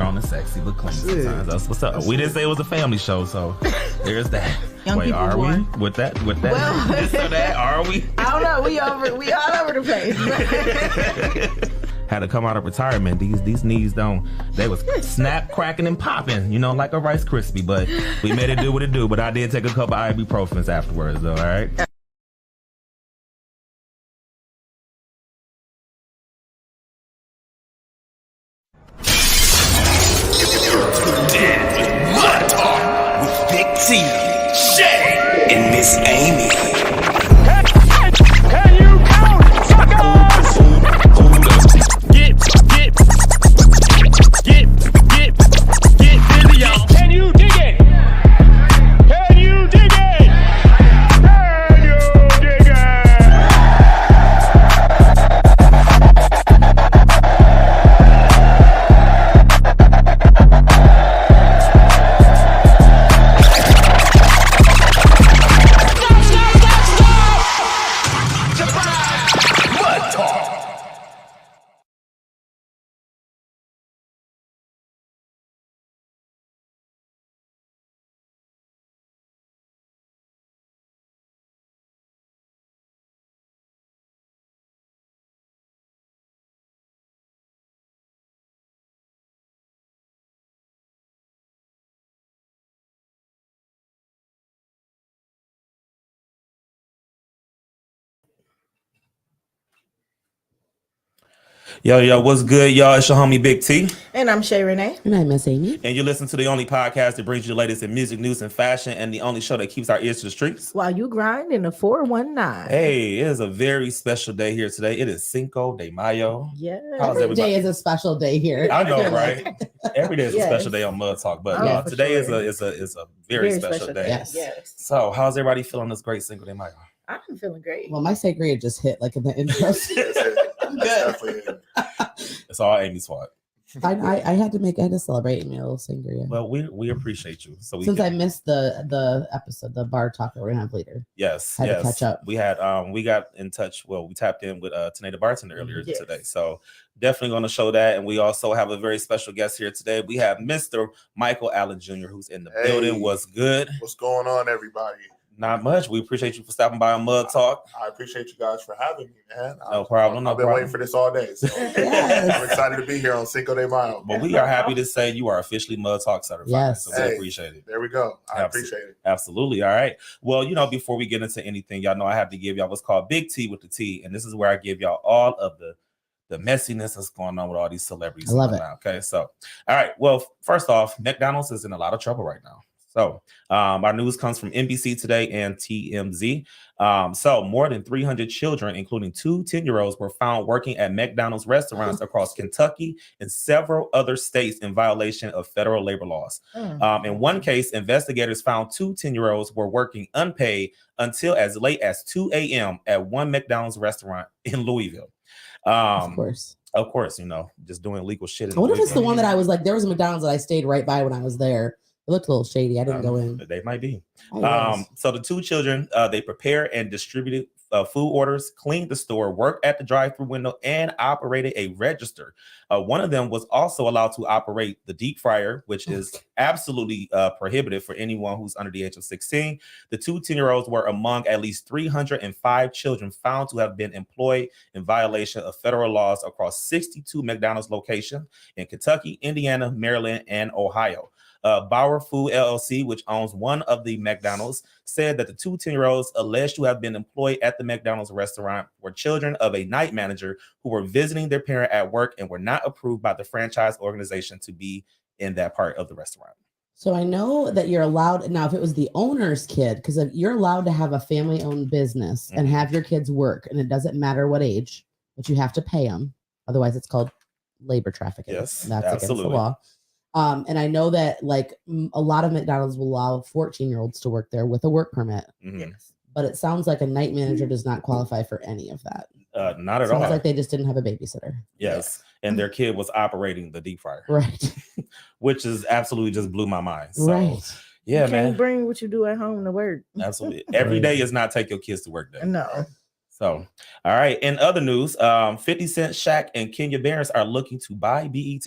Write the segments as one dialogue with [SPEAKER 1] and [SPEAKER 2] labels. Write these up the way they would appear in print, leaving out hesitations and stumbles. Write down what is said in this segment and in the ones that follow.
[SPEAKER 1] grown and sexy, but clean sometimes. That's what's up. We didn't say it was a family show, so there's that.
[SPEAKER 2] Young
[SPEAKER 1] Wait, are
[SPEAKER 2] born.
[SPEAKER 1] we with that? Well, this or that? Are we?
[SPEAKER 2] I don't know. We all over the place.
[SPEAKER 1] Had to come out of retirement. These knees they was snap, cracking, and popping, like a Rice Krispie. But we made it do what it do. But I did take a couple ibuprofens afterwards, though. All right.
[SPEAKER 3] Mud Talk with Big T, Shay, and Miss Amy.
[SPEAKER 4] Can you count, suckers? Get busy, y'all. Can you dig it? Can you dig it? Can you dig it?
[SPEAKER 3] Mud Talk.
[SPEAKER 1] Yo, what's good, y'all? It's your homie Big T.
[SPEAKER 2] And I'm Shay Renee.
[SPEAKER 5] And I'm Miss Amy.
[SPEAKER 1] And you listen to the only podcast that brings you the latest in music, news, and fashion, and the only show that keeps our ears to the streets.
[SPEAKER 2] While you grind in the 419.
[SPEAKER 1] Hey, it is a very special day here today. It is Cinco de Mayo.
[SPEAKER 2] Yeah.
[SPEAKER 1] How's
[SPEAKER 5] Every
[SPEAKER 1] everybody?
[SPEAKER 5] day is a special day here.
[SPEAKER 1] I know, right? Every day is
[SPEAKER 2] Yes.
[SPEAKER 1] a special day on Mud Talk, but
[SPEAKER 2] Oh, for
[SPEAKER 1] today
[SPEAKER 2] sure.
[SPEAKER 1] is a very special day.
[SPEAKER 5] Yes.
[SPEAKER 2] Yes.
[SPEAKER 1] So, how's everybody feeling this great Cinco de Mayo?
[SPEAKER 2] I'm feeling great.
[SPEAKER 5] Well, my sangria just hit like in the intro.
[SPEAKER 6] I'm good.
[SPEAKER 1] It's all Amy's fault.
[SPEAKER 5] I had to celebrate me a little sangria.
[SPEAKER 1] Well, we appreciate you. So
[SPEAKER 5] Since I missed the episode, the bar talk that we're gonna have later.
[SPEAKER 1] yes,
[SPEAKER 5] had to catch up.
[SPEAKER 1] We had we got in touch. Well, we tapped in with Tanae the bartender earlier
[SPEAKER 2] Yes.
[SPEAKER 1] today. So definitely going to show that. And we also have a very special guest here today. We have Mr. Michael Allen Jr., who's in the building. What's good?
[SPEAKER 6] What's going on, everybody?
[SPEAKER 1] Not much. We appreciate you for stopping by on Mud Talk.
[SPEAKER 6] I appreciate you guys for having me, man.
[SPEAKER 1] No problem.
[SPEAKER 6] I've been waiting for this all day. So
[SPEAKER 5] Yes.
[SPEAKER 6] I'm excited to be here on Cinco de Mayo.
[SPEAKER 1] But we are happy to say you are officially Mud Talk certified.
[SPEAKER 5] Yes.
[SPEAKER 1] So we
[SPEAKER 6] Hey.
[SPEAKER 1] appreciate it.
[SPEAKER 6] There we go. I appreciate it.
[SPEAKER 1] Absolutely. All right. Well, before we get into anything, y'all know I have to give y'all what's called Big T with the T. And this is where I give y'all all of the messiness that's going on with all these celebrities.
[SPEAKER 5] I love
[SPEAKER 1] and whatnot. Okay. So, all right. Well, first off, McDonald's is in a lot of trouble right now. So our news comes from NBC Today and TMZ. So more than 300 children, including 2 10-year-olds, were found working at McDonald's restaurants across Kentucky and several other states in violation of federal labor laws. In one case, investigators found 2 10-year-olds were working unpaid until as late as 2 a.m. at one McDonald's restaurant in Louisville.
[SPEAKER 5] Of course.
[SPEAKER 1] Of course, just doing illegal shit.
[SPEAKER 5] I wonder if it's the one that I was like, there was a McDonald's that I stayed right by when I was there. It looked a little shady. I didn't go in.
[SPEAKER 1] They might be.
[SPEAKER 5] I
[SPEAKER 1] So the 2 children, they prepared and distributed food orders, cleaned the store, worked at the drive-thru window, and operated a register. One of them was also allowed to operate the deep fryer, which is absolutely prohibited for anyone who's under the age of 16. The 2 10-year-olds were among at least 305 children found to have been employed in violation of federal laws across 62 McDonald's locations in Kentucky, Indiana, Maryland, and Ohio. Bauer Food LLC, which owns one of the McDonald's, said that the 2 10-year-olds alleged to have been employed at the McDonald's restaurant were children of a night manager who were visiting their parent at work and were not approved by the franchise organization to be in that part of the restaurant.
[SPEAKER 5] So I know that you're allowed now. If it was the owner's kid, because you're allowed to have a family-owned business and have your kids work, and it doesn't matter what age, but you have to pay them. Otherwise, it's called labor trafficking.
[SPEAKER 1] Yes,
[SPEAKER 5] that's
[SPEAKER 1] absolutely.
[SPEAKER 5] against the law. And I know that like a lot of McDonald's will allow 14-year-olds to work there with a work permit.
[SPEAKER 2] Yes.
[SPEAKER 5] But it sounds like a night manager does not qualify for any of that.
[SPEAKER 1] Not at
[SPEAKER 5] Sounds
[SPEAKER 1] all.
[SPEAKER 5] like they just didn't have a babysitter.
[SPEAKER 1] Yes. And their kid was operating the deep fryer,
[SPEAKER 5] Right.
[SPEAKER 1] which is absolutely just blew my mind. So,
[SPEAKER 5] Right.
[SPEAKER 1] yeah,
[SPEAKER 2] You
[SPEAKER 1] man.
[SPEAKER 2] can't bring what you do at home to work.
[SPEAKER 1] Absolutely. Every day is not take your kids to work day.
[SPEAKER 2] No.
[SPEAKER 1] So, all right. In other news, 50 Cent, Shaq, and Kenya Barris are looking to buy BET.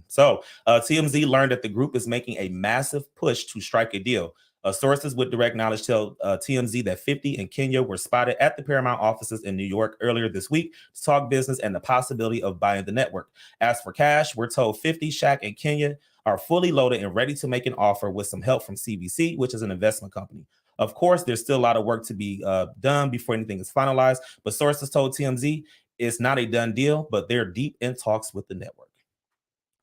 [SPEAKER 1] So TMZ learned that the group is making a massive push to strike a deal. Sources with direct knowledge tell TMZ that 50 and Kenya were spotted at the Paramount offices in New York earlier this week to talk business and the possibility of buying the network. As for cash, we're told 50, Shaq, and Kenya are fully loaded and ready to make an offer with some help from CVC, which is an investment company. Of course, there's still a lot of work to be done before anything is finalized, but sources told TMZ it's not a done deal, but they're deep in talks with the network.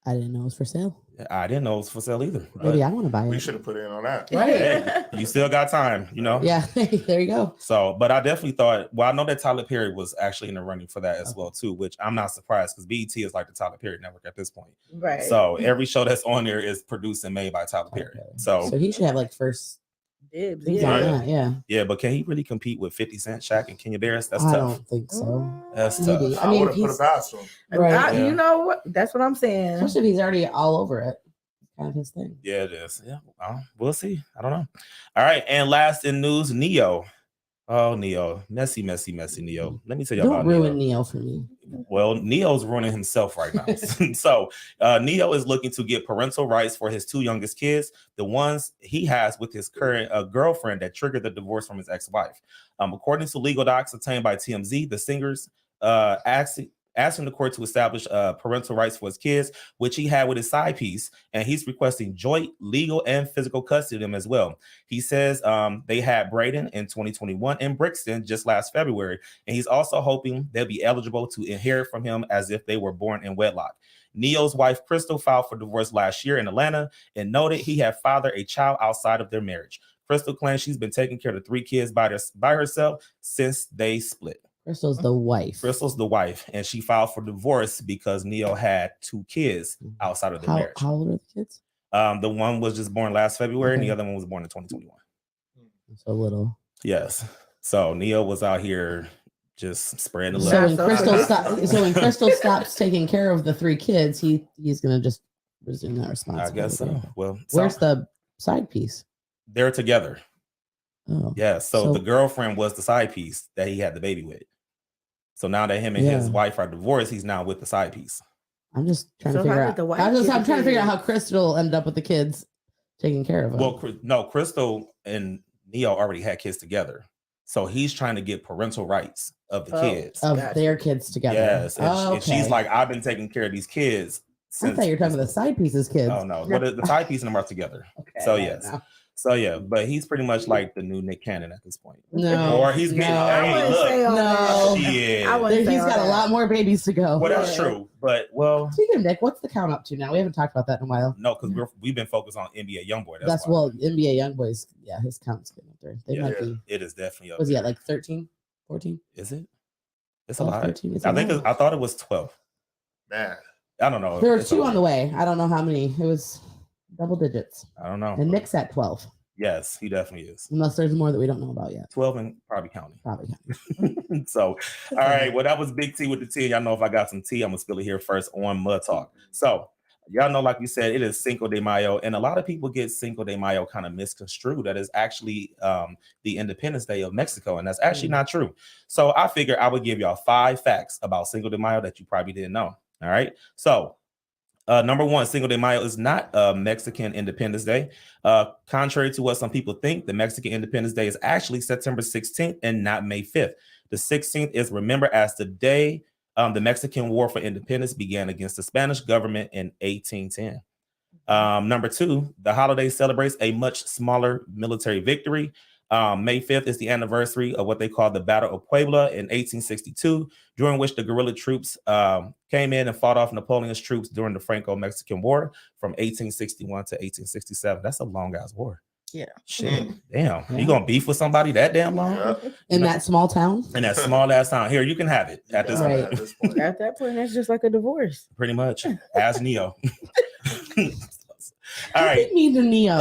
[SPEAKER 5] I didn't know it was for sale.
[SPEAKER 1] I didn't know it was for sale either.
[SPEAKER 5] Maybe I want to buy
[SPEAKER 6] We
[SPEAKER 5] it.
[SPEAKER 6] should have put in on that.
[SPEAKER 1] Hey, you still got time, you know?
[SPEAKER 5] Yeah, there you go.
[SPEAKER 1] So, but I definitely thought, well, I know that Tyler Perry was actually in the running for that as well, too, which I'm not surprised because BET is like the Tyler Perry network at this point.
[SPEAKER 2] Right.
[SPEAKER 1] So every show that's on there is produced and made by Tyler Perry. So
[SPEAKER 5] So he should have like first.
[SPEAKER 2] Dibs,
[SPEAKER 5] He's
[SPEAKER 2] yeah.
[SPEAKER 5] on that, yeah.
[SPEAKER 1] yeah, but can he really compete with 50 Cent, Shaq, and Kenya Barris? That's
[SPEAKER 5] I
[SPEAKER 1] tough.
[SPEAKER 5] don't think so.
[SPEAKER 1] That's
[SPEAKER 5] Maybe.
[SPEAKER 1] tough.
[SPEAKER 6] I,
[SPEAKER 5] I mean,
[SPEAKER 6] would have put
[SPEAKER 5] he's-
[SPEAKER 6] it past him.
[SPEAKER 5] Right.
[SPEAKER 1] Yeah.
[SPEAKER 2] You know what? That's what I'm saying.
[SPEAKER 5] Especially if he's already all over it. Kind of his thing.
[SPEAKER 1] Yeah, it is. Yeah, well, we'll see. I don't know. All right, and last in news, Neo. Oh, Neo, messy Neo. Let me tell you
[SPEAKER 5] Don't
[SPEAKER 1] about
[SPEAKER 5] ruin
[SPEAKER 1] Neo.
[SPEAKER 5] Neo for me.
[SPEAKER 1] Well, Neo's ruining himself right now. So Neo is looking to get parental rights for his 2 youngest kids, the ones he has with his current girlfriend that triggered the divorce from his ex-wife. According to legal docs obtained by TMZ, the singers asking the court to establish parental rights for his kids, which he had with his side piece, and he's requesting joint legal and physical custody of them as well. He says they had Braden in 2021 and Brixton just last February, and he's also hoping they'll be eligible to inherit from him as if they were born in wedlock. Neo's wife, Crystal, filed for divorce last year in Atlanta and noted he had fathered a child outside of their marriage. Crystal claims she's been taking care of the 3 kids by herself since they split.
[SPEAKER 5] Crystal's the wife.
[SPEAKER 1] Crystal's the wife, and she filed for divorce because Neo had 2 kids outside of their marriage.
[SPEAKER 5] How old are the kids?
[SPEAKER 1] The one was just born last February, and the
[SPEAKER 5] Okay.
[SPEAKER 1] other one was born in 2021.
[SPEAKER 5] So little.
[SPEAKER 1] Yes. So Neo was out here just spreading the
[SPEAKER 5] So
[SPEAKER 1] love.
[SPEAKER 5] when
[SPEAKER 2] so
[SPEAKER 5] Crystal
[SPEAKER 2] sweet.
[SPEAKER 5] so when Crystal stops taking care of the 3 kids, he's gonna just resume that
[SPEAKER 1] I
[SPEAKER 5] responsibility.
[SPEAKER 1] guess so. Well,
[SPEAKER 5] Where's
[SPEAKER 1] so
[SPEAKER 5] the side piece?
[SPEAKER 1] they're together.
[SPEAKER 5] Oh,
[SPEAKER 1] Yeah. So
[SPEAKER 5] So-
[SPEAKER 1] the girlfriend was the side piece that he had the baby with. So now that him and his
[SPEAKER 5] Yeah.
[SPEAKER 1] wife are divorced, he's now with the side piece.
[SPEAKER 5] I'm just trying
[SPEAKER 2] So
[SPEAKER 5] to figure
[SPEAKER 2] how did
[SPEAKER 5] out.
[SPEAKER 2] the wife
[SPEAKER 5] I'm
[SPEAKER 2] get the
[SPEAKER 5] trying to figure out
[SPEAKER 2] kids?
[SPEAKER 5] how Crystal ended up with the kids taking care of them.
[SPEAKER 1] Well, no, Crystal and Neo already had kids together. So he's trying to get parental rights of the
[SPEAKER 2] Oh.
[SPEAKER 1] kids.
[SPEAKER 5] of
[SPEAKER 2] Gotcha.
[SPEAKER 5] their kids together.
[SPEAKER 1] Yes. And,
[SPEAKER 5] Oh,
[SPEAKER 1] and she's
[SPEAKER 5] okay.
[SPEAKER 1] like, I've been taking care of these kids
[SPEAKER 5] I
[SPEAKER 1] since.
[SPEAKER 5] thought you were talking about the side pieces kids.
[SPEAKER 1] Oh, no. But the side piece and them are together.
[SPEAKER 5] Okay,
[SPEAKER 1] So,
[SPEAKER 5] I don't
[SPEAKER 1] yes.
[SPEAKER 5] know.
[SPEAKER 1] So, yeah. But he's pretty much like the new Nick Cannon at this point.
[SPEAKER 5] No,
[SPEAKER 1] Or he's getting,
[SPEAKER 5] no.
[SPEAKER 2] I
[SPEAKER 1] hey,
[SPEAKER 2] wouldn't say
[SPEAKER 1] look.
[SPEAKER 2] all
[SPEAKER 5] No.
[SPEAKER 2] that.
[SPEAKER 1] Yeah.
[SPEAKER 2] I wouldn't say
[SPEAKER 5] He's
[SPEAKER 2] all
[SPEAKER 5] got a
[SPEAKER 2] that.
[SPEAKER 5] lot more babies to go.
[SPEAKER 1] Well, that's
[SPEAKER 2] Yeah.
[SPEAKER 1] true. But, well,
[SPEAKER 5] Speaking of Nick, what's the count up to now? We haven't talked about that in a while.
[SPEAKER 1] no, because we've been focused on NBA Youngboy.
[SPEAKER 5] That's
[SPEAKER 1] why.
[SPEAKER 5] well, NBA Youngboys. Yeah, his count's getting up there. They
[SPEAKER 1] Yeah.
[SPEAKER 5] might be.
[SPEAKER 1] It is definitely up
[SPEAKER 5] Was he at
[SPEAKER 1] there.
[SPEAKER 5] like 13, 14?
[SPEAKER 1] Is it? It's a
[SPEAKER 5] 12,
[SPEAKER 1] lot.
[SPEAKER 5] 13? It's
[SPEAKER 1] I
[SPEAKER 5] a
[SPEAKER 1] think
[SPEAKER 5] lot.
[SPEAKER 1] I thought it was 12.
[SPEAKER 6] Man,
[SPEAKER 1] I don't know.
[SPEAKER 5] There were
[SPEAKER 1] It's a
[SPEAKER 5] 2
[SPEAKER 1] lot.
[SPEAKER 5] on the way. I don't know how many. It was double digits.
[SPEAKER 1] I don't know.
[SPEAKER 5] And Nick's at 12,
[SPEAKER 1] Yes, he definitely is.
[SPEAKER 5] unless there's more that we don't know about yet.
[SPEAKER 1] 12 and probably counting.
[SPEAKER 5] Probably.
[SPEAKER 1] So, all right. Well, that was Big T with the tea. Y'all know if I got some tea, I'm gonna spill it here first on Mud Talk. So, y'all know, like we said, it is Cinco de Mayo, and a lot of people get Cinco de Mayo kind of misconstrued. That is actually the Independence Day of Mexico, and that's actually not true. So, I figured I would give y'all 5 facts about Cinco de Mayo that you probably didn't know. All right. So, number 1, Cinco de Mayo is not Mexican Independence Day. Contrary to what some people think, the Mexican Independence Day is actually September 16th and not May 5th. The 16th is remembered as the day the Mexican War for Independence began against the Spanish government in 1810. Number 2, the holiday celebrates a much smaller military victory. May 5th is the anniversary of what they call the Battle of Puebla in 1862, during which the guerrilla troops came in and fought off Napoleon's troops during the Franco-Mexican War from 1861 to 1867. That's a long ass war.
[SPEAKER 2] Yeah.
[SPEAKER 1] Shit. Damn.
[SPEAKER 5] Yeah.
[SPEAKER 1] You gonna beef with somebody that damn long?
[SPEAKER 6] yeah.
[SPEAKER 5] In that small town?
[SPEAKER 1] In that small ass town. Here, you can have it at this
[SPEAKER 6] Yeah,
[SPEAKER 5] Right.
[SPEAKER 1] point.
[SPEAKER 6] at this point.
[SPEAKER 2] At that point, that's just like a divorce.
[SPEAKER 1] Pretty much. Ask Neo. All
[SPEAKER 5] I
[SPEAKER 1] right.
[SPEAKER 5] think me to Neo.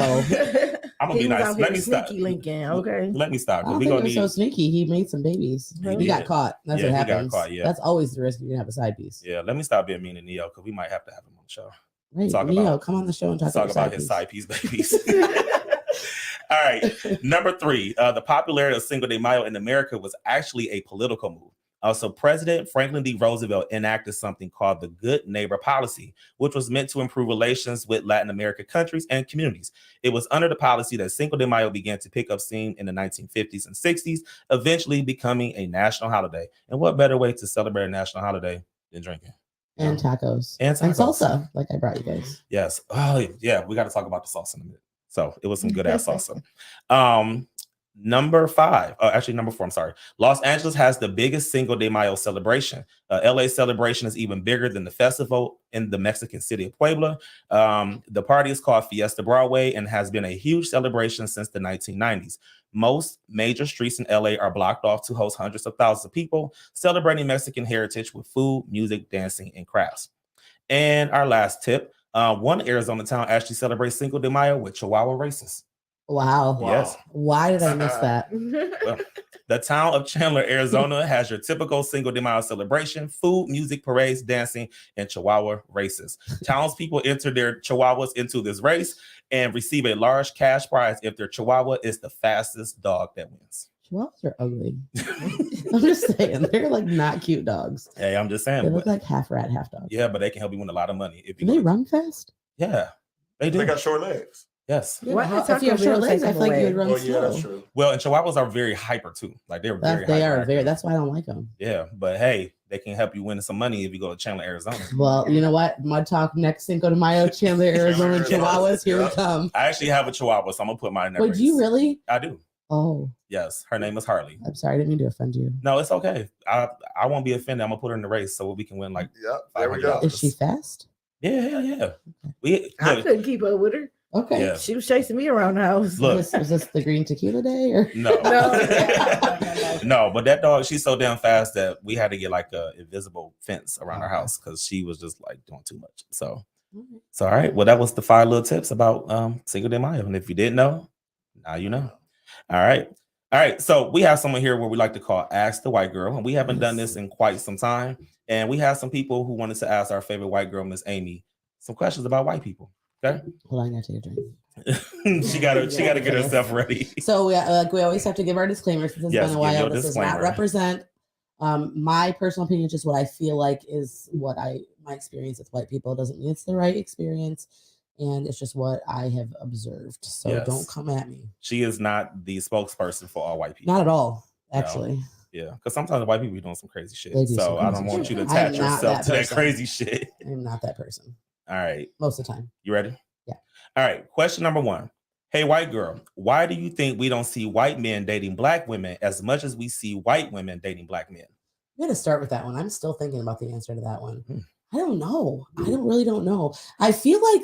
[SPEAKER 1] I'm gonna
[SPEAKER 2] He
[SPEAKER 1] be
[SPEAKER 2] was
[SPEAKER 1] nice.
[SPEAKER 2] out
[SPEAKER 1] Let
[SPEAKER 2] here
[SPEAKER 1] me stop.
[SPEAKER 2] sneaky linking. Okay.
[SPEAKER 1] Let me stop.
[SPEAKER 5] I
[SPEAKER 1] 'cause
[SPEAKER 5] don't
[SPEAKER 1] we
[SPEAKER 5] think
[SPEAKER 1] gonna
[SPEAKER 5] he was
[SPEAKER 1] need.
[SPEAKER 5] so sneaky. He made some babies.
[SPEAKER 2] He
[SPEAKER 5] He got
[SPEAKER 1] did.
[SPEAKER 5] caught. That's
[SPEAKER 1] Yeah,
[SPEAKER 5] what
[SPEAKER 1] he got
[SPEAKER 5] happens.
[SPEAKER 1] caught, yeah.
[SPEAKER 5] That's always the risk if you have a side piece.
[SPEAKER 1] Yeah, let me stop being mean to Neo because we might have to have him on the show.
[SPEAKER 5] Right,
[SPEAKER 1] Talk
[SPEAKER 5] Neo,
[SPEAKER 1] about-
[SPEAKER 5] come on the show and talk,
[SPEAKER 1] Talk about his side piece babies. All right. Number 3, the popularity of Cinco de Mayo in America was actually a political move. So President Franklin D. Roosevelt enacted something called the Good Neighbor Policy, which was meant to improve relations with Latin American countries and communities. It was under the policy that Cinco de Mayo began to pick up steam in the 1950s and 60s, eventually becoming a national holiday. And what better way to celebrate a national holiday than drinking?
[SPEAKER 5] And tacos.
[SPEAKER 1] And
[SPEAKER 5] And
[SPEAKER 1] tacos.
[SPEAKER 5] salsa, like I brought you guys.
[SPEAKER 1] Yes. Oh, yeah. We got to talk about the salsa in a minute. So it was some good ass salsa. Number 5, actually number 4, I'm sorry. Los Angeles has the biggest Cinco de Mayo celebration. LA celebration is even bigger than the festival in the Mexican city of Puebla. The party is called Fiesta Broadway and has been a huge celebration since the 1990s. Most major streets in LA are blocked off to host hundreds of thousands of people celebrating Mexican heritage with food, music, dancing, and crafts. And our last tip, one Arizona town actually celebrates Cinco de Mayo with Chihuahua races.
[SPEAKER 5] Wow.
[SPEAKER 1] Yes.
[SPEAKER 5] Why did I miss that?
[SPEAKER 1] Well, the town of Chandler, Arizona has your typical Cinco de Mayo celebration, food, music, parades, dancing, and Chihuahua races. Townspeople enter their Chihuahuas into this race and receive a large cash prize if their Chihuahua is the fastest dog that wins.
[SPEAKER 5] Chihuahuas are ugly. I'm just saying, they're like not cute dogs.
[SPEAKER 1] Hey, I'm just
[SPEAKER 5] They
[SPEAKER 1] saying.
[SPEAKER 5] look
[SPEAKER 1] But,
[SPEAKER 5] like half rat, half dog.
[SPEAKER 1] yeah, but they can help you win a lot of money. If
[SPEAKER 5] Do
[SPEAKER 1] you
[SPEAKER 5] they run fast?
[SPEAKER 1] Yeah, they do.
[SPEAKER 6] They got short legs.
[SPEAKER 1] Yes.
[SPEAKER 2] Why
[SPEAKER 5] How-
[SPEAKER 2] did
[SPEAKER 5] if you have
[SPEAKER 2] Taco
[SPEAKER 5] short
[SPEAKER 2] Bell
[SPEAKER 5] legs,
[SPEAKER 2] take
[SPEAKER 5] I feel like you would
[SPEAKER 2] away?
[SPEAKER 5] run
[SPEAKER 6] Oh yeah, that's
[SPEAKER 5] slow.
[SPEAKER 6] true.
[SPEAKER 1] Well, and Chihuahuas are very hyper too. Like they're very
[SPEAKER 5] They are
[SPEAKER 1] hyperactive.
[SPEAKER 5] very. That's why I don't like them.
[SPEAKER 1] Yeah, but hey, they can help you win some money if you go to Chandler, Arizona.
[SPEAKER 5] Well, you know what? Mud Talk next Cinco de Mayo, Chandler, Arizona,
[SPEAKER 6] Arizona.
[SPEAKER 5] Chihuahuas. Here we
[SPEAKER 6] Yeah.
[SPEAKER 5] come.
[SPEAKER 1] I actually have a Chihuahua, so I'm gonna put mine in that
[SPEAKER 5] Wait,
[SPEAKER 1] race.
[SPEAKER 5] do you really?
[SPEAKER 1] I do.
[SPEAKER 5] Oh,
[SPEAKER 1] Yes, her name is Harley.
[SPEAKER 5] I'm sorry. I didn't mean to offend you.
[SPEAKER 1] No, it's okay. I won't be offended. I'm gonna put her in the race so we can win like
[SPEAKER 6] Yep, there we go.
[SPEAKER 1] $500.
[SPEAKER 5] Is she fast?
[SPEAKER 1] yeah. We
[SPEAKER 2] I
[SPEAKER 1] look,
[SPEAKER 2] couldn't keep up with her.
[SPEAKER 5] Okay.
[SPEAKER 1] Yeah.
[SPEAKER 2] She was chasing me around the house.
[SPEAKER 1] Look.
[SPEAKER 5] Was this the green tequila day or?
[SPEAKER 1] no.
[SPEAKER 2] No.
[SPEAKER 1] No, but that dog, she's so damn fast that we had to get like a invisible fence around our house because she was just like doing too much. So all right. Well, that was the 5 little tips about Cinco de Mayo. And if you didn't know, now you know. All right. So we have someone here where we like to call Ask the White Girl. And we haven't done this in quite some time. And we have some people who wanted to ask our favorite white girl, Miss Amy, some questions about white people. Okay.
[SPEAKER 5] Hold on, I gotta take a drink.
[SPEAKER 1] she gotta get herself ready.
[SPEAKER 5] So we always have to give our disclaimer since it's
[SPEAKER 1] Yes,
[SPEAKER 5] been a
[SPEAKER 1] give your
[SPEAKER 5] while. This does not
[SPEAKER 1] disclaimer.
[SPEAKER 5] represent my personal opinion, just what I feel like is what my experience with white people. It doesn't mean it's the right experience, and it's just what I have observed. So
[SPEAKER 1] Yes.
[SPEAKER 5] don't come at me.
[SPEAKER 1] She is not the spokesperson for all white people.
[SPEAKER 5] Not at all,
[SPEAKER 1] No.
[SPEAKER 5] actually.
[SPEAKER 1] Yeah, because sometimes white people be doing some crazy shit.
[SPEAKER 5] They do
[SPEAKER 1] So
[SPEAKER 5] some
[SPEAKER 1] I don't
[SPEAKER 5] crazy
[SPEAKER 1] want
[SPEAKER 5] shit.
[SPEAKER 1] you to
[SPEAKER 5] I am
[SPEAKER 1] attach
[SPEAKER 5] not
[SPEAKER 1] yourself
[SPEAKER 5] that
[SPEAKER 1] to that
[SPEAKER 5] person.
[SPEAKER 1] crazy shit.
[SPEAKER 5] I'm not that person
[SPEAKER 1] All right.
[SPEAKER 5] most of the time.
[SPEAKER 1] You ready?
[SPEAKER 5] Yeah.
[SPEAKER 1] All right. Question number 1. Hey, white girl, why do you think we don't see white men dating black women as much as we see white women dating black men?
[SPEAKER 5] I'm gonna start with that one. I'm still thinking about the answer to that one.
[SPEAKER 1] Hmm.
[SPEAKER 5] I don't know. I don't know. I feel like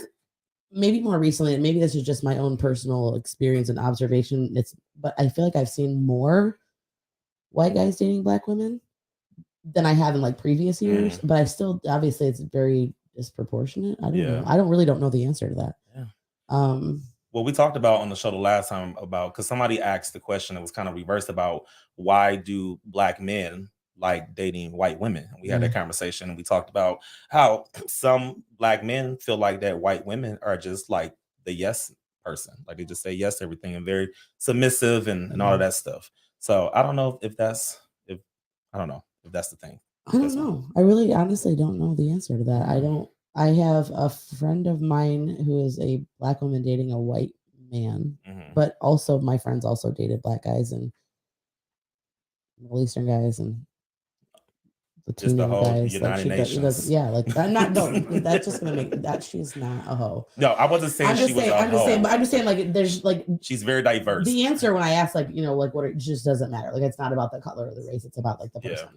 [SPEAKER 5] maybe more recently, and maybe this is just my own personal experience and observation. But I feel like I've seen more white guys dating black women than I have in like previous years. But I still, obviously, it's very disproportionate. I don't
[SPEAKER 1] Yeah.
[SPEAKER 5] know. I don't really know the answer to that.
[SPEAKER 1] Yeah.
[SPEAKER 5] Well,
[SPEAKER 1] we talked about on the show the last time about because somebody asked the question that was kind of reversed about why do black men like dating white women? And we had that conversation and we talked about how some black men feel like that white women are just like the yes person, like they just say yes to everything and very submissive and all of that stuff. So I don't know if that's the thing.
[SPEAKER 5] I don't know. I really honestly don't know the answer to that. I have a friend of mine who is a black woman dating a white man,
[SPEAKER 1] Mhm.
[SPEAKER 5] but also my friends also dated black guys and Middle Eastern guys and
[SPEAKER 1] Just the
[SPEAKER 5] Latino
[SPEAKER 1] whole
[SPEAKER 5] guys.
[SPEAKER 1] United
[SPEAKER 5] she
[SPEAKER 1] Nations.
[SPEAKER 5] doesn't, yeah, like I'm not. No, that's just gonna make that she's not a hoe.
[SPEAKER 1] No, I wasn't saying
[SPEAKER 5] I'm
[SPEAKER 1] she
[SPEAKER 5] just
[SPEAKER 1] was
[SPEAKER 5] saying.
[SPEAKER 1] a
[SPEAKER 5] I'm just saying.
[SPEAKER 1] hoe.
[SPEAKER 5] But I'm just saying. Like there's like
[SPEAKER 1] She's very diverse.
[SPEAKER 5] the answer when I ask like like what it just doesn't matter. Like it's not about the color of the race. It's about like the
[SPEAKER 1] Yeah.
[SPEAKER 5] person.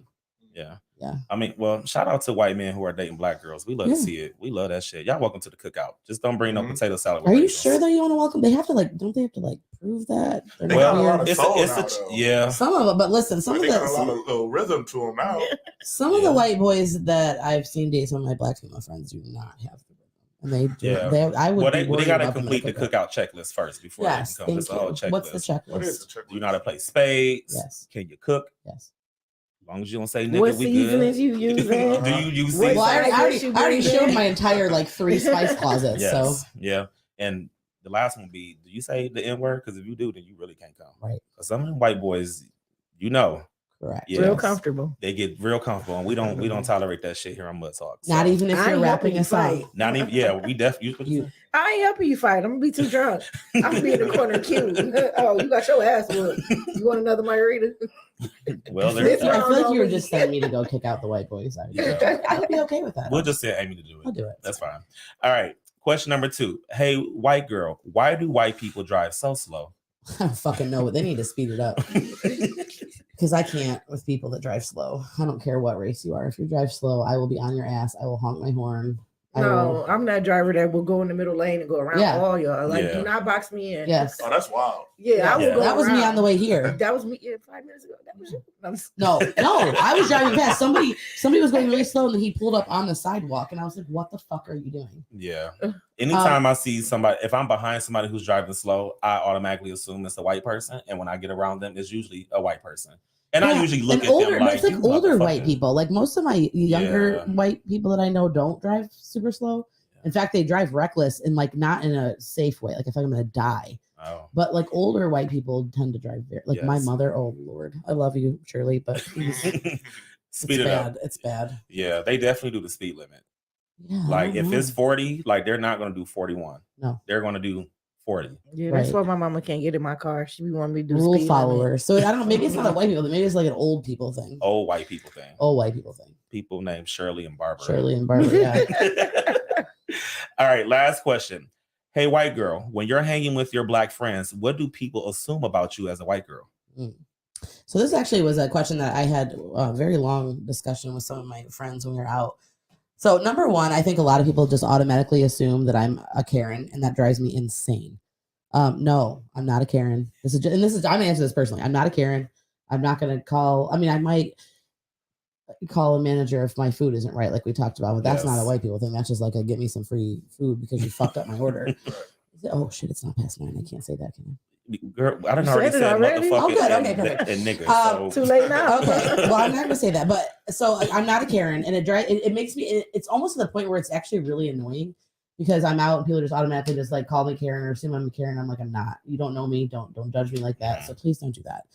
[SPEAKER 1] Yeah.
[SPEAKER 5] Yeah.
[SPEAKER 1] I mean, well, shout out to white men who are dating black girls. We love to
[SPEAKER 5] Yeah.
[SPEAKER 1] see it. We love that shit. Y'all welcome to the cookout. Just don't bring no
[SPEAKER 6] Mhm.
[SPEAKER 1] potato salad. with
[SPEAKER 5] Are you
[SPEAKER 1] raisins.
[SPEAKER 5] sure that you want to welcome? They have to like. Don't they have to like prove that? They're
[SPEAKER 6] They
[SPEAKER 5] not
[SPEAKER 6] got a
[SPEAKER 5] here?
[SPEAKER 6] lot of
[SPEAKER 1] It's
[SPEAKER 6] soul
[SPEAKER 1] a,
[SPEAKER 6] now, though.
[SPEAKER 1] yeah.
[SPEAKER 5] Some of them, but listen, some
[SPEAKER 6] But
[SPEAKER 5] of
[SPEAKER 6] they got a lot
[SPEAKER 5] the
[SPEAKER 6] of little rhythm to them now.
[SPEAKER 5] some of
[SPEAKER 1] Yeah.
[SPEAKER 5] the white boys that I've seen date some of my black female friends do not have the rhythm, and they do.
[SPEAKER 1] Yeah.
[SPEAKER 5] I would.
[SPEAKER 1] Well,
[SPEAKER 5] be
[SPEAKER 1] they
[SPEAKER 5] worried
[SPEAKER 1] got to
[SPEAKER 5] about them at
[SPEAKER 1] complete the
[SPEAKER 5] a
[SPEAKER 1] cookout checklist first before
[SPEAKER 5] Yes,
[SPEAKER 1] they can come.
[SPEAKER 5] thank
[SPEAKER 1] It's a whole
[SPEAKER 5] you.
[SPEAKER 1] checklist.
[SPEAKER 5] What's the checklist?
[SPEAKER 6] What is the check?
[SPEAKER 1] Do you know how to play spades?
[SPEAKER 5] Yes.
[SPEAKER 1] Can you cook?
[SPEAKER 5] Yes.
[SPEAKER 1] As long as you don't say nigga,
[SPEAKER 2] What
[SPEAKER 1] we
[SPEAKER 2] seasonings
[SPEAKER 1] good.
[SPEAKER 2] you using?
[SPEAKER 1] Do you use
[SPEAKER 2] What
[SPEAKER 1] seasonings?
[SPEAKER 5] Well, I
[SPEAKER 2] size
[SPEAKER 5] already
[SPEAKER 2] you
[SPEAKER 5] showed
[SPEAKER 2] bring
[SPEAKER 5] my
[SPEAKER 2] in?
[SPEAKER 5] entire like 3 spice closets.
[SPEAKER 1] Yes.
[SPEAKER 5] So
[SPEAKER 1] Yeah. And the last one would be, do you say the N word? Because if you do, then you really can't come.
[SPEAKER 5] Right.
[SPEAKER 1] 'Cause some of them white boys, you know.
[SPEAKER 5] Correct.
[SPEAKER 1] Yeah.
[SPEAKER 2] Real
[SPEAKER 1] Yes.
[SPEAKER 2] comfortable.
[SPEAKER 1] They get real comfortable, and we don't tolerate that shit here on Mud Talk.
[SPEAKER 5] Not
[SPEAKER 1] So,
[SPEAKER 5] even if
[SPEAKER 2] I
[SPEAKER 5] you're
[SPEAKER 2] ain't
[SPEAKER 5] rapping
[SPEAKER 2] helping
[SPEAKER 5] a
[SPEAKER 2] you
[SPEAKER 5] song.
[SPEAKER 2] fight.
[SPEAKER 1] not even. Yeah, we definitely.
[SPEAKER 5] You-
[SPEAKER 2] I ain't helping you fight. I'm gonna be too drunk. I'm gonna be in the corner cute. Oh, you got your ass whooped. You want another margarita?
[SPEAKER 1] Well,
[SPEAKER 5] I
[SPEAKER 1] there's
[SPEAKER 5] feel like you were
[SPEAKER 2] on
[SPEAKER 5] just
[SPEAKER 2] me.
[SPEAKER 5] sending me to go kick out the white boys.
[SPEAKER 1] Yeah.
[SPEAKER 5] I would be okay with that.
[SPEAKER 1] we'll just send Amy to do
[SPEAKER 5] I'll
[SPEAKER 1] it.
[SPEAKER 5] do it.
[SPEAKER 1] That's fine. All right. Question number 2. Hey, white girl, why do white people drive so slow?
[SPEAKER 5] I don't fucking know. They need to speed it up because I can't with people that drive slow. I don't care what race you are. If you drive slow, I will be on your ass. I will honk my horn. I
[SPEAKER 2] No,
[SPEAKER 5] will,
[SPEAKER 2] I'm that driver that will go in the middle lane and go around
[SPEAKER 5] Yeah.
[SPEAKER 2] all y'all. Like,
[SPEAKER 1] Yeah.
[SPEAKER 2] do not box me in.
[SPEAKER 5] yes.
[SPEAKER 6] Oh, that's wild.
[SPEAKER 2] Yeah, I will
[SPEAKER 1] Yeah.
[SPEAKER 2] go
[SPEAKER 5] That was me
[SPEAKER 2] around.
[SPEAKER 5] on the way here.
[SPEAKER 2] That was me 5 minutes ago. That was you. I'm s-
[SPEAKER 5] No, I was driving past. Somebody was going really slow and then he pulled up on the sidewalk and I was like, what the fuck are you doing?
[SPEAKER 1] Yeah. Anytime I see somebody, if I'm behind somebody who's driving slow, I automatically assume it's a white person. And when I get around them, it's usually a white person. And I
[SPEAKER 5] Yeah,
[SPEAKER 1] usually look
[SPEAKER 5] and
[SPEAKER 1] at
[SPEAKER 5] older,
[SPEAKER 1] them
[SPEAKER 5] but
[SPEAKER 1] like,
[SPEAKER 5] it's like
[SPEAKER 1] "You
[SPEAKER 5] older white
[SPEAKER 1] motherfucker."
[SPEAKER 5] people. Like most of my younger
[SPEAKER 1] Yeah.
[SPEAKER 5] white people that I know don't drive super slow. In fact, they drive reckless and like not in a safe way. Like I feel like I'm gonna die.
[SPEAKER 1] Oh.
[SPEAKER 5] But like older white people tend to drive very like my
[SPEAKER 1] Yes.
[SPEAKER 5] mother. Oh Lord, I love you, Shirley, but
[SPEAKER 1] Speed
[SPEAKER 5] it's
[SPEAKER 1] it
[SPEAKER 5] bad.
[SPEAKER 1] up.
[SPEAKER 5] It's bad.
[SPEAKER 1] Yeah, they definitely do the speed limit.
[SPEAKER 5] Yeah, I
[SPEAKER 1] Like
[SPEAKER 5] don't
[SPEAKER 1] if
[SPEAKER 5] know.
[SPEAKER 1] it's 40, like they're not gonna do 41.
[SPEAKER 5] No.
[SPEAKER 1] They're gonna do 40.
[SPEAKER 2] Yeah, that's
[SPEAKER 5] Right.
[SPEAKER 2] why my mama can't get in my car. She be wanting me to do
[SPEAKER 5] rule
[SPEAKER 2] speed limit.
[SPEAKER 5] followers. So I don't know. Maybe it's not a white people thing. Maybe it's like an old people thing.
[SPEAKER 1] Old white people thing.
[SPEAKER 5] Old white people thing.
[SPEAKER 1] People named Shirley and Barbara.
[SPEAKER 5] Shirley and Barbara. Yeah.
[SPEAKER 1] All right, last question. Hey, white girl, when you're hanging with your black friends, what do people assume about you as a white girl?
[SPEAKER 5] So this actually was a question that I had a very long discussion with some of my friends when we were out. So number one, I think a lot of people just automatically assume that I'm a Karen, and that drives me insane. No, I'm not a Karen. I'm gonna answer this personally. I'm not a Karen. I'm not gonna call. I mean, I might call a manager if my food isn't right, like we talked about, but that's not a
[SPEAKER 1] Yes.
[SPEAKER 5] white people thing. That's just like a get me some free food because you fucked up my order. Oh shit, it's not past 9. I can't say that, can
[SPEAKER 1] Girl, I done
[SPEAKER 2] You
[SPEAKER 1] already
[SPEAKER 2] said it
[SPEAKER 1] said
[SPEAKER 2] already?
[SPEAKER 1] motherfucker
[SPEAKER 5] Oh, good.
[SPEAKER 1] and,
[SPEAKER 5] Okay, perfect.
[SPEAKER 1] and nigga.
[SPEAKER 2] Too late now.
[SPEAKER 5] Okay, well, I'm not gonna say that, but so I'm not a Karen, and it makes me. It's almost to the point where it's actually really annoying because I'm out and people just automatically just like call me Karen or assume I'm a Karen. I'm like, I'm not. You don't know me. Don't judge me like that. So please don't do that.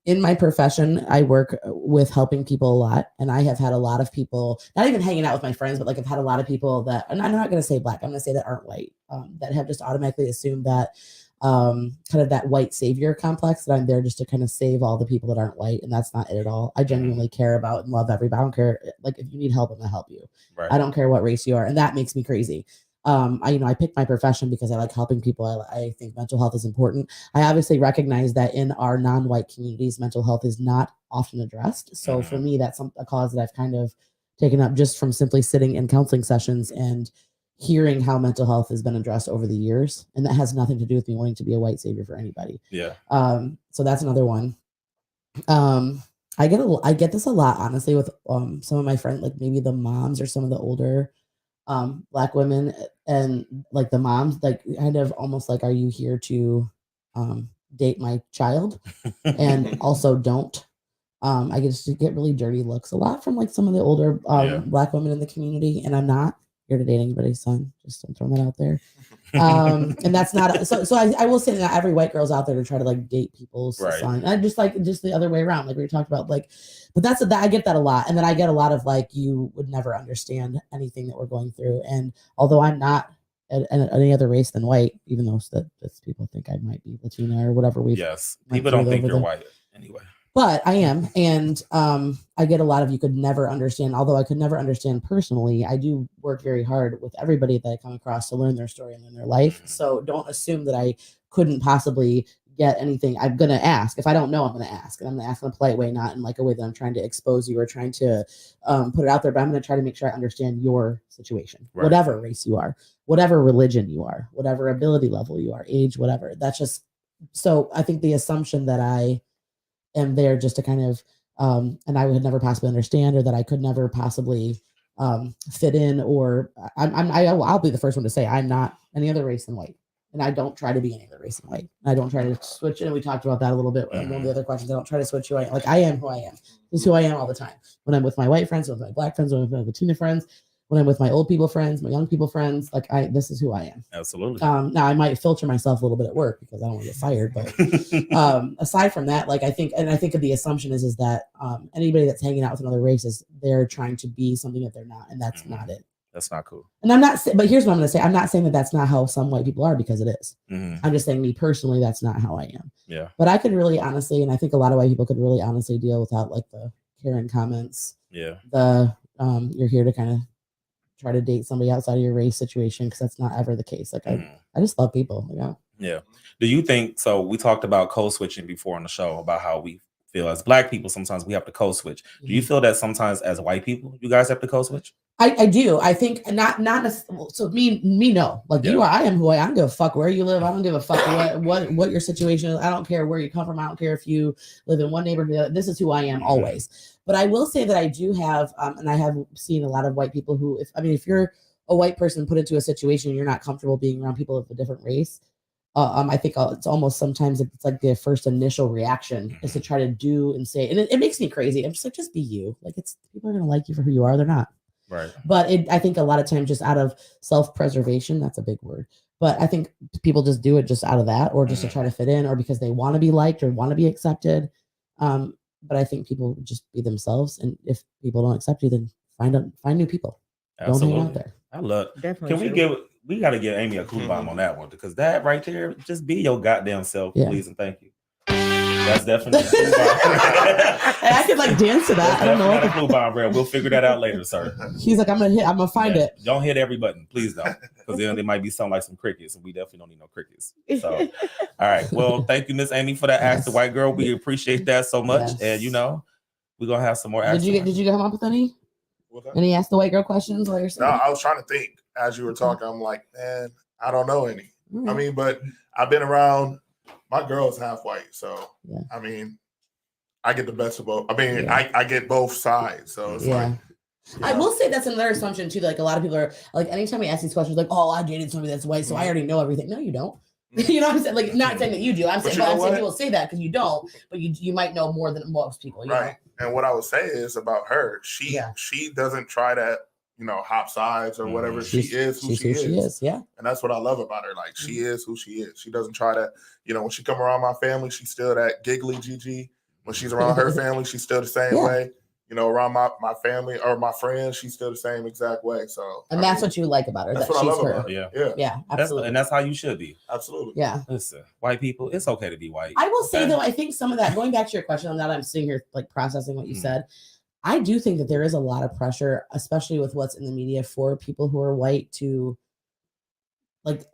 [SPEAKER 5] In my profession, I work with helping people a lot, and I have had a lot of people, not even hanging out with my friends, but like I've had a lot of people that, and I'm not going to say black, I'm going to say that aren't white, that have just automatically assumed that kind of that white savior complex, that I'm there just to kind of save all the people that aren't white, and that's not it at all. I genuinely care about and love everybody. I don't care, like if you need help, I'm gonna help you.
[SPEAKER 1] Right.
[SPEAKER 5] I don't care what race you are, and that makes me crazy. I picked my profession because I like helping people. I think mental health is important. I obviously recognize that in our non-white communities, mental health is not often addressed. So for me, that's a cause that I've kind of taken up just from simply sitting in counseling sessions and hearing how mental health has been addressed over the years. And that has nothing to do with me wanting to be a white savior for anybody.
[SPEAKER 1] Yeah.
[SPEAKER 5] So that's another one. I get this a lot, honestly, with some of my friends, like maybe the moms or some of the older black women, and like the moms, like kind of almost like, are you here to date my child? And also don't. I get really dirty looks a lot from like some of the older black women in the community, and I'm not here to date anybody's son. Just I'm throwing that out there. And that's not so I will say that not every white girl's out there to try to like date people's
[SPEAKER 1] Right.
[SPEAKER 5] son. I just the other way around, like we talked about, like, but that's that I get that a lot. And then I get a lot of like, you would never understand anything that we're going through. And although I'm not any other race than white, even though that's people think I might be Latina or whatever
[SPEAKER 1] Yes.
[SPEAKER 5] went
[SPEAKER 1] People don't
[SPEAKER 5] through
[SPEAKER 1] think
[SPEAKER 5] over
[SPEAKER 1] you're
[SPEAKER 5] the-
[SPEAKER 1] white anyway.
[SPEAKER 5] but I am. And I get a lot of you could never understand, although I could never understand personally. I do work very hard with everybody that I come across to learn their story and learn their life. So don't assume that I couldn't possibly get anything. I'm going to ask. If I don't know, I'm going to ask. And I'm going to ask in a polite way, not in like a way that I'm trying to expose you or trying to put it out there. But I'm going to try to make sure I understand your situation,
[SPEAKER 1] Right.
[SPEAKER 5] whatever race you are, whatever religion you are, whatever ability level you are, age, whatever. That's just, so I think the assumption that I am there just to kind of and I would never possibly understand, or that I could never possibly fit in, or I'll be the first one to say I'm not any other race than white, and I don't try to be any other race than white. I don't try to switch it. And we talked about that a little bit in one of the other questions. I don't try to switch who I am. Like I am who I am. This is who I am all the time. When I'm with my white friends, with my black friends, when I'm with my Latina friends, when I'm with my old people friends, my young people friends, like this is who I am.
[SPEAKER 1] Absolutely.
[SPEAKER 5] Now I might filter myself a little bit at work because I don't want to get fired, but aside from that, like I think of the assumption is that anybody that's hanging out with another race is they're trying to be something that they're not, and that's not it.
[SPEAKER 1] That's not cool.
[SPEAKER 5] And I'm not, but here's what I'm going to say. I'm not saying that that's not how some white people are, because it is.
[SPEAKER 1] Mhm.
[SPEAKER 5] I'm just saying, me personally, that's not how I am.
[SPEAKER 1] Yeah.
[SPEAKER 5] But I could really honestly, and I think a lot of white people could really honestly deal without like the Karen comments,
[SPEAKER 1] Yeah.
[SPEAKER 5] the you're here to kind of try to date somebody outside of your race situation, because that's not ever the case. Like
[SPEAKER 1] Mhm.
[SPEAKER 5] I just love people. You know?
[SPEAKER 1] Yeah. Do you think so? We talked about code switching before on the show about how we feel as Black people sometimes we have to code switch. Do you feel that sometimes as white people you guys have to code switch?
[SPEAKER 5] I do. I think not necessarily. So me no. Like you are. I am who I am. I don't give a fuck where you live. I don't give a fuck what your situation is. I don't care where you come from. I don't care if you live in one neighborhood. This is who I am always. But I will say that I do have, and I have seen a lot of white people who, if you're a white person put into a situation and you're not comfortable being around people of a different race, I think it's almost sometimes it's like the first initial reaction is to try to do and say, and it makes me crazy. I'm just like, just be you. Like people are gonna like you for who you are. They're not.
[SPEAKER 1] Right.
[SPEAKER 5] But I think a lot of times just out of self-preservation, that's a big word. But I think people just do it just out of that, or just to try to fit in, or because they want to be liked or want to be accepted. But I think people just be themselves, and if people don't accept you, then find new people.
[SPEAKER 1] Absolutely.
[SPEAKER 5] Don't hang out there.
[SPEAKER 1] I love.
[SPEAKER 2] Definitely.
[SPEAKER 1] Can we got to give Amy a cool bomb on that one, because that right there, just be your goddamn self,
[SPEAKER 5] Yeah.
[SPEAKER 1] please and thank you. That's definitely a cool bomb.
[SPEAKER 5] And I could like dance to that.
[SPEAKER 1] That's
[SPEAKER 5] I don't know.
[SPEAKER 1] definitely not a cool bomb, bro. We'll figure that out later, sir.
[SPEAKER 5] He's like, I'm gonna find
[SPEAKER 1] Yeah.
[SPEAKER 5] it.
[SPEAKER 1] Don't hit every button, please don't, because then it might be something like some crickets, and we definitely don't need no crickets. So, all right. Well, thank you, Miss Amy, for that Ask the White Girl. We appreciate that so much,
[SPEAKER 5] Yes.
[SPEAKER 1] and we're gonna have some more.
[SPEAKER 5] Did you come up with any?
[SPEAKER 6] What's that?
[SPEAKER 5] Any Ask the White Girl questions while you're
[SPEAKER 6] No,
[SPEAKER 5] saying?
[SPEAKER 6] I was trying to think as you were talking. I'm like, man, I don't know any.
[SPEAKER 5] Mm.
[SPEAKER 6] I mean, but I've been around. My girl's half white, so
[SPEAKER 5] Yeah.
[SPEAKER 6] I mean, I get the best of both. I mean,
[SPEAKER 5] Yeah.
[SPEAKER 6] I get both sides. So it's
[SPEAKER 5] Yeah.
[SPEAKER 6] like,
[SPEAKER 5] I will say that's another assumption too. Like a lot of people are like, anytime we ask these questions, like, "Oh, I dated somebody that's white, so I already know everything." No, you don't. You know what I'm saying? Like, not saying that you do. I'm
[SPEAKER 6] But
[SPEAKER 5] saying,
[SPEAKER 6] you know
[SPEAKER 5] I'm saying
[SPEAKER 6] what?
[SPEAKER 5] people say that because you don't, but you might know more than most people. You
[SPEAKER 6] right. And what I would say is about her,
[SPEAKER 5] Yeah.
[SPEAKER 6] she doesn't try to, hop sides or whatever. She is who she is.
[SPEAKER 5] Yeah.
[SPEAKER 6] And that's what I love about her. Like, she is who she is. She doesn't try to, when she come around my family, she's still that giggly Gigi. When she's around her family, she's still the same
[SPEAKER 5] Yeah.
[SPEAKER 6] way. Around my family or my friends, she's still the same exact way. So,
[SPEAKER 5] And that's what you like about her.
[SPEAKER 6] that's
[SPEAKER 5] That
[SPEAKER 6] what I
[SPEAKER 5] she's
[SPEAKER 6] love
[SPEAKER 5] her.
[SPEAKER 6] about her.
[SPEAKER 1] Yeah.
[SPEAKER 6] Yeah,
[SPEAKER 5] Yeah, absolutely.
[SPEAKER 1] And that's how you should be.
[SPEAKER 6] absolutely.
[SPEAKER 5] Yeah.
[SPEAKER 1] Listen, white people, it's okay to be white.
[SPEAKER 5] I will say
[SPEAKER 1] Okay?
[SPEAKER 5] though, I think some of that, going back to your question, now that I'm sitting here like processing what you said, I do think that there is a lot of pressure, especially with what's in the media, for people who are white to like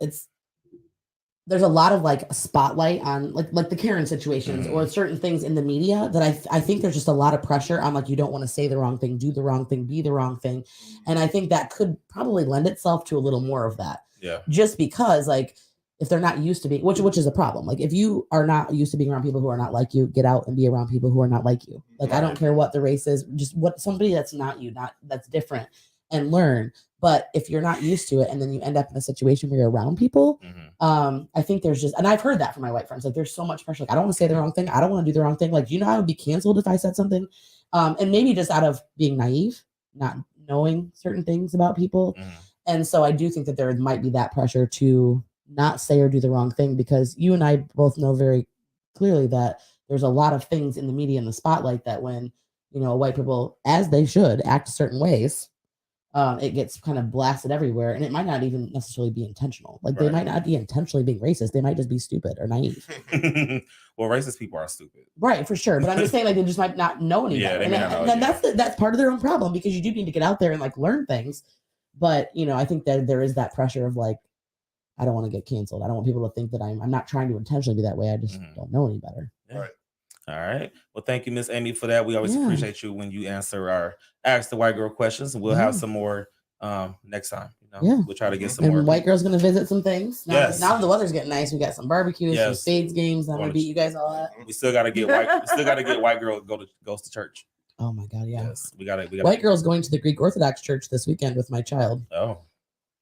[SPEAKER 5] there's a lot of like a spotlight on like the Karen situations or certain things in the media that I think there's just a lot of pressure on, like, you don't want to say the wrong thing, do the wrong thing, be the wrong thing. And I think that could probably lend itself to a little more of that.
[SPEAKER 1] Yeah.
[SPEAKER 5] Just because like if they're not used to being, which is a problem. Like if you are not used to being around people who are not like you, get out and be around people who are not like you. Like I don't care what the race is, just what somebody that's not you, that's different, and learn. But if you're not used to it and then you end up in a situation where you're around people, I think there's just, and I've heard that from my white friends, like there's so much pressure. Like I don't want to say the wrong thing. I don't want to do the wrong thing. Like, you know, I would be canceled if I said something. And maybe just out of being naive, not knowing certain things about people. And so I do think that there might be that pressure to not say or do the wrong thing, because you and I both know very clearly that there's a lot of things in the media and the spotlight that when, white people, as they should, act certain ways, it gets kind of blasted everywhere, and it might not even necessarily be intentional. Like they might not be intentionally being racist. They might just be stupid or naive.
[SPEAKER 1] Well, racist people are stupid.
[SPEAKER 5] Right, for sure. But I'm just saying, like, they just might not know any
[SPEAKER 1] Yeah,
[SPEAKER 5] better.
[SPEAKER 1] they may not know,
[SPEAKER 5] And
[SPEAKER 1] yeah.
[SPEAKER 5] that's part of their own problem, because you do need to get out there and like learn things. But I think that there is that pressure of like, I don't want to get canceled. I don't want people to think that I'm not trying to intentionally be that way. I just don't know any better.
[SPEAKER 6] Right.
[SPEAKER 1] All right. Well, thank you, Miss Amy, for that. We always
[SPEAKER 5] Yeah.
[SPEAKER 1] appreciate you when you answer our Ask the White Girl questions. We'll have some more next time.
[SPEAKER 5] Yeah.
[SPEAKER 1] We'll try to get some
[SPEAKER 5] And
[SPEAKER 1] more.
[SPEAKER 5] White Girl's gonna visit some things.
[SPEAKER 1] Yes.
[SPEAKER 5] Now the weather's getting nice. We got some barbecues, some
[SPEAKER 1] Yes.
[SPEAKER 5] spades games. I'm gonna
[SPEAKER 1] Wanna
[SPEAKER 5] beat you guys all at.
[SPEAKER 1] We still gotta get White Girl goes to church.
[SPEAKER 5] Oh my god, yeah.
[SPEAKER 1] Yes. We gotta
[SPEAKER 5] White Girl's going to the Greek Orthodox Church this weekend with my child.
[SPEAKER 1] Oh.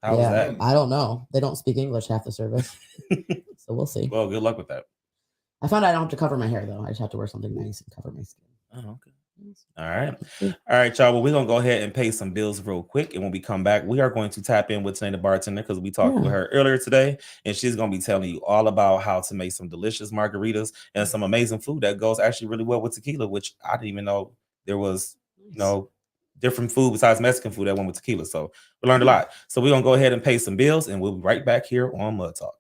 [SPEAKER 1] How was
[SPEAKER 5] Yeah,
[SPEAKER 1] that?
[SPEAKER 5] I don't know. They don't speak English half the service. So we'll see.
[SPEAKER 1] Well, good luck with that.
[SPEAKER 5] I found out I don't have to cover my hair though. I just have to wear something nice and cover my skin.
[SPEAKER 1] Oh, okay. All right. All right, y'all. Well, we're gonna go ahead and pay some bills real quick. And when we come back, we are going to tap in with Tanya the bartender because we talked with
[SPEAKER 5] Yeah.
[SPEAKER 1] her earlier today, and she's gonna be telling you all about how to make some delicious margaritas and some amazing food that goes actually really well with tequila, which I didn't even know there was, different food besides Mexican food that went with tequila. So we learned a lot. So we're gonna go ahead and pay some bills, and we'll be right back here on Mud Talk.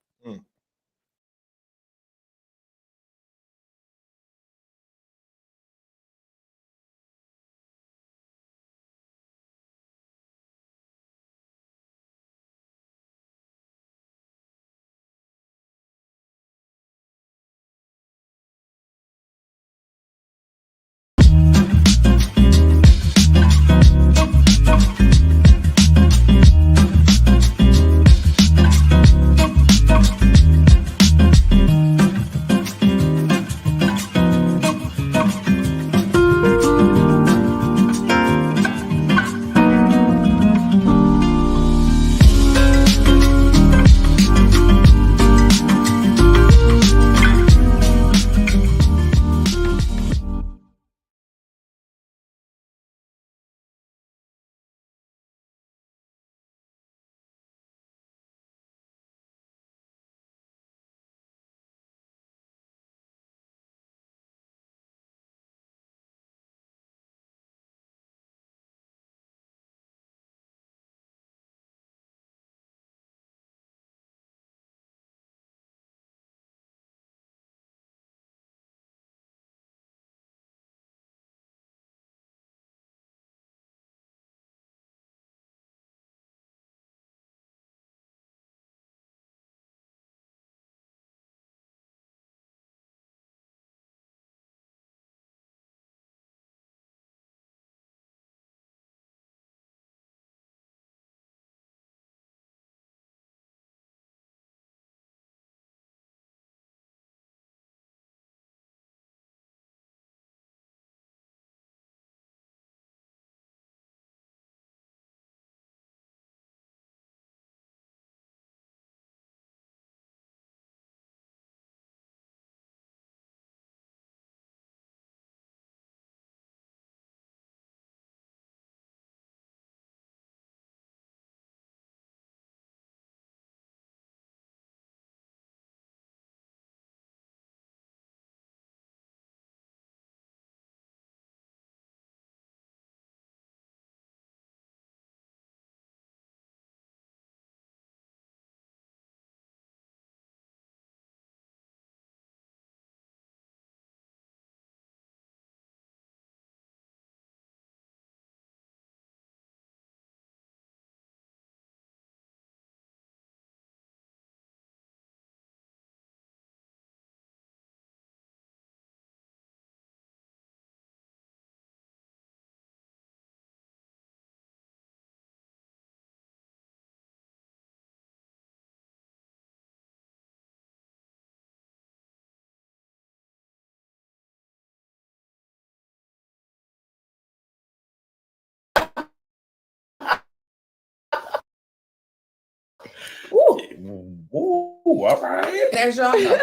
[SPEAKER 1] Ooh, all right.
[SPEAKER 2] As y'all know,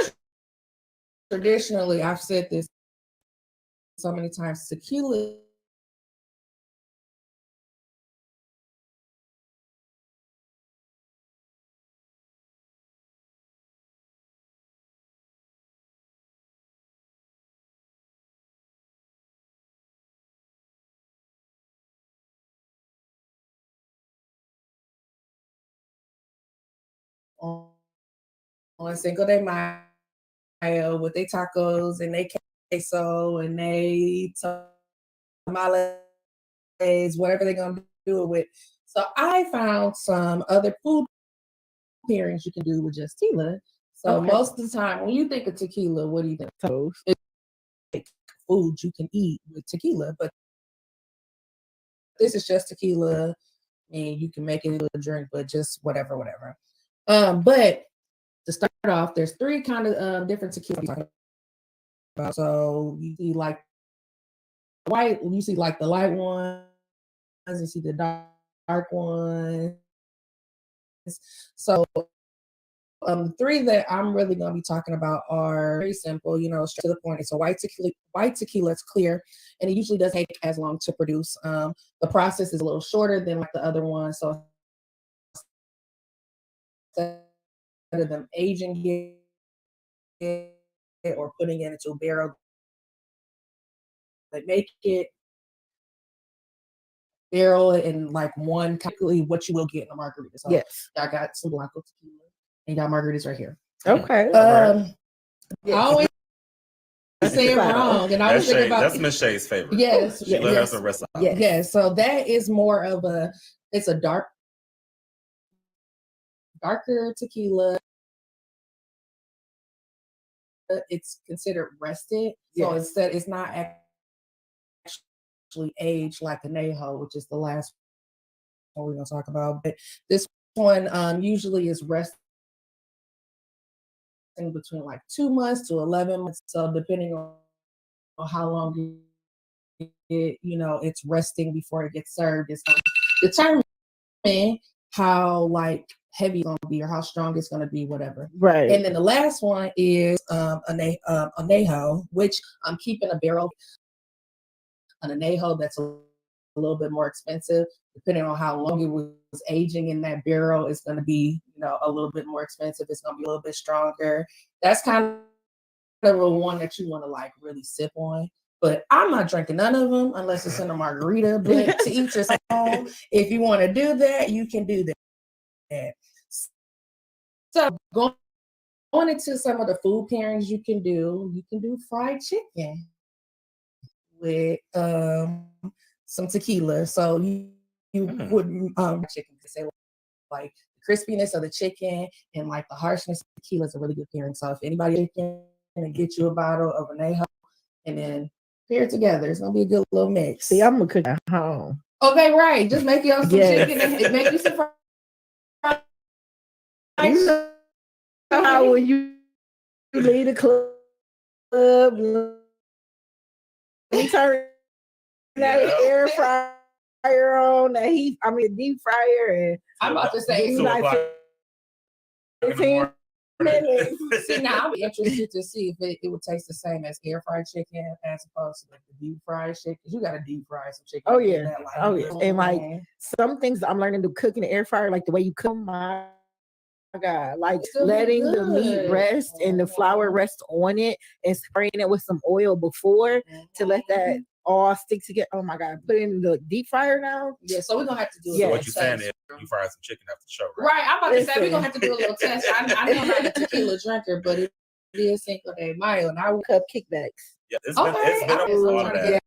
[SPEAKER 2] traditionally, I've said this so many times, tequila on Cinco de Mayo with their tacos and they queso and they tamales, whatever they're gonna do it with. So I found some other food pairings you can do with just tequila. So most of the time, when you think of tequila, what do you think?
[SPEAKER 7] Toast.
[SPEAKER 2] It's like food you can eat with tequila, but this is just tequila, and you can make it a drink, but just whatever. But to start off, there's three kind of different tequila. So you see like white, you see like the light ones, you see the dark ones. So Three that I'm really going to be talking about are very simple, straight to the point. It's a white tequila. White tequila, it's clear, and it usually doesn't take as long to produce. The process is a little shorter than like the other one, so instead of them aging it or putting it into a barrel, they make it barrel in like one, technically what you will get in a margarita. So
[SPEAKER 7] Yes.
[SPEAKER 2] I got some Blanco tequila and got margaritas right here.
[SPEAKER 7] Okay.
[SPEAKER 2] I
[SPEAKER 7] Yes.
[SPEAKER 2] always say it wrong, and I was thinking about
[SPEAKER 1] That's Miss Shay's favorite.
[SPEAKER 2] yes,
[SPEAKER 1] She loves the rest of
[SPEAKER 7] Yes.
[SPEAKER 2] yes. So that is more of it's a darker tequila. It's considered rested, so
[SPEAKER 7] Yes.
[SPEAKER 2] instead it's not actually aged like añejo, which is the last one we're gonna talk about. But this one usually is resting between like 2 months to 11 months. So depending on how long it's resting before it gets served, it's gonna determine how like heavy it's gonna be or how strong it's gonna be, whatever.
[SPEAKER 7] Right.
[SPEAKER 2] And then the last one is añejo, which I'm keeping a barrel. An añejo that's a little bit more expensive, depending on how long it was aging in that barrel. It's going to be, a little bit more expensive. It's going to be a little bit stronger. That's kind of a one that you want to like really sip on. But I'm not drinking none of them unless it's in a margarita. But to each his own. If you want to do that, you can do that. So going into some of the food pairings you can do fried chicken with some tequila. So you wouldn't chicken to say like the crispiness of the chicken and like the harshness of tequila is a really good pairing. So if anybody can get you a bottle of añejo and then pair it together, it's gonna be a good little mix.
[SPEAKER 7] See, I'm gonna cook at home.
[SPEAKER 2] Okay, right. Just make you some chicken and make you some fried
[SPEAKER 7] You know how when you leave the club, you turn that air fryer on, deep fryer, and
[SPEAKER 2] I'm about to say
[SPEAKER 7] you
[SPEAKER 1] So
[SPEAKER 7] like
[SPEAKER 1] if I-
[SPEAKER 7] 15 minutes.
[SPEAKER 2] see, now I'll be interested to see if it would taste the same as air fried chicken as opposed to like the deep fried chicken. Because you got to deep fry some chicken.
[SPEAKER 7] Oh
[SPEAKER 2] to get
[SPEAKER 7] yeah,
[SPEAKER 2] that, like,
[SPEAKER 7] oh yeah, and like some things I'm learning to cook in the air fryer, like the way you cook. My God, like
[SPEAKER 2] Still
[SPEAKER 7] letting
[SPEAKER 2] good.
[SPEAKER 7] the meat rest and the flour rest on it and spraying it with some oil before to let that all stick together. Oh my God, put it in the deep fryer now.
[SPEAKER 2] Yeah, so we're gonna have to do.
[SPEAKER 1] So
[SPEAKER 7] Yeah.
[SPEAKER 1] what you're saying is you fry some chicken after the show, right?
[SPEAKER 2] Right, I'm about to say we're
[SPEAKER 7] Listen.
[SPEAKER 2] gonna have to do a little test. I know I'm not a tequila drinker, but it is Cinco de Mayo, and I will
[SPEAKER 7] Cup kickbacks.
[SPEAKER 1] Yeah, it's
[SPEAKER 2] okay.
[SPEAKER 1] been
[SPEAKER 2] I'm
[SPEAKER 1] all of
[SPEAKER 2] trying to
[SPEAKER 1] that.
[SPEAKER 2] get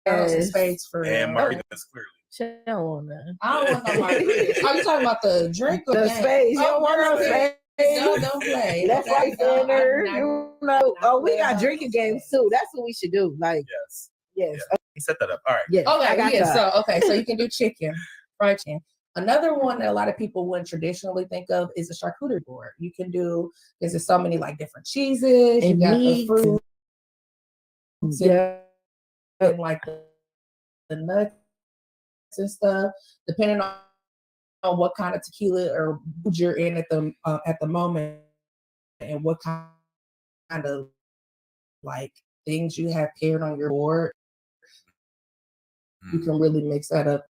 [SPEAKER 2] some
[SPEAKER 7] Yes.
[SPEAKER 2] space for
[SPEAKER 1] And margaritas clearly.
[SPEAKER 7] She don't want that.
[SPEAKER 2] I don't want no margaritas. Are you talking about the drink or
[SPEAKER 7] The
[SPEAKER 2] game?
[SPEAKER 7] space. You don't want no space.
[SPEAKER 2] Don't play.
[SPEAKER 7] Left,
[SPEAKER 2] Okay,
[SPEAKER 7] right,
[SPEAKER 2] no,
[SPEAKER 7] center.
[SPEAKER 2] I'm
[SPEAKER 7] You
[SPEAKER 2] not
[SPEAKER 7] know. Oh, we
[SPEAKER 2] playing
[SPEAKER 7] got
[SPEAKER 2] about
[SPEAKER 7] drinking
[SPEAKER 2] no
[SPEAKER 7] games
[SPEAKER 2] space.
[SPEAKER 7] too. That's what we should do. Like,
[SPEAKER 1] Yes.
[SPEAKER 7] yes,
[SPEAKER 1] Set that up. All right.
[SPEAKER 7] yes. I got
[SPEAKER 2] Okay, yeah.
[SPEAKER 7] that.
[SPEAKER 2] So you can do chicken, fried chicken. Another one that a lot of people wouldn't traditionally think of is a charcuterie board. You can do because there's so many like different cheeses.
[SPEAKER 7] And
[SPEAKER 2] you got
[SPEAKER 7] meats
[SPEAKER 2] the fruit,
[SPEAKER 7] Yeah.
[SPEAKER 2] and like the nuts and stuff. Depending on what kind of tequila or mood you're in at the moment, and what kind of like things you have paired on your board, you can really mix that up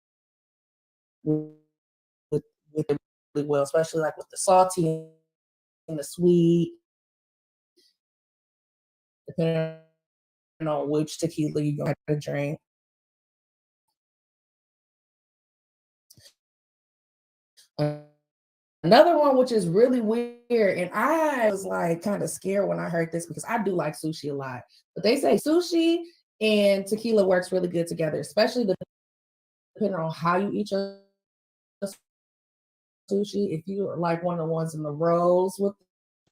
[SPEAKER 2] with it really well, especially like with the salty and the sweet, depending on which tequila you're gonna have to drink. Another one which is really weird, and I was like kind of scared when I heard this because I do like sushi a lot. But they say sushi and tequila works really good together, especially depending on how you eat your sushi. If you are like one of the ones in the rolls with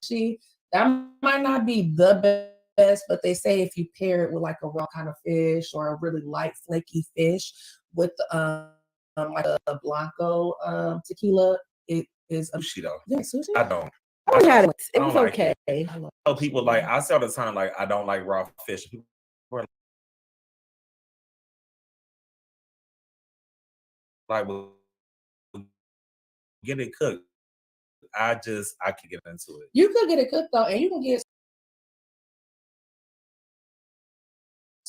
[SPEAKER 2] sushi, that might not be the best, but they say if you pair it with like a raw kind of fish or a really light flaky fish with like a Blanco tequila, it is a
[SPEAKER 1] Sushi though.
[SPEAKER 2] yeah, sushi.
[SPEAKER 1] I don't.
[SPEAKER 7] I had it. It
[SPEAKER 1] I
[SPEAKER 7] was
[SPEAKER 1] don't like
[SPEAKER 7] okay.
[SPEAKER 1] I know people like I say all the time like I don't like raw fish. People are like, well, get it cooked. I can get into it.
[SPEAKER 2] You could get it cooked though, and you can get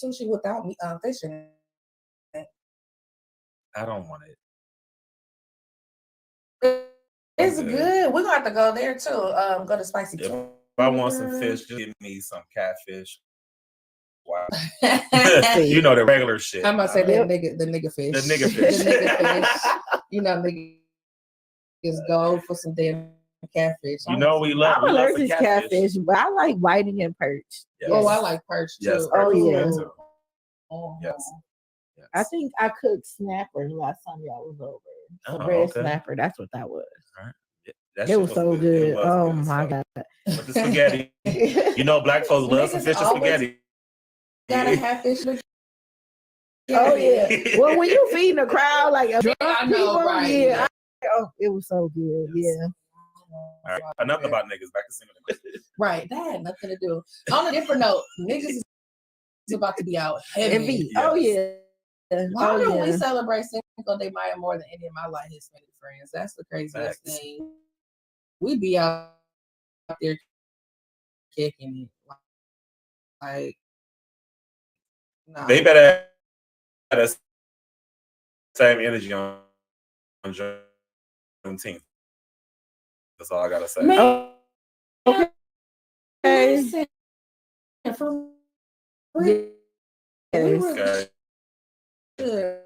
[SPEAKER 2] sushi without fish in it.
[SPEAKER 1] I don't want it.
[SPEAKER 2] It's
[SPEAKER 1] Okay.
[SPEAKER 2] good. We're gonna have to go there too. Go to Spicy
[SPEAKER 1] If
[SPEAKER 2] King.
[SPEAKER 1] I want some fish, just give me some catfish. Wow.
[SPEAKER 2] I'm
[SPEAKER 1] You know the regular shit.
[SPEAKER 2] gonna say the nigga fish.
[SPEAKER 1] The nigga fish.
[SPEAKER 2] The nigga fish. You know, niggas go for some damn catfish.
[SPEAKER 1] You know we love.
[SPEAKER 7] I'm
[SPEAKER 1] We love some
[SPEAKER 7] allergic to catfish, but I like whiting and perch.
[SPEAKER 1] Yes.
[SPEAKER 2] Oh, I like perch too.
[SPEAKER 1] Yes,
[SPEAKER 7] Oh,
[SPEAKER 1] perch is
[SPEAKER 7] yeah.
[SPEAKER 1] good, too.
[SPEAKER 2] Oh.
[SPEAKER 1] Yes.
[SPEAKER 7] I think I cooked snapper last time y'all was over.
[SPEAKER 1] Oh,
[SPEAKER 7] Red
[SPEAKER 1] okay.
[SPEAKER 7] snapper, that's what that was.
[SPEAKER 1] Yeah, that
[SPEAKER 7] It
[SPEAKER 1] shit
[SPEAKER 7] was so
[SPEAKER 1] It
[SPEAKER 7] good.
[SPEAKER 1] was
[SPEAKER 7] Oh
[SPEAKER 1] good as
[SPEAKER 7] my
[SPEAKER 1] fuck.
[SPEAKER 7] god.
[SPEAKER 1] With the spaghetti. You know, black folks love some
[SPEAKER 2] Niggas
[SPEAKER 1] fish and
[SPEAKER 2] always
[SPEAKER 1] spaghetti.
[SPEAKER 2] Gotta have fish. With
[SPEAKER 7] Oh yeah. Well, when you feeding a crowd like a drunk
[SPEAKER 2] I know,
[SPEAKER 7] people,
[SPEAKER 2] right.
[SPEAKER 7] yeah. It was so good.
[SPEAKER 1] Yes.
[SPEAKER 7] Yeah.
[SPEAKER 1] All right, enough about niggas. Back to singing.
[SPEAKER 2] Right, that had nothing to do. On a different note, niggas is about to be out heavy.
[SPEAKER 7] Envy. Oh yeah.
[SPEAKER 2] Why
[SPEAKER 7] Oh,
[SPEAKER 2] do we
[SPEAKER 7] yeah.
[SPEAKER 2] celebrate Cinco de Mayo more than any of my light Hispanic friends? That's the craziest
[SPEAKER 1] Facts.
[SPEAKER 2] thing. We be out there kicking it. Like, nah.
[SPEAKER 1] They better have the same energy on Juneteenth. That's all I gotta say.
[SPEAKER 2] Man,
[SPEAKER 7] Okay.
[SPEAKER 2] listen, for real, we
[SPEAKER 7] Yes.
[SPEAKER 2] were
[SPEAKER 1] Okay.
[SPEAKER 2] good.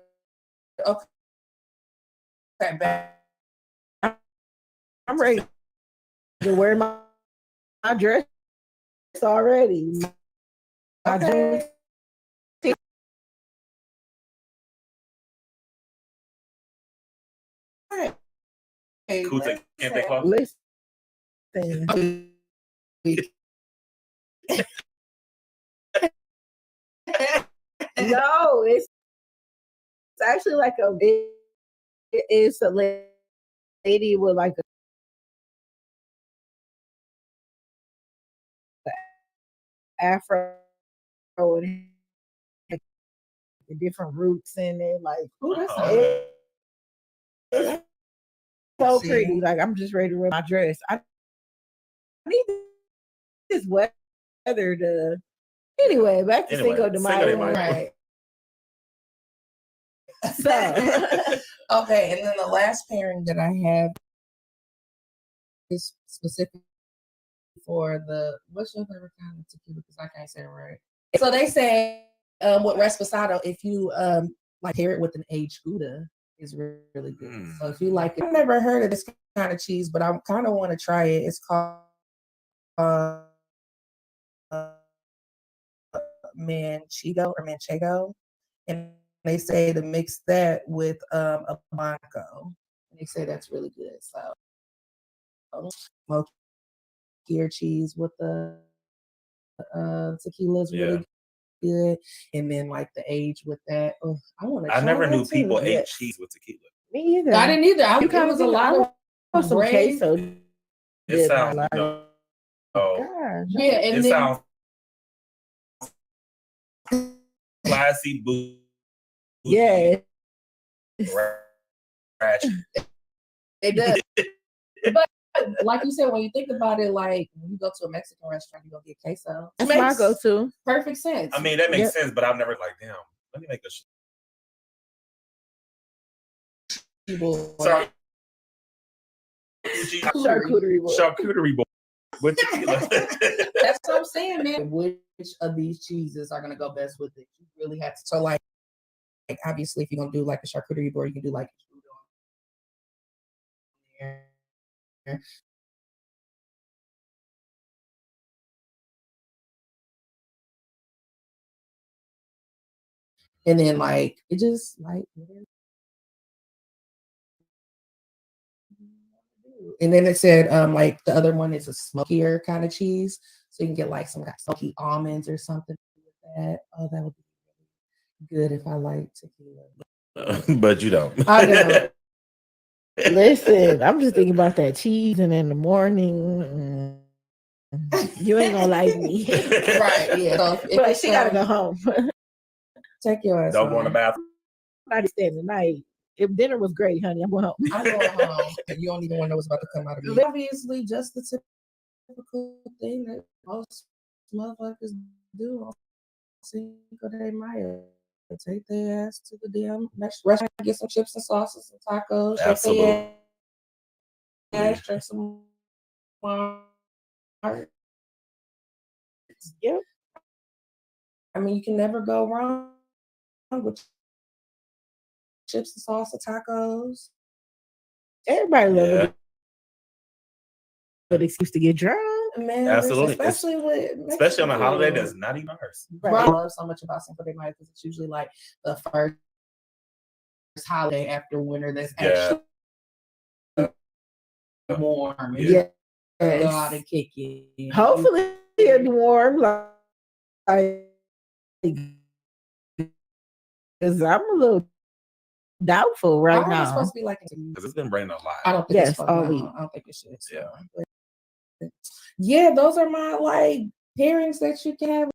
[SPEAKER 2] Okay, back.
[SPEAKER 7] I'm ready to wear my dress already. My
[SPEAKER 2] Okay. Hey,
[SPEAKER 1] Kuta, can't they call?
[SPEAKER 7] Listen. No, it's actually like it's a lady with like a afro and the different roots in it, like
[SPEAKER 2] Ooh, that's
[SPEAKER 1] Oh,
[SPEAKER 2] nice.
[SPEAKER 1] okay.
[SPEAKER 7] so
[SPEAKER 2] See.
[SPEAKER 7] pretty. Like I'm just ready to wear my dress. I need this weather to. Anyway, back to
[SPEAKER 1] Anyway,
[SPEAKER 7] Cinco de
[SPEAKER 1] Cinco de
[SPEAKER 7] Mayo.
[SPEAKER 1] Mayo.
[SPEAKER 2] Right.
[SPEAKER 7] So
[SPEAKER 2] Okay, and then the last pairing that I have is specific for the what's your favorite kind of tequila? Because I can't say it right. So they say with Reposado, if you like pair it with an aged Gouda, is really good. So if you like it, I've never heard of this kind of cheese, but I kind of want to try it. It's called Manchego, and they say to mix that with a Blanco. And they say that's really good. So smoked gear cheese with the tequila is really good, and then like the age with that. Oh, I want to.
[SPEAKER 1] I never knew
[SPEAKER 2] that too.
[SPEAKER 1] people ate
[SPEAKER 7] Yes.
[SPEAKER 1] cheese with tequila.
[SPEAKER 7] me either.
[SPEAKER 2] I didn't either.
[SPEAKER 7] You
[SPEAKER 2] It
[SPEAKER 7] kinda
[SPEAKER 2] was a
[SPEAKER 7] think
[SPEAKER 2] lot
[SPEAKER 7] I
[SPEAKER 2] of
[SPEAKER 7] want some
[SPEAKER 2] brave-
[SPEAKER 7] queso.
[SPEAKER 1] It
[SPEAKER 7] Yeah,
[SPEAKER 1] sounds
[SPEAKER 7] like-
[SPEAKER 1] no.
[SPEAKER 7] Gosh.
[SPEAKER 2] Yeah, and
[SPEAKER 1] It
[SPEAKER 2] then
[SPEAKER 1] sounds classy, bougie,
[SPEAKER 7] Yeah.
[SPEAKER 1] ratchet.
[SPEAKER 2] it does. But like you said, when you think about it, like when you go to a Mexican restaurant, you gonna get queso. It
[SPEAKER 7] That's my
[SPEAKER 2] makes
[SPEAKER 7] go-to.
[SPEAKER 2] perfect sense.
[SPEAKER 1] I mean, that makes
[SPEAKER 7] Yep.
[SPEAKER 1] sense, but I've never like, damn. Let me make a
[SPEAKER 2] People-
[SPEAKER 1] sorry.
[SPEAKER 7] Charcuterie board.
[SPEAKER 1] Charcuterie board with tequila.
[SPEAKER 2] That's what I'm saying, man. Which of these cheeses are gonna go best with it? You really have to. So, like obviously, if you're gonna do like a charcuterie board, you can do like and then like it just like and then it said like the other one is a smokier kind of cheese, so you can get like some kind of smoky almonds or something with that. Oh, that would be really good if I like tequila.
[SPEAKER 1] But you don't.
[SPEAKER 2] I know.
[SPEAKER 7] Listen, I'm just thinking about that cheese, and in the morning, you ain't gonna like me.
[SPEAKER 2] Right, yeah. So if
[SPEAKER 7] But
[SPEAKER 2] it's,
[SPEAKER 7] she gotta go home.
[SPEAKER 2] Take your ass
[SPEAKER 1] Don't go in the
[SPEAKER 2] home.
[SPEAKER 1] bathroom.
[SPEAKER 7] Somebody staying the night. If dinner was great, honey, I'm going home.
[SPEAKER 2] I'm going home. You don't even want to know what's about to come out of me. Obviously, just the typical thing that most motherfuckers do on Cinco de Mayo. Take their ass to the damn next restaurant, get some chips and sauces and tacos. shake
[SPEAKER 1] Absolutely.
[SPEAKER 2] their ass, drink some wine.
[SPEAKER 7] Yep.
[SPEAKER 2] I mean, you can never go wrong with chips and sauce and tacos.
[SPEAKER 7] Everybody loves
[SPEAKER 1] Yeah.
[SPEAKER 7] a good excuse to get drunk.
[SPEAKER 2] Man,
[SPEAKER 1] Absolutely.
[SPEAKER 2] especially with
[SPEAKER 1] Especially on a
[SPEAKER 2] Mexican
[SPEAKER 1] holiday
[SPEAKER 2] food.
[SPEAKER 1] that's not even ours.
[SPEAKER 2] Bro, I love so much about Cinco de Mayo because it's usually like the first holiday after winter that's
[SPEAKER 1] Yeah.
[SPEAKER 2] actually warm. And
[SPEAKER 1] Yeah.
[SPEAKER 2] you
[SPEAKER 7] Yes.
[SPEAKER 2] go out and kick it.
[SPEAKER 7] Hopefully it's warm. Like, because I'm a little doubtful
[SPEAKER 2] I
[SPEAKER 7] right
[SPEAKER 2] heard it's
[SPEAKER 7] now.
[SPEAKER 2] supposed to be like
[SPEAKER 1] Because it's been raining a lot.
[SPEAKER 2] I don't think
[SPEAKER 7] Yes,
[SPEAKER 2] it's fun.
[SPEAKER 7] all
[SPEAKER 2] No,
[SPEAKER 7] week.
[SPEAKER 2] I don't think it should. So,
[SPEAKER 1] Yeah.
[SPEAKER 2] but yeah, those are my like pairings that you can have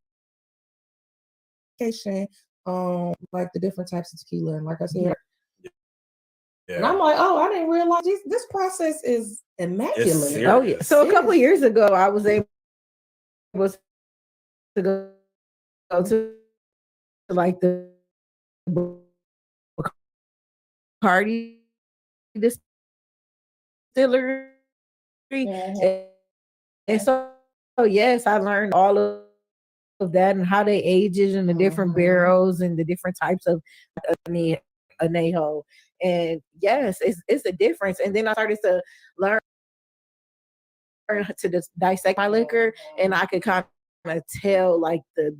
[SPEAKER 2] vacation. Like the different types of tequila, and like I said, and I'm
[SPEAKER 1] Yeah.
[SPEAKER 2] like, oh, I didn't realize this process is immaculate.
[SPEAKER 1] serious.
[SPEAKER 7] Oh yeah. So a couple
[SPEAKER 2] Serious.
[SPEAKER 7] years ago, I was able to go to like the Bacardi distillery, and so yes, I learned all of that and how they age it and the different barrels and the different types of añejo. And yes, it's a difference. And then I started to learn to dissect my liquor, and I could kind of tell like the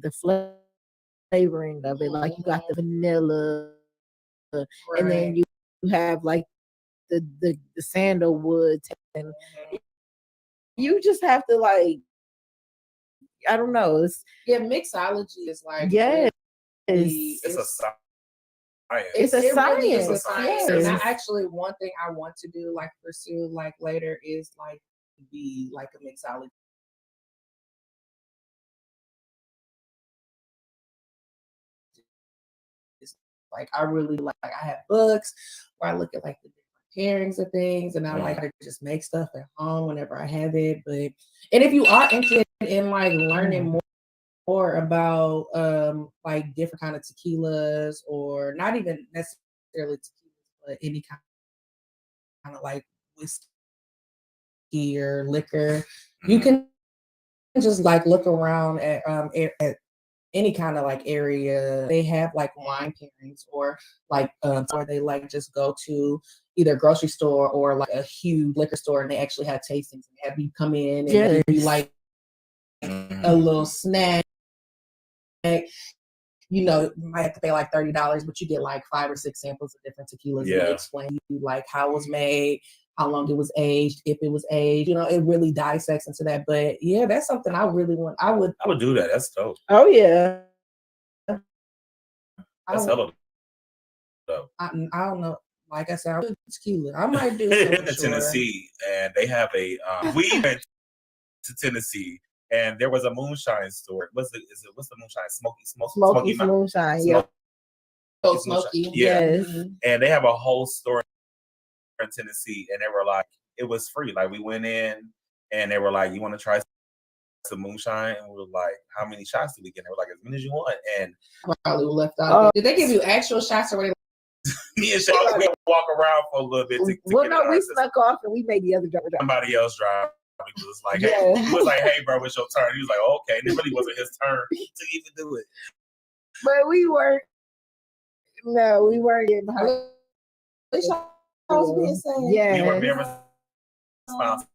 [SPEAKER 7] flavoring of it. Like you got the vanilla, and then you have like the sandalwood, and you just have to like, I don't know. It's
[SPEAKER 2] Yeah, mixology is like
[SPEAKER 7] yes,
[SPEAKER 2] really-
[SPEAKER 1] It's a science.
[SPEAKER 7] It's a
[SPEAKER 2] it really is a
[SPEAKER 7] science,
[SPEAKER 2] science. And
[SPEAKER 7] yes.
[SPEAKER 2] I actually, one thing I want to do, like pursue, like later, is like be like a mixologist. Like I really like I have books where I look at like the different pairings of things, and I like to just make stuff at home whenever I have it. But and if you are interested in like learning more about like different kind of tequilas, or not even necessarily tequilas, but any kind of like whiskey or liquor, you can just like look around at any kind of like area. They have like wine pairings, or like or they like just go to either a grocery store or like a huge liquor store, and they actually have tastings and have you come in and give you like a little snack. You know, you might have to pay like $30, but you get like 5 or 6 samples of different tequilas, and
[SPEAKER 1] Yeah.
[SPEAKER 2] they explain you like how it was made, how long it was aged, if it was aged. You know, it really dissects into that. But yeah, that's something I really want. I would
[SPEAKER 1] do that. That's dope.
[SPEAKER 7] Oh yeah.
[SPEAKER 1] That's
[SPEAKER 2] I
[SPEAKER 1] hella dope.
[SPEAKER 2] I don't know. Like I said, I would tequila. I might do
[SPEAKER 1] In
[SPEAKER 2] some
[SPEAKER 1] Tennessee, and they have a we went to Tennessee, and there was a moonshine store. What's the moonshine?
[SPEAKER 7] Smoky moonshine. Yeah.
[SPEAKER 2] Oh, smoky.
[SPEAKER 1] Yeah.
[SPEAKER 7] Yes.
[SPEAKER 1] And they have a whole store in Tennessee, and they were like, it was free. Like we went in, and they were like, "You want to try some moonshine?" And we were like, "How many shots did we get?" And they were like, "As many as you want." And
[SPEAKER 2] Probably left out. Did they give you actual shots, or were they
[SPEAKER 1] me and Sean, we walk around for a little bit. To
[SPEAKER 7] Well,
[SPEAKER 1] get
[SPEAKER 7] no,
[SPEAKER 1] our
[SPEAKER 7] we
[SPEAKER 1] system.
[SPEAKER 7] snuck off and we made the other driver drive.
[SPEAKER 1] Somebody else drive. He was like,
[SPEAKER 7] Yeah.
[SPEAKER 1] hey, he was like, "Hey, bro, it's your turn." He was like, "Oh, okay." And it really wasn't his turn to even do it.
[SPEAKER 7] But we weren't. No, we weren't getting behind. Yeah.
[SPEAKER 1] We were being responsible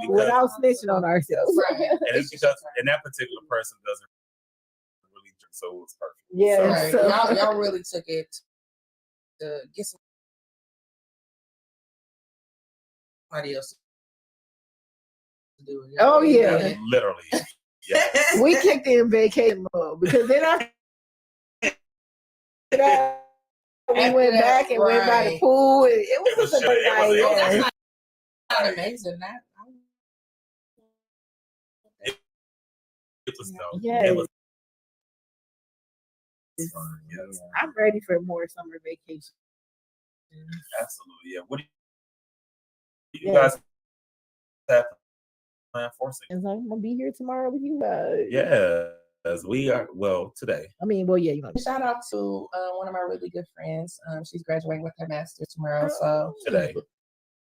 [SPEAKER 7] Without snitching on ourselves.
[SPEAKER 2] Right.
[SPEAKER 1] and it's because and that particular person doesn't really drink, so it was perfect.
[SPEAKER 7] Yeah.
[SPEAKER 2] Right.
[SPEAKER 7] So-
[SPEAKER 2] Y'all really took it to get somebody else to do it.
[SPEAKER 7] Oh, yeah.
[SPEAKER 1] Yeah, literally. Yeah.
[SPEAKER 7] We kicked in vacation mode because then we went back and went by the
[SPEAKER 2] right.
[SPEAKER 7] pool. And it was
[SPEAKER 1] It was
[SPEAKER 7] just a good
[SPEAKER 1] chill. It
[SPEAKER 7] night.
[SPEAKER 1] was-
[SPEAKER 7] yeah.
[SPEAKER 2] That's not amazing.
[SPEAKER 1] It was dope.
[SPEAKER 7] Yes.
[SPEAKER 1] It was fun. Yes.
[SPEAKER 7] I'm ready for more summer vacation.
[SPEAKER 1] Absolutely. Yeah. What do you
[SPEAKER 7] Yeah.
[SPEAKER 1] guys have planned for?
[SPEAKER 7] And so I'm gonna be here tomorrow with you guys.
[SPEAKER 1] Yes, we are. Well, today.
[SPEAKER 7] I mean, well, yeah, you know.
[SPEAKER 2] Shout out to one of my really good friends. She's graduating with her master's tomorrow. So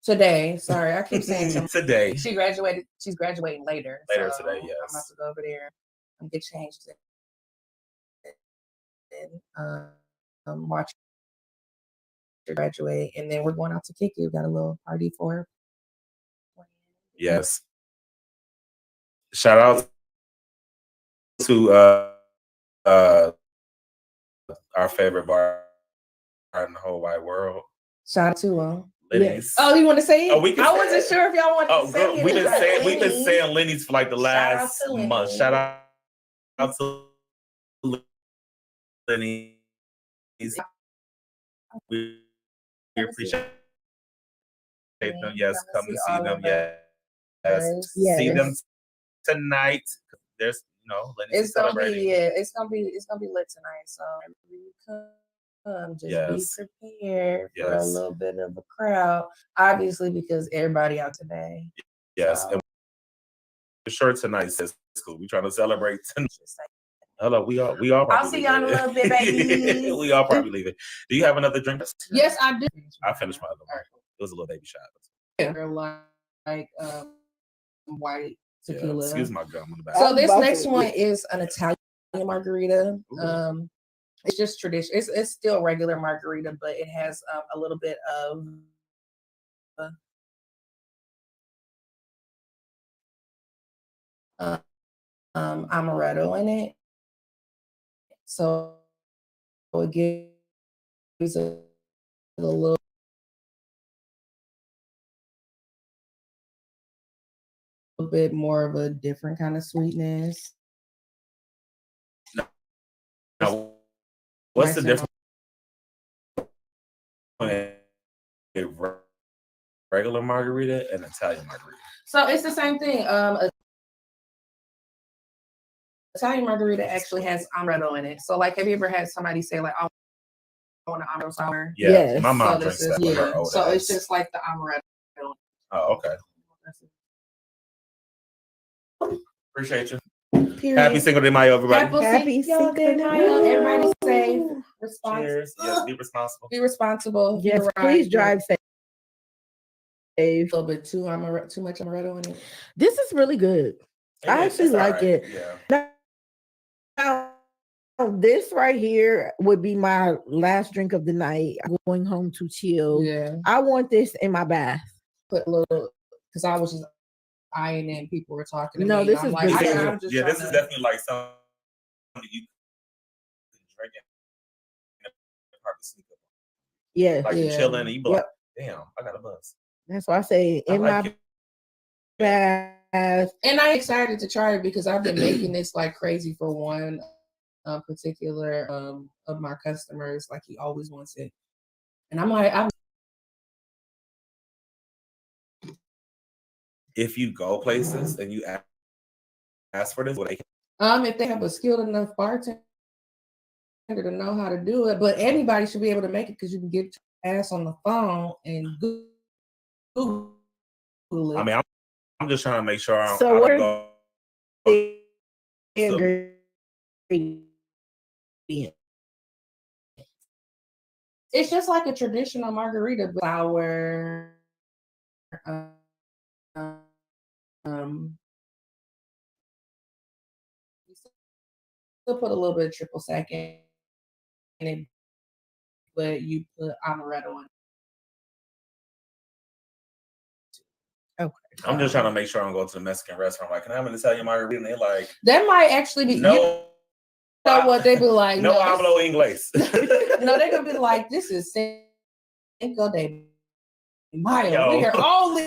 [SPEAKER 1] Today.
[SPEAKER 2] sorry, I keep saying tomorrow.
[SPEAKER 1] Today.
[SPEAKER 2] She graduated. She's graduating later.
[SPEAKER 1] Later
[SPEAKER 2] so
[SPEAKER 1] today,
[SPEAKER 2] I'm
[SPEAKER 1] yes.
[SPEAKER 2] about to go over there and get changed and watch her graduate, and then we're going out to kick it. We got a little party for her.
[SPEAKER 1] Yes. Shout out to our favorite bar in the whole wide world.
[SPEAKER 2] Shout out to them.
[SPEAKER 1] Lenny's.
[SPEAKER 2] Oh, you want to say it?
[SPEAKER 1] Oh, we can
[SPEAKER 2] I
[SPEAKER 1] say
[SPEAKER 2] wasn't
[SPEAKER 1] it.
[SPEAKER 2] sure if y'all wanted
[SPEAKER 1] Oh,
[SPEAKER 2] to say
[SPEAKER 1] girl,
[SPEAKER 2] it.
[SPEAKER 1] we've been
[SPEAKER 2] Lenny's.
[SPEAKER 1] saying Lenny's for like the
[SPEAKER 2] Shout out
[SPEAKER 1] last
[SPEAKER 2] to
[SPEAKER 1] month.
[SPEAKER 2] Lenny's.
[SPEAKER 1] Shout out to Lenny's. We appreciate them. Yes, come and see them. Yes,
[SPEAKER 7] Yes.
[SPEAKER 1] see them tonight. There's Lenny's
[SPEAKER 2] It's gonna be
[SPEAKER 1] celebrating.
[SPEAKER 2] it's gonna be lit tonight. So come, just
[SPEAKER 1] Yes.
[SPEAKER 2] be prepared for a
[SPEAKER 1] Yes.
[SPEAKER 2] little bit of a crowd. Obviously, because everybody out today.
[SPEAKER 1] Yes,
[SPEAKER 2] So,
[SPEAKER 1] and the shirt tonight says school. We trying to celebrate tonight.
[SPEAKER 2] just like,
[SPEAKER 1] Hello, we all probably
[SPEAKER 2] I'll see y'all in a little bit, baby.
[SPEAKER 1] We all probably leaving. Do you have another drink?
[SPEAKER 2] yes, I do.
[SPEAKER 1] I finished my other one. It was a little baby shot.
[SPEAKER 2] They're like white
[SPEAKER 1] Yeah,
[SPEAKER 2] tequila.
[SPEAKER 1] excuse my gum in the back.
[SPEAKER 2] So this
[SPEAKER 7] about
[SPEAKER 2] next
[SPEAKER 7] to-
[SPEAKER 2] one is an Italian margarita.
[SPEAKER 1] Ooh.
[SPEAKER 2] It's just tradition. It's still regular margarita, but it has a little bit of amaretto in it. So it gives a little bit more of a different kind of sweetness.
[SPEAKER 1] Now, what's the
[SPEAKER 2] Nice
[SPEAKER 1] difference between a regular margarita and Italian margarita?
[SPEAKER 2] So it's the same thing. Italian margarita actually has amaretto in it. So like, have you ever had somebody say like, "I want an amaretto sour"?
[SPEAKER 1] Yeah,
[SPEAKER 7] Yes.
[SPEAKER 1] my mom
[SPEAKER 2] So
[SPEAKER 1] drinks
[SPEAKER 2] this is
[SPEAKER 1] that with her old
[SPEAKER 2] So it's
[SPEAKER 1] ass.
[SPEAKER 2] just like the amaretto.
[SPEAKER 1] Oh, okay. Appreciate you.
[SPEAKER 7] Period.
[SPEAKER 1] Happy Cinco de Mayo, everybody.
[SPEAKER 7] Happy
[SPEAKER 2] Cinco de
[SPEAKER 7] Cinco de
[SPEAKER 2] Mayo. Everybody
[SPEAKER 7] Mayo.
[SPEAKER 2] safe. Responsible.
[SPEAKER 1] Cheers. Yes, be responsible.
[SPEAKER 2] Be responsible.
[SPEAKER 7] Yes,
[SPEAKER 2] You're
[SPEAKER 7] please
[SPEAKER 2] right.
[SPEAKER 7] drive safe.
[SPEAKER 2] A little bit too much amaretto in it.
[SPEAKER 7] This is really good. I
[SPEAKER 1] It's
[SPEAKER 7] actually like
[SPEAKER 1] alright.
[SPEAKER 7] it.
[SPEAKER 1] Yeah.
[SPEAKER 7] Now, this right here would be my last drink of the night. I'm going home to chill.
[SPEAKER 2] Yeah.
[SPEAKER 7] I want this in my bath.
[SPEAKER 2] Put a little, because I was just eyeing it and people were talking to
[SPEAKER 7] No,
[SPEAKER 2] me.
[SPEAKER 7] this
[SPEAKER 2] and I'm
[SPEAKER 7] is
[SPEAKER 2] like,
[SPEAKER 7] good.
[SPEAKER 2] I'm just
[SPEAKER 1] Yeah, this
[SPEAKER 2] trying
[SPEAKER 1] is
[SPEAKER 2] to-
[SPEAKER 1] definitely like something you can drink and probably sneak up.
[SPEAKER 7] Yeah,
[SPEAKER 1] Like you
[SPEAKER 2] Yeah.
[SPEAKER 1] chilling and you be
[SPEAKER 7] Yep.
[SPEAKER 1] like, damn, I got a buzz.
[SPEAKER 7] that's why I say
[SPEAKER 1] I
[SPEAKER 7] in
[SPEAKER 1] like
[SPEAKER 7] my
[SPEAKER 1] it.
[SPEAKER 7] bath.
[SPEAKER 2] And I'm excited to try it because I've been making this like crazy for one particular of my customers. Like he always wants it, and I'm like,
[SPEAKER 1] If you go places and you ask for this, well, they can.
[SPEAKER 2] if they have a skilled enough bartender to know how to do it, but anybody should be able to make it because you can get your ass on the phone and Google it.
[SPEAKER 1] I mean, I'm just trying to make sure I
[SPEAKER 7] So
[SPEAKER 1] don't
[SPEAKER 7] what are
[SPEAKER 1] go.
[SPEAKER 7] the
[SPEAKER 1] So-
[SPEAKER 7] ingredients?
[SPEAKER 2] It's just like a traditional margarita, flour, you still put a little bit of triple sec in it, but you put amaretto in.
[SPEAKER 1] I'm just trying to make sure I don't go to the Mexican restaurant. Like, can I have an Italian margarita? And they're like,
[SPEAKER 2] That might actually be. You
[SPEAKER 1] no,
[SPEAKER 2] know what they be like?
[SPEAKER 1] no
[SPEAKER 2] this-
[SPEAKER 1] hablo inglés.
[SPEAKER 2] no, they're gonna be like, this is Cinco de Mayo.
[SPEAKER 1] Yo.
[SPEAKER 2] We are only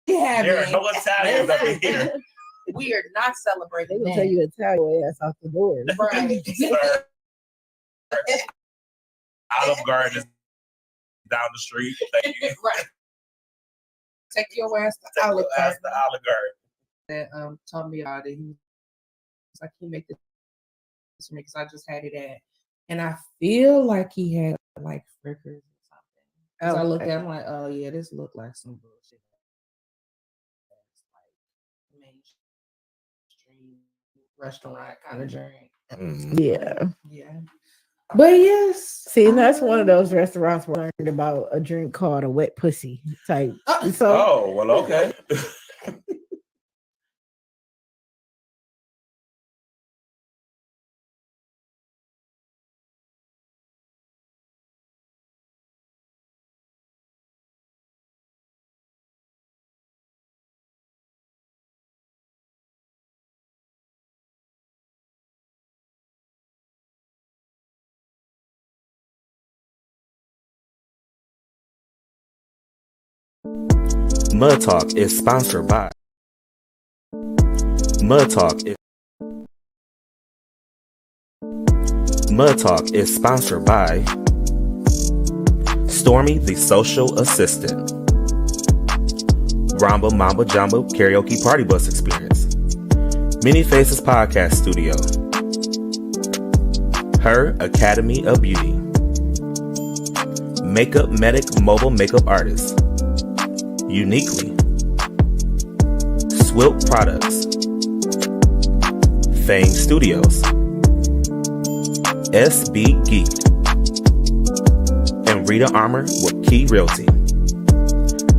[SPEAKER 2] having.
[SPEAKER 1] There are no Italians up in here.
[SPEAKER 2] We are not
[SPEAKER 7] They
[SPEAKER 2] celebrating
[SPEAKER 7] will
[SPEAKER 2] that.
[SPEAKER 7] tell you Italian ass off the door.
[SPEAKER 2] Right.
[SPEAKER 1] Sir. Olive Garden is down the street. Thank you.
[SPEAKER 2] Right. Take your ass to
[SPEAKER 1] Take
[SPEAKER 2] Olive
[SPEAKER 1] your ass
[SPEAKER 2] Garden.
[SPEAKER 1] to Olive Garden.
[SPEAKER 2] That told me about it. He was like, he make this for me because I just had it at, and I feel like he had like frickers or something. As I look
[SPEAKER 7] Okay.
[SPEAKER 2] at it, I'm like, oh yeah, this look like some bullshit. It's like mainstream restaurant kind of drink.
[SPEAKER 7] Yeah.
[SPEAKER 2] Yeah. But yes.
[SPEAKER 7] See, and that's one of those restaurants where I learned about a drink called a wet pussy type. So
[SPEAKER 1] Oh, well, okay. Mud Talk is sponsored by Mud Talk is sponsored by Stormy the Social Assistant, Ramba Mamba Jamba Karaoke Party Bus Experience, Many Faces Podcast Studio, Her Academy of Beauty, Makeup Medic Mobile Makeup Artist, Uniquely, Swilt Products, Fame Studios, SB Geek, and Rita Armour with Key Realty.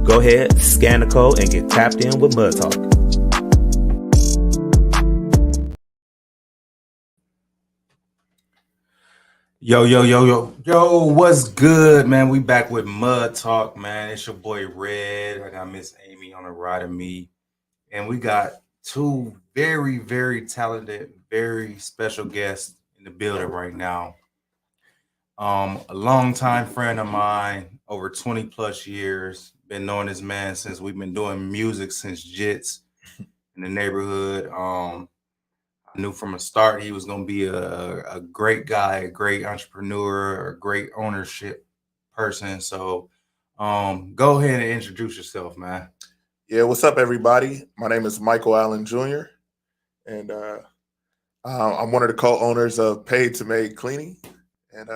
[SPEAKER 1] Go ahead, scan the code, and get tapped in with Mud Talk.
[SPEAKER 8] Yo, what's good, man? We back with Mud Talk, man. It's your boy Red. I got Miss Amy on the ride of me. And we got two very, very talented, very special guests in the building right now. A longtime friend of mine, over 20 plus years. Been knowing this man since we've been doing music since Jits in the neighborhood. I knew from the start he was going to be a great guy, a great entrepreneur, a great ownership person. So go ahead and introduce yourself, man.
[SPEAKER 6] Yeah, what's up, everybody? My name is Michael Allen Jr., and I'm one of the co-owners of Paid to Made Cleaning and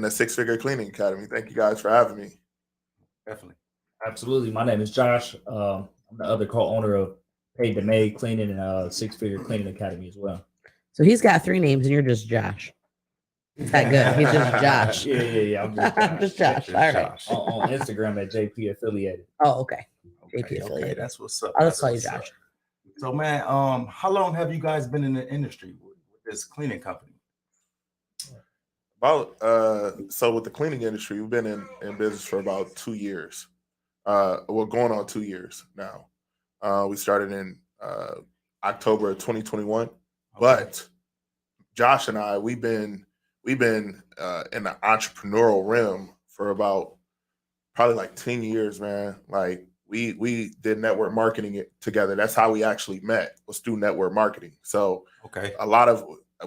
[SPEAKER 6] the Six Figure Cleaning Academy. Thank you guys for having me.
[SPEAKER 8] Definitely.
[SPEAKER 9] Absolutely. My name is Josh. I'm the other co-owner of Paid to Made Cleaning and Six Figure Cleaning Academy as well.
[SPEAKER 5] So he's got 3 names and you're just Josh. Is that good? He's just Josh.
[SPEAKER 9] Yeah.
[SPEAKER 5] I'm just Josh. All right.
[SPEAKER 8] Josh.
[SPEAKER 9] On Instagram at JP Affiliated.
[SPEAKER 5] Oh, okay. JP
[SPEAKER 8] Okay,
[SPEAKER 5] affiliated.
[SPEAKER 8] that's what's up.
[SPEAKER 5] I'll just
[SPEAKER 8] That's
[SPEAKER 5] call you
[SPEAKER 8] what's
[SPEAKER 5] Josh.
[SPEAKER 8] up. So, man, how long have you guys been in the industry with this cleaning company?
[SPEAKER 6] So with the cleaning industry, we've been in business for about 2 years. We're going on 2 years now. We started in October of 2021, but Josh and I, we've been in the entrepreneurial realm for about probably like 10 years, man. Like we did network marketing together. That's how we actually met, was through network marketing. So
[SPEAKER 8] Okay.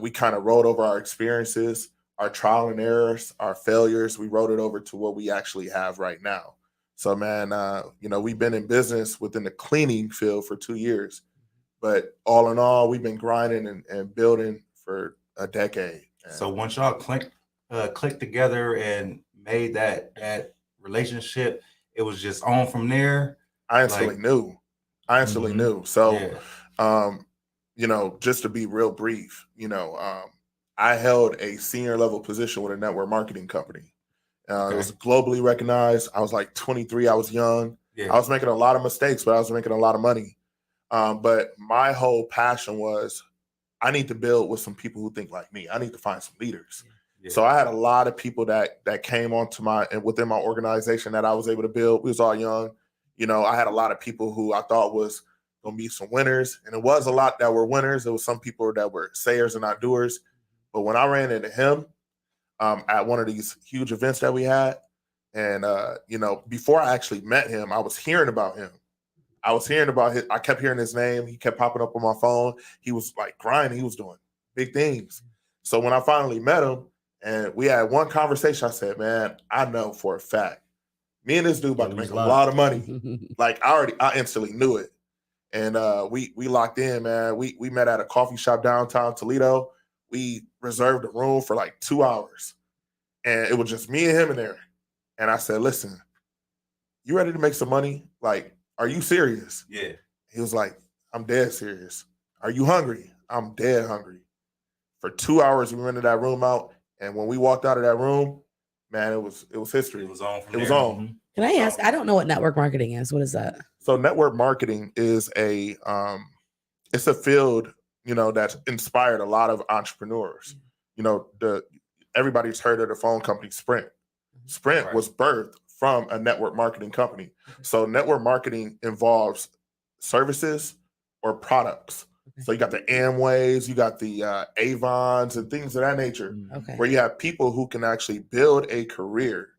[SPEAKER 6] we kind of rolled over our experiences, our trial and errors, our failures. We wrote it over to what we actually have right now. So, man, we've been in business within the cleaning field for 2 years, but all in all, we've been grinding and building for a decade.
[SPEAKER 8] So once y'all clicked together and made that relationship, it was just on from there.
[SPEAKER 6] I instantly knew. So,
[SPEAKER 8] Yeah.
[SPEAKER 6] just to be real brief, I held a senior level position with a network marketing company. It was globally recognized. I was like 23. I was young.
[SPEAKER 8] Yeah.
[SPEAKER 6] I was making a lot of mistakes, but I was making a lot of money. But my whole passion was I need to build with some people who think like me. I need to find some leaders.
[SPEAKER 8] Yeah.
[SPEAKER 6] So I had a lot of people that came onto within my organization that I was able to build. We was all young. I had a lot of people who I thought was going to be some winners. And it was a lot that were winners. There was some people that were sayers and not doers. But when I ran into him at one of these huge events that we had, and, before I actually met him, I was hearing about him. I kept hearing his name. He kept popping up on my phone. He was like grinding. He was doing big things. So when I finally met him and we had one conversation, I said, man, I know for a fact, me and this dude about to make a lot of money. Like I instantly knew it. And we locked in, man. We met at a coffee shop downtown Toledo. We reserved a room for like 2 hours. And it was just me and him in there. And I said, listen, you ready to make some money? Like, are you serious?
[SPEAKER 8] Yeah.
[SPEAKER 6] He was like, I'm dead serious. Are you hungry? I'm dead hungry. For 2 hours, we rented that room out. And when we walked out of that room, man, it was history.
[SPEAKER 8] It was on.
[SPEAKER 6] It was on.
[SPEAKER 5] Can I ask? I don't know what network marketing is. What is that?
[SPEAKER 6] So network marketing is it's a field, you know, that's inspired a lot of entrepreneurs. You know, everybody's heard of the phone company Sprint. Sprint was birthed from a network marketing company. So network marketing involves services or products. So you got the Amways, you got the Avons and things of that nature,
[SPEAKER 5] Okay.
[SPEAKER 6] where you have people who can actually build a career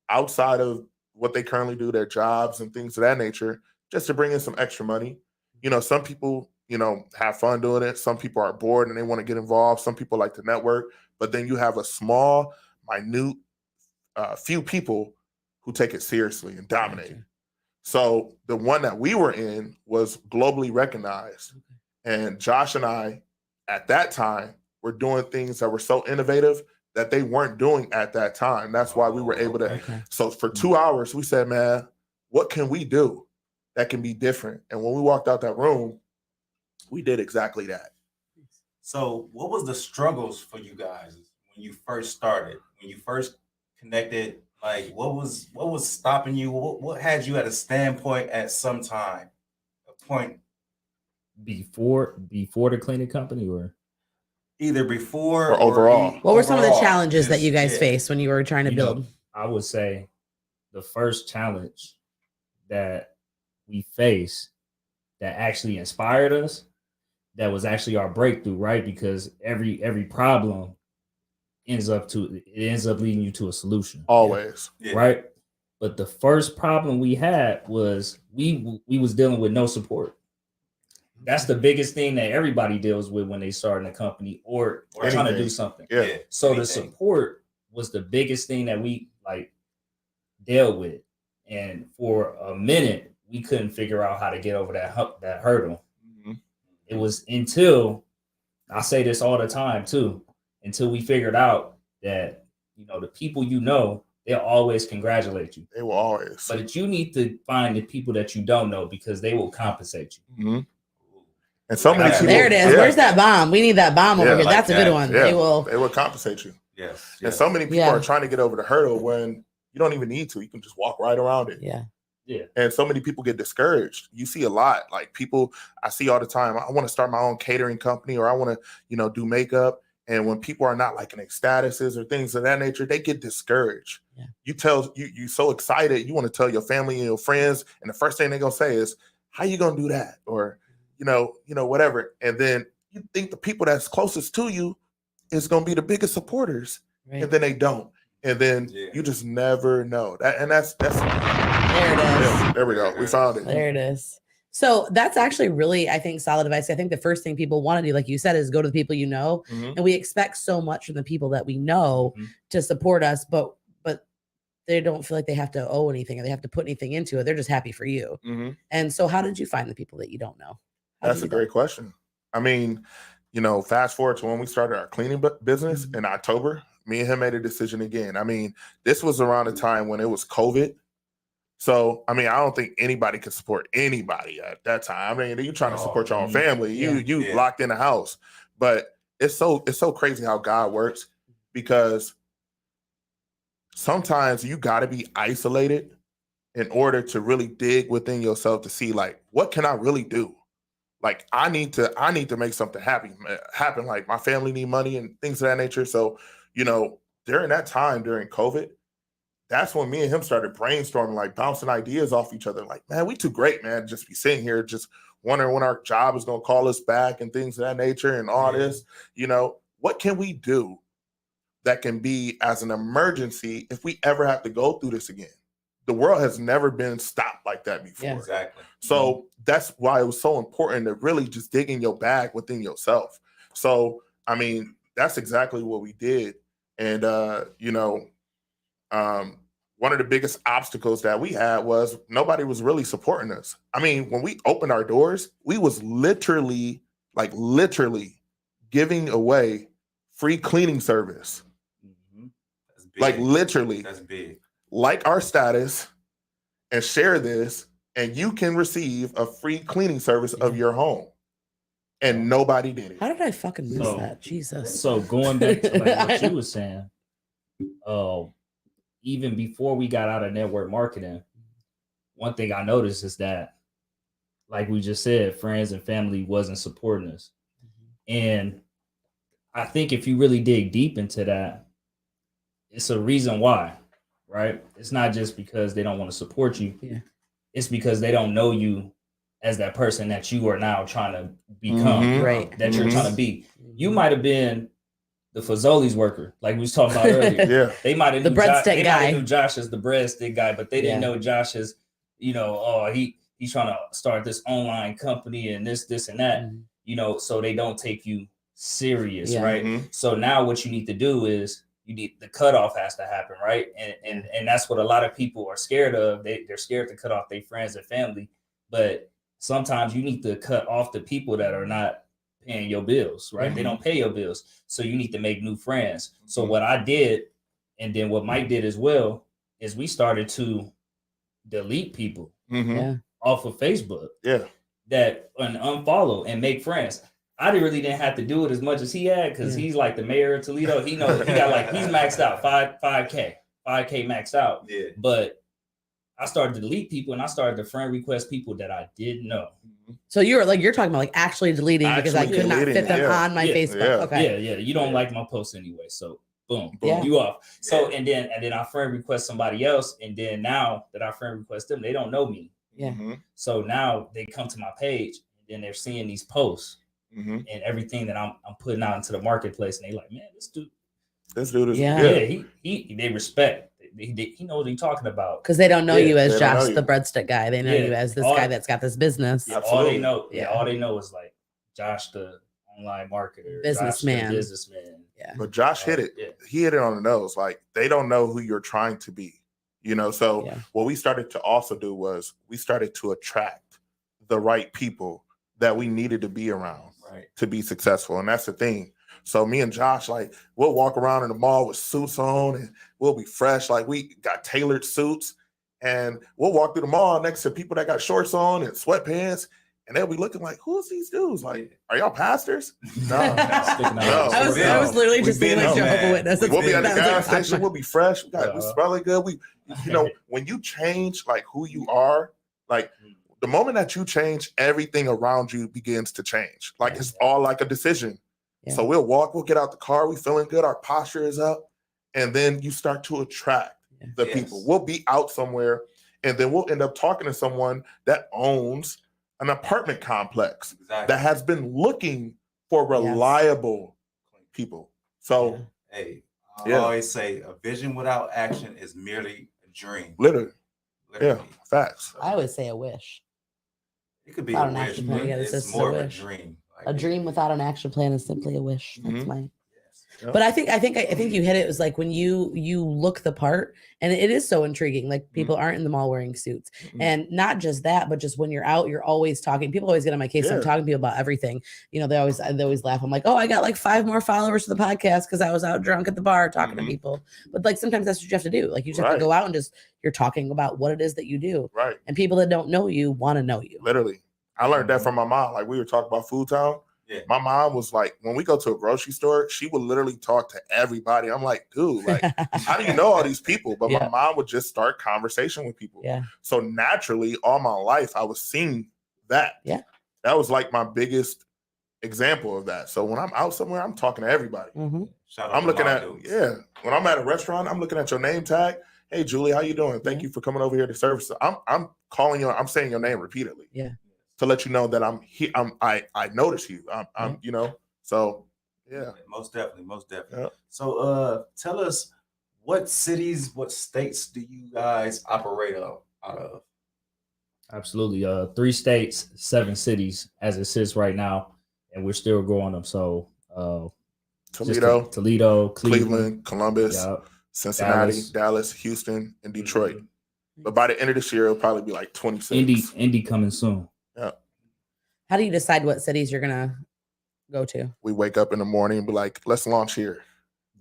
[SPEAKER 6] outside of what they currently do, their jobs and things of that nature, just to bring in some extra money. You know, some people, you know, have fun doing it. Some people are bored and they want to get involved. Some people like to network, but then you have a small, minute, few people who take it seriously and dominate. So the one that we were in was globally recognized. And Josh and I, at that time, were doing things that were so innovative that they weren't doing at that time. That's why we were able to.
[SPEAKER 5] Okay.
[SPEAKER 6] So for 2 hours, we said, man, what can we do that can be different? And when we walked out that room, we did exactly that.
[SPEAKER 8] So what was the struggles for you guys when you first started, when you first connected? Like, what was stopping you? What had you at a standpoint at some time, a point?
[SPEAKER 9] Before the cleaning company, or
[SPEAKER 8] Either before
[SPEAKER 6] Or overall.
[SPEAKER 5] What were some of the
[SPEAKER 8] overall,
[SPEAKER 5] challenges that
[SPEAKER 8] just-
[SPEAKER 5] you guys
[SPEAKER 8] yeah.
[SPEAKER 5] faced when you were trying to
[SPEAKER 9] You know,
[SPEAKER 5] build?
[SPEAKER 9] I would say the first challenge that we faced that actually inspired us, that was actually our breakthrough, right? Because every problem ends up leading you to a solution,
[SPEAKER 6] Always.
[SPEAKER 8] Yeah.
[SPEAKER 9] right? But the first problem we had was we was dealing with no support. That's the biggest thing that everybody deals with when they start in a company or trying to
[SPEAKER 6] Anything.
[SPEAKER 9] do something.
[SPEAKER 6] Yeah.
[SPEAKER 9] So the
[SPEAKER 8] Anything.
[SPEAKER 9] support was the biggest thing that we dealt with, and for a minute we couldn't figure out how to get over that hurdle.
[SPEAKER 6] Mhm.
[SPEAKER 9] It was until, I say this all the time too, until we figured out that, you know, the people you know, they'll always congratulate you,
[SPEAKER 6] They will always.
[SPEAKER 9] but you need to find the people that you don't know, because they will compensate you.
[SPEAKER 6] Mhm. And so many
[SPEAKER 8] Yeah.
[SPEAKER 6] people.
[SPEAKER 5] There it is.
[SPEAKER 6] Yeah,
[SPEAKER 5] Where's that bomb? We need that bomb over
[SPEAKER 6] Yeah,
[SPEAKER 5] here.
[SPEAKER 8] like
[SPEAKER 5] That's a
[SPEAKER 8] that.
[SPEAKER 5] good one.
[SPEAKER 6] Yeah.
[SPEAKER 5] They will.
[SPEAKER 6] They will compensate you.
[SPEAKER 8] Yes.
[SPEAKER 6] And so many people
[SPEAKER 5] Yeah.
[SPEAKER 6] are trying to get over the hurdle when you don't even need to. You can just walk right around it.
[SPEAKER 5] Yeah.
[SPEAKER 6] And so many people get discouraged. You see a lot, like people I see all the time. I want to start my own catering company, or I want to, you know, do makeup. And when people are not liking their statuses or things of that nature, they get discouraged.
[SPEAKER 5] Yeah.
[SPEAKER 6] You so excited, you want to tell your family and your friends, and the first thing they're gonna say is, "How you gonna do that?" Or, you know, whatever. And then you think the people that's closest to you is gonna be the biggest supporters,
[SPEAKER 5] Right.
[SPEAKER 6] and then they don't. And then
[SPEAKER 8] Yeah.
[SPEAKER 6] you just never know. That's
[SPEAKER 5] There it is.
[SPEAKER 6] yeah, there we go. We found it.
[SPEAKER 5] There it is. So that's actually really, I think, solid advice. I think the first thing people want to do, like you said, is go to the people you know.
[SPEAKER 6] Mhm.
[SPEAKER 5] And we expect so much from the people that we know
[SPEAKER 9] Mhm.
[SPEAKER 5] to support us, but they don't feel like they have to owe anything or they have to put anything into it. They're just happy for you.
[SPEAKER 6] Mhm.
[SPEAKER 5] And so how did you find the people that you don't know? How
[SPEAKER 6] That's
[SPEAKER 5] did
[SPEAKER 6] a
[SPEAKER 5] you do
[SPEAKER 6] great question. I mean, you know, fast forward to when we started our cleaning business in October, me and him made a decision again. I mean, this was around the time when it was COVID. So, I mean, I don't think anybody could support anybody at that time. I mean, you're trying to support your own family. You
[SPEAKER 8] Yeah.
[SPEAKER 6] locked in a house. But it's so crazy how God works, because sometimes you got to be isolated in order to really dig within yourself to see, like, what can I really do? Like, I need to make something happen. Like, my family need money and things of that nature. So, you know, during that time, during COVID, that's when me and him started brainstorming, like bouncing ideas off each other. Like, man, we too great, man, just be sitting here just wondering when our job is going to call us back and things of that nature and all this. You know, what can we do that can be as an emergency if we ever have to go through this again? The world has never been stopped like that before.
[SPEAKER 5] Yeah.
[SPEAKER 8] Exactly.
[SPEAKER 6] So that's why it was so important to really just dig in your bag within yourself. So, I mean, that's exactly what we did. And, you know, one of the biggest obstacles that we had was nobody was really supporting us. I mean, when we opened our doors, we was literally giving away free cleaning service.
[SPEAKER 8] Mhm. That's big.
[SPEAKER 6] Like literally.
[SPEAKER 8] That's big.
[SPEAKER 6] like our status and share this, and you can receive a free cleaning service of your home. And nobody did it.
[SPEAKER 5] How did I fucking miss
[SPEAKER 9] So-
[SPEAKER 5] that? Jesus.
[SPEAKER 9] So going back to like what you were saying, even before we got out of network marketing, one thing I noticed is that, like we just said, friends and family wasn't supporting us. And I think if you really dig deep into that, it's a reason why, right? It's not just because they don't want to support you.
[SPEAKER 5] Yeah.
[SPEAKER 9] It's because they don't know you as that person that you are now trying to become,
[SPEAKER 6] Mhm.
[SPEAKER 5] Right.
[SPEAKER 9] that you're
[SPEAKER 6] Mhm.
[SPEAKER 9] trying to be. You might have been the Fazoli's worker, like we was talking about earlier.
[SPEAKER 6] Yeah.
[SPEAKER 9] They might have
[SPEAKER 5] The breadstick
[SPEAKER 9] they might
[SPEAKER 5] guy.
[SPEAKER 9] have knew Josh as the breadstick guy, but they didn't
[SPEAKER 5] Yeah.
[SPEAKER 9] know Josh as, you know, oh, he's trying to start this online company and this and that,
[SPEAKER 5] Mhm.
[SPEAKER 9] you know, so they don't take you serious,
[SPEAKER 5] Yeah.
[SPEAKER 9] right?
[SPEAKER 6] Mhm.
[SPEAKER 9] So now what you need to do is you need the cutoff has to happen, right? And that's what a lot of people are scared of. They're scared to cut off their friends and family, but sometimes you need to cut off the people that are not paying your bills, right? They don't pay your bills. So you need to make new friends. So what I did, and then what Mike did as well, is we started to delete people
[SPEAKER 6] Mhm.
[SPEAKER 5] Yeah.
[SPEAKER 9] off of Facebook
[SPEAKER 6] Yeah.
[SPEAKER 9] that and unfollow and make friends. I really didn't have to do it as much as he had because
[SPEAKER 5] Yeah.
[SPEAKER 9] he's like the mayor of Toledo. He knows he got like he's maxed out 5K maxed out.
[SPEAKER 8] Yeah.
[SPEAKER 9] But I started to delete people and I started to friend request people that I didn't know.
[SPEAKER 5] So you're talking about like actually deleting because I
[SPEAKER 6] Actually
[SPEAKER 5] could not
[SPEAKER 6] deleting
[SPEAKER 5] fit
[SPEAKER 6] it,
[SPEAKER 5] them
[SPEAKER 6] yeah.
[SPEAKER 5] on my
[SPEAKER 9] Yeah.
[SPEAKER 5] Facebook.
[SPEAKER 6] Yeah.
[SPEAKER 5] Okay.
[SPEAKER 9] Yeah. You don't like my posts anyway, so boom,
[SPEAKER 5] Yeah.
[SPEAKER 9] you off. So and then I friend request somebody else, and then now that I friend request them, they don't know me.
[SPEAKER 5] Yeah.
[SPEAKER 6] Mhm.
[SPEAKER 9] So now they come to my page and then they're seeing these posts
[SPEAKER 6] Mhm.
[SPEAKER 9] and everything that I'm putting out into the marketplace, and they like, man, this dude,
[SPEAKER 6] This dude is
[SPEAKER 5] Yeah.
[SPEAKER 9] yeah, he they respect. He knows what he's talking about.
[SPEAKER 5] Because they don't know
[SPEAKER 9] Yeah,
[SPEAKER 5] you as
[SPEAKER 6] they don't know
[SPEAKER 5] Josh,
[SPEAKER 6] you.
[SPEAKER 5] the breadstick guy. They know
[SPEAKER 9] Yeah.
[SPEAKER 5] you as this
[SPEAKER 9] All-
[SPEAKER 5] guy that's got this business.
[SPEAKER 9] Yeah, all
[SPEAKER 6] Absolutely.
[SPEAKER 9] they know,
[SPEAKER 5] Yeah.
[SPEAKER 9] all they know is like Josh, the online marketer,
[SPEAKER 5] Businessman.
[SPEAKER 9] Josh, the businessman.
[SPEAKER 5] Yeah.
[SPEAKER 6] But Josh hit it.
[SPEAKER 9] Yeah.
[SPEAKER 6] He hit it on the nose. Like they don't know who you're trying to be. You know, so
[SPEAKER 5] Yeah.
[SPEAKER 6] what we started to also do was we started to attract the right people that we needed to be around
[SPEAKER 8] Right.
[SPEAKER 6] to be successful. And that's the thing. So me and Josh, like, we'll walk around in the mall with suits on and we'll be fresh. Like we got tailored suits and we'll walk through the mall next to people that got shorts on and sweatpants. And they'll be looking like, who's these dudes? Like, are y'all pastors?
[SPEAKER 9] Sticking out.
[SPEAKER 5] I was literally
[SPEAKER 8] We've
[SPEAKER 5] just
[SPEAKER 8] been
[SPEAKER 5] thinking like
[SPEAKER 8] in,
[SPEAKER 5] Jehovah's
[SPEAKER 8] man.
[SPEAKER 5] Witness.
[SPEAKER 6] We'll be at the
[SPEAKER 5] That was
[SPEAKER 6] gas
[SPEAKER 5] like,
[SPEAKER 6] station. We'll be fresh. We
[SPEAKER 9] Uh-huh.
[SPEAKER 6] smelling good. You know, when you change like who you are, like the moment that you change, everything around you begins to change. Like it's all like a decision.
[SPEAKER 5] Yeah.
[SPEAKER 6] So we'll get out the car. We feeling good. Our posture is up. And then you start to attract the
[SPEAKER 8] Yes.
[SPEAKER 6] people. We'll be out somewhere and then we'll end up talking to someone that owns an apartment complex
[SPEAKER 8] Exactly.
[SPEAKER 6] that has been looking for reliable people. So
[SPEAKER 8] Hey, I
[SPEAKER 6] Yeah.
[SPEAKER 8] always say a vision without action is merely a dream.
[SPEAKER 6] literally,
[SPEAKER 8] Literally.
[SPEAKER 6] facts.
[SPEAKER 5] I always say a wish.
[SPEAKER 8] It could be
[SPEAKER 5] Without
[SPEAKER 8] a
[SPEAKER 5] an
[SPEAKER 8] wish,
[SPEAKER 5] action plan,
[SPEAKER 8] but
[SPEAKER 5] yeah, it's
[SPEAKER 8] it's
[SPEAKER 5] just a
[SPEAKER 8] more of a
[SPEAKER 5] wish.
[SPEAKER 8] dream. Like,
[SPEAKER 5] A dream without an action plan is simply a wish. That's
[SPEAKER 6] Mhm.
[SPEAKER 5] mine.
[SPEAKER 6] Yep.
[SPEAKER 5] But I think you hit it. It was like when you look the part, and it is so intriguing. Like people aren't in the mall wearing suits,
[SPEAKER 6] Mhm.
[SPEAKER 5] and not just that, but just when you're out, you're always talking. People always get on my case. So I'm
[SPEAKER 6] Yeah.
[SPEAKER 5] talking to people about everything. You know, they always laugh. I'm like, oh, I got like 5 more followers to the podcast because I was out drunk at the bar talking to
[SPEAKER 6] Mhm.
[SPEAKER 5] people. But like sometimes that's what you have to do. Like you just have
[SPEAKER 6] Right.
[SPEAKER 5] to go out and just you're talking about what it is that you do,
[SPEAKER 6] Right.
[SPEAKER 5] and people that don't know you want to know you.
[SPEAKER 6] Literally. I learned that from my mom. Like we were talking about Food Town.
[SPEAKER 8] Yeah.
[SPEAKER 6] My mom was like, when we go to a grocery store, she would literally talk to everybody. I'm like, dude, like, how do you know all these people? But
[SPEAKER 5] Yeah.
[SPEAKER 6] my mom would just start conversation with people.
[SPEAKER 5] Yeah.
[SPEAKER 6] So naturally, all my life, I was seeing that.
[SPEAKER 5] Yeah.
[SPEAKER 6] That was like my biggest example of that. So when I'm out somewhere, I'm talking to everybody.
[SPEAKER 5] Mhm.
[SPEAKER 8] Shout out
[SPEAKER 6] I'm
[SPEAKER 8] to
[SPEAKER 6] looking
[SPEAKER 8] my
[SPEAKER 6] at,
[SPEAKER 8] dudes.
[SPEAKER 6] yeah. When I'm at a restaurant, I'm looking at your name tag. Hey, Julie, how you doing? Thank you for coming over here to service. I'm calling you. I'm saying your name repeatedly.
[SPEAKER 5] Yeah.
[SPEAKER 6] To let you know that I'm here. I notice you. I'm you know. So yeah.
[SPEAKER 8] Most definitely.
[SPEAKER 6] Yeah.
[SPEAKER 8] So tell us what cities, what states do you guys operate out of?
[SPEAKER 9] Absolutely. 3 states, 7 cities as it sits right now, and we're still growing them. So just Toledo,
[SPEAKER 6] Cleveland, Columbus,
[SPEAKER 9] yeah,
[SPEAKER 6] Cincinnati, Dallas, Houston, and Detroit. But by the end of this year, it'll probably be like 26.
[SPEAKER 9] Indy coming soon.
[SPEAKER 5] How do you decide what cities you're gonna go to?
[SPEAKER 6] We wake up in the morning and be like, let's launch here.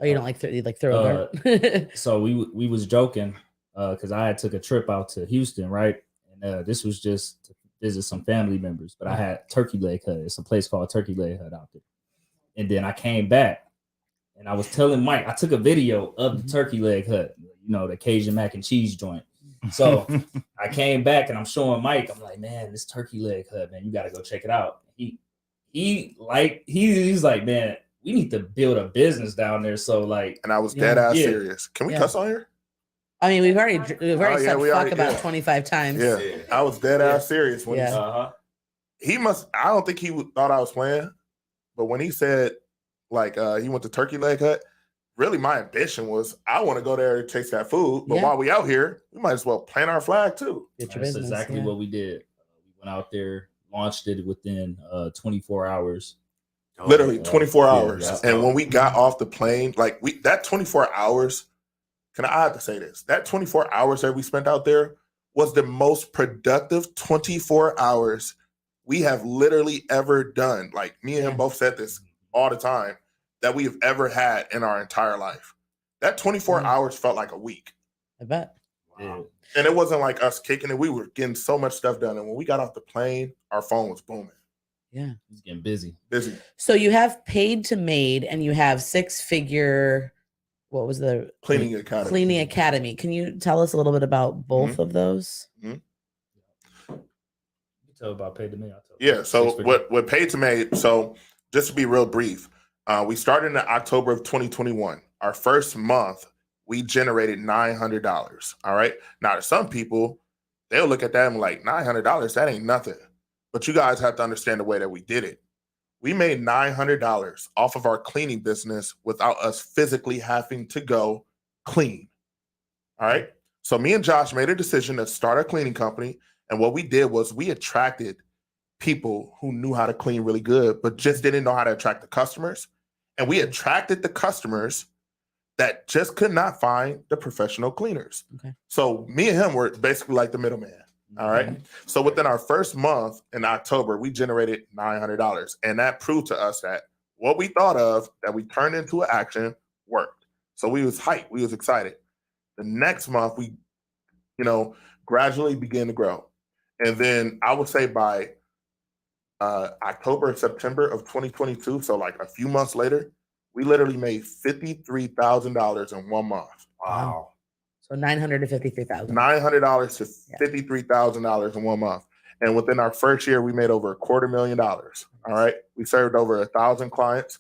[SPEAKER 5] Oh, you don't like you like throw a dart?
[SPEAKER 9] So we was joking because I had took a trip out to Houston, right? And this was just to visit some family members, but I had Turkey Leg Hut. It's a place called Turkey Leg Hut out there. And then I came back and I was telling Mike, I took a video of the Turkey Leg Hut, you know, the Cajun mac and cheese joint. So I came back and I'm showing Mike, I'm like, man, this Turkey Leg Hut, man, you got to go check it out. He's like, man, we need to build a business down there. So like,
[SPEAKER 6] And I was dead ass serious. Can we cuss on here?
[SPEAKER 5] I mean, we've already said
[SPEAKER 6] we
[SPEAKER 5] fuck
[SPEAKER 6] already-
[SPEAKER 5] about
[SPEAKER 6] yeah.
[SPEAKER 5] 25 times.
[SPEAKER 6] Yeah, I was dead ass serious when
[SPEAKER 5] Yeah.
[SPEAKER 6] he must. I don't think he thought I was playing, but when he said like he went to Turkey Leg Hut, really my ambition was I want to go there and taste that food. But
[SPEAKER 5] Yeah.
[SPEAKER 6] while we out here, we might as well plant our flag too.
[SPEAKER 5] Get your
[SPEAKER 9] that's
[SPEAKER 5] business,
[SPEAKER 9] exactly
[SPEAKER 5] yeah.
[SPEAKER 9] what we did. We went out there, launched it within 24 hours.
[SPEAKER 6] Literally 24
[SPEAKER 9] yeah,
[SPEAKER 6] hours.
[SPEAKER 9] yeah.
[SPEAKER 6] And when we got off the plane, like that 24 hours, I have to say this, that 24 hours that we spent out there was the most productive 24 hours we have literally ever done. Like me and him both said this all the time, that we have ever had in our entire life. That 24 hours felt like a week.
[SPEAKER 5] I bet.
[SPEAKER 9] Wow.
[SPEAKER 6] And it wasn't like us kicking it. We were getting so much stuff done. And when we got off the plane, our phone was booming.
[SPEAKER 5] Yeah.
[SPEAKER 9] He's getting busy.
[SPEAKER 6] Busy.
[SPEAKER 5] So you have Paid to Made and you have 6-figure, what was the
[SPEAKER 6] Cleaning Academy.
[SPEAKER 5] Cleaning Academy. Can you tell us a little bit about both of those?
[SPEAKER 9] You tell about Paid to Made. I'll tell
[SPEAKER 6] Yeah. So
[SPEAKER 9] Six figure.
[SPEAKER 6] what Paid to Made, so just to be real brief, we started in October of 2021. Our first month, we generated $900. All right. Now, to some people, they'll look at that and be like, $900, that ain't nothing. But you guys have to understand the way that we did it. We made $900 off of our cleaning business without us physically having to go clean. All right. So me and Josh made a decision to start a cleaning company. And what we did was we attracted people who knew how to clean really good, but just didn't know how to attract the customers. And we attracted the customers that just could not find the professional cleaners.
[SPEAKER 5] Okay.
[SPEAKER 6] So me and him were basically like the middleman. All right. So within our first month in October, we generated $900. And that proved to us that what we thought of that we turned into an action worked. So we was hyped. We was excited. The next month, we, gradually began to grow. And then I would say by October, September of 2022, so like a few months later, we literally made $53,000 in 1 month.
[SPEAKER 5] Wow. So $900 to $53,000.
[SPEAKER 6] $900 to $53,000 in 1 month. And within our first year, we made over $250,000. All right. We served over 1,000 clients.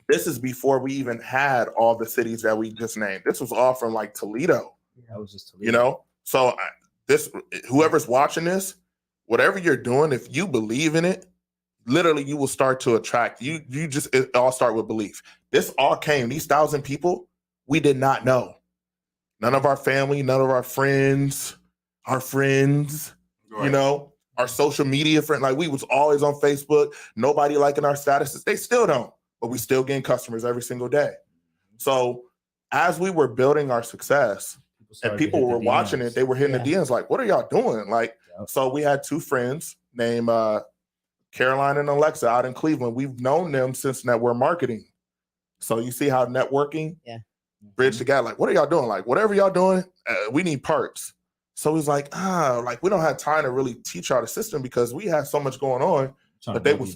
[SPEAKER 6] This is before we even had all the cities that we just named. This was all from like Toledo.
[SPEAKER 9] That was just Toledo.
[SPEAKER 6] So whoever's watching this, whatever you're doing, if you believe in it, literally you will start to attract. It all start with belief. This all came, these 1,000 people, we did not know. None of our family, none of our friends, our social media friend. Like we was always on Facebook, nobody liking our statuses. They still don't, but we still getting customers every single day. So as we were building our success and people were watching it, they were hitting the DMs like, what are y'all doing? Like, so we had 2 friends named Caroline and Alexa out in Cleveland. We've known them since network marketing. So you see how networking bridge the gap. Like, what are y'all doing? Like, whatever y'all doing, we need parts. So he's like, we don't have time to really teach y'all the system because we have so much going on. But they was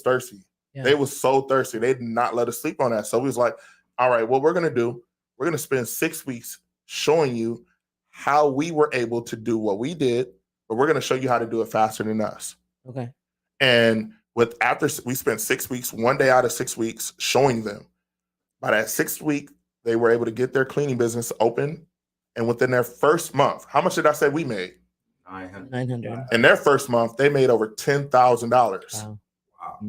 [SPEAKER 6] thirsty.
[SPEAKER 5] Yeah.
[SPEAKER 6] They was so thirsty. They did not let us sleep on that. So he was like, all right, what we're going to do, we're going to spend 6 weeks showing you how we were able to do what we did, but we're going to show you how to do it faster than us.
[SPEAKER 5] Okay.
[SPEAKER 6] And after we spent 6 weeks, 1 day out of 6 weeks showing them, by that 6th week, they were able to get their cleaning business open. And within their first month, how much did I say we made?
[SPEAKER 5] $900.
[SPEAKER 6] In their first month, they made over $10,000.
[SPEAKER 5] Wow.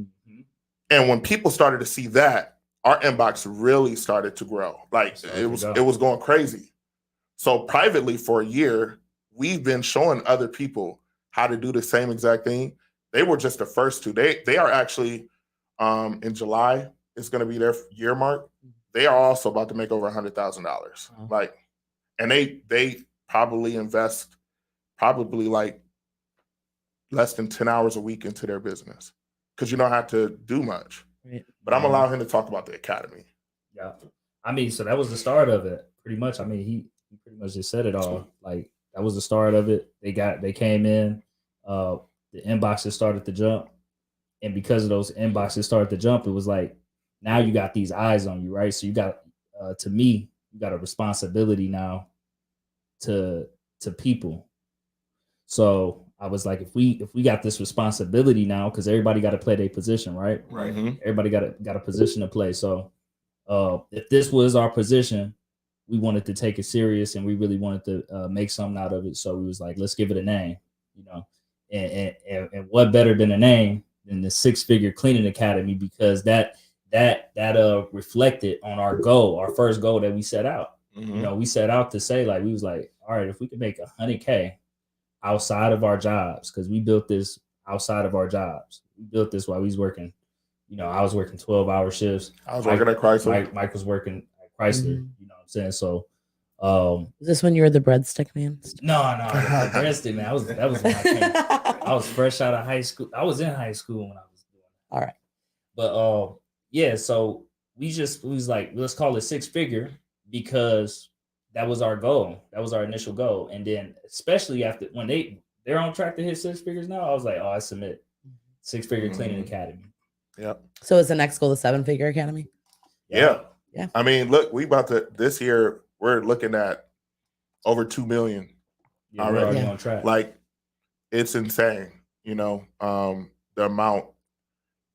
[SPEAKER 6] And when people started to see that, our inbox really started to grow. Like it was going crazy. So privately for a year, we've been showing other people how to do the same exact thing. They were just the first 2. They are actually in July, it's going to be their year mark. They are also about to make over $100,000. Like, and they probably invest like less than 10 hours a week into their business because you don't have to do much.
[SPEAKER 5] Right.
[SPEAKER 6] But I'm allowing him to talk about the academy.
[SPEAKER 9] Yeah. I mean, so that was the start of it, pretty much. I mean, much just said it all. Like that was the start of it. They came in, the inboxes started to jump, and because of those inboxes started to jump, it was like now you got these eyes on you, right? So you got, to me, you got a responsibility now to people. So I was like, if we got this responsibility now, because everybody got to play their position, right?
[SPEAKER 8] Right.
[SPEAKER 9] Everybody got a position to play. So if this was our position, we wanted to take it serious and we really wanted to make something out of it. So we was like, let's give it a name, you know. And what better than a name than the Six Figure Cleaning Academy, because that reflected on our goal, our first goal that we set out. You know, we set out to say, like, we was like, all right, if we could make $100K outside of our jobs, because we built this outside of our jobs. We built this while we was working. You know, I was working 12-hour shifts.
[SPEAKER 6] I was working at Chrysler.
[SPEAKER 9] Mike was working at Chrysler. You know what I'm saying? So,
[SPEAKER 5] Is this when you were the breadstick man?
[SPEAKER 9] no, the breadstick, man. That was when I came. I was fresh out of high school. I was in high school when I was doing it.
[SPEAKER 5] All right.
[SPEAKER 9] But yeah, so we was like, let's call it Six Figure, because that was our goal. That was our initial goal. And then especially after when they're on track to hit 6 figures now, I was like, oh, I submit. Six Figure Cleaning Academy.
[SPEAKER 6] Yep.
[SPEAKER 5] So is the next goal the 7-figure academy?
[SPEAKER 6] Yeah.
[SPEAKER 5] Yeah.
[SPEAKER 6] I mean, look, we about to this year, we're looking at over 2 million.
[SPEAKER 9] Yeah, we're already on track.
[SPEAKER 6] Like, it's insane, you know, the amount.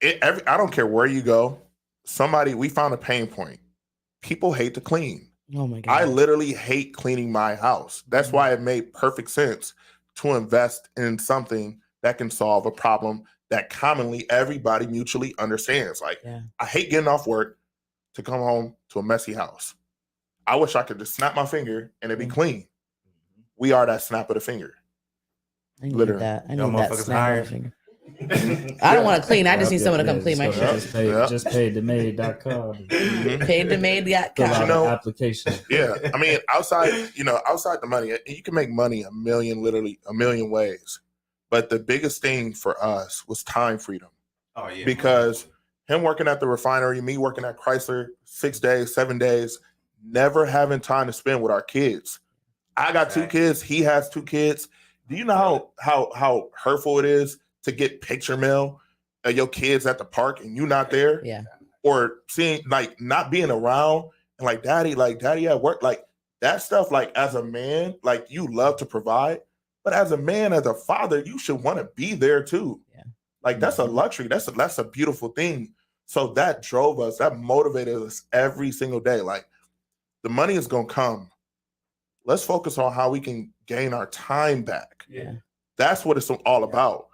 [SPEAKER 6] I don't care where you go. We found a pain point. People hate to clean.
[SPEAKER 5] Oh my God.
[SPEAKER 6] I literally hate cleaning my house. That's why it made perfect sense to invest in something that can solve a problem that commonly everybody mutually understands. Like, I hate getting off work to come home to a messy house. I wish I could just snap my finger and it'd be clean. We are that snap of the finger.
[SPEAKER 5] I need
[SPEAKER 6] Literally.
[SPEAKER 5] that. I
[SPEAKER 8] Y'all
[SPEAKER 5] need that
[SPEAKER 8] motherfuckers
[SPEAKER 5] snap
[SPEAKER 8] hired.
[SPEAKER 5] of the finger. I don't want to clean. I just need someone to come clean my shit.
[SPEAKER 9] Just paid the maid.com.
[SPEAKER 5] Paid the maid.com.
[SPEAKER 6] You know,
[SPEAKER 9] application.
[SPEAKER 6] Yeah. I mean, outside the money, you can make money a million ways. But the biggest thing for us was time freedom.
[SPEAKER 8] Oh yeah.
[SPEAKER 6] Because him working at the refinery, me working at Chrysler 6 days, 7 days, never having time to spend with our kids. I got 2 kids. He has 2 kids. Do you know how hurtful it is to get picture mail of your kids at the park and you not there?
[SPEAKER 5] Yeah.
[SPEAKER 6] Or seeing, like, not being around and like daddy at work, like that stuff. Like, as a man, like, you love to provide, but as a man, as a father, you should want to be there too.
[SPEAKER 5] Yeah.
[SPEAKER 6] Like, that's a luxury. That's a beautiful thing. So that drove us, that motivated us every single day. Like, the money is gonna come. Let's focus on how we can gain our time back.
[SPEAKER 8] Yeah.
[SPEAKER 6] That's what it's all about.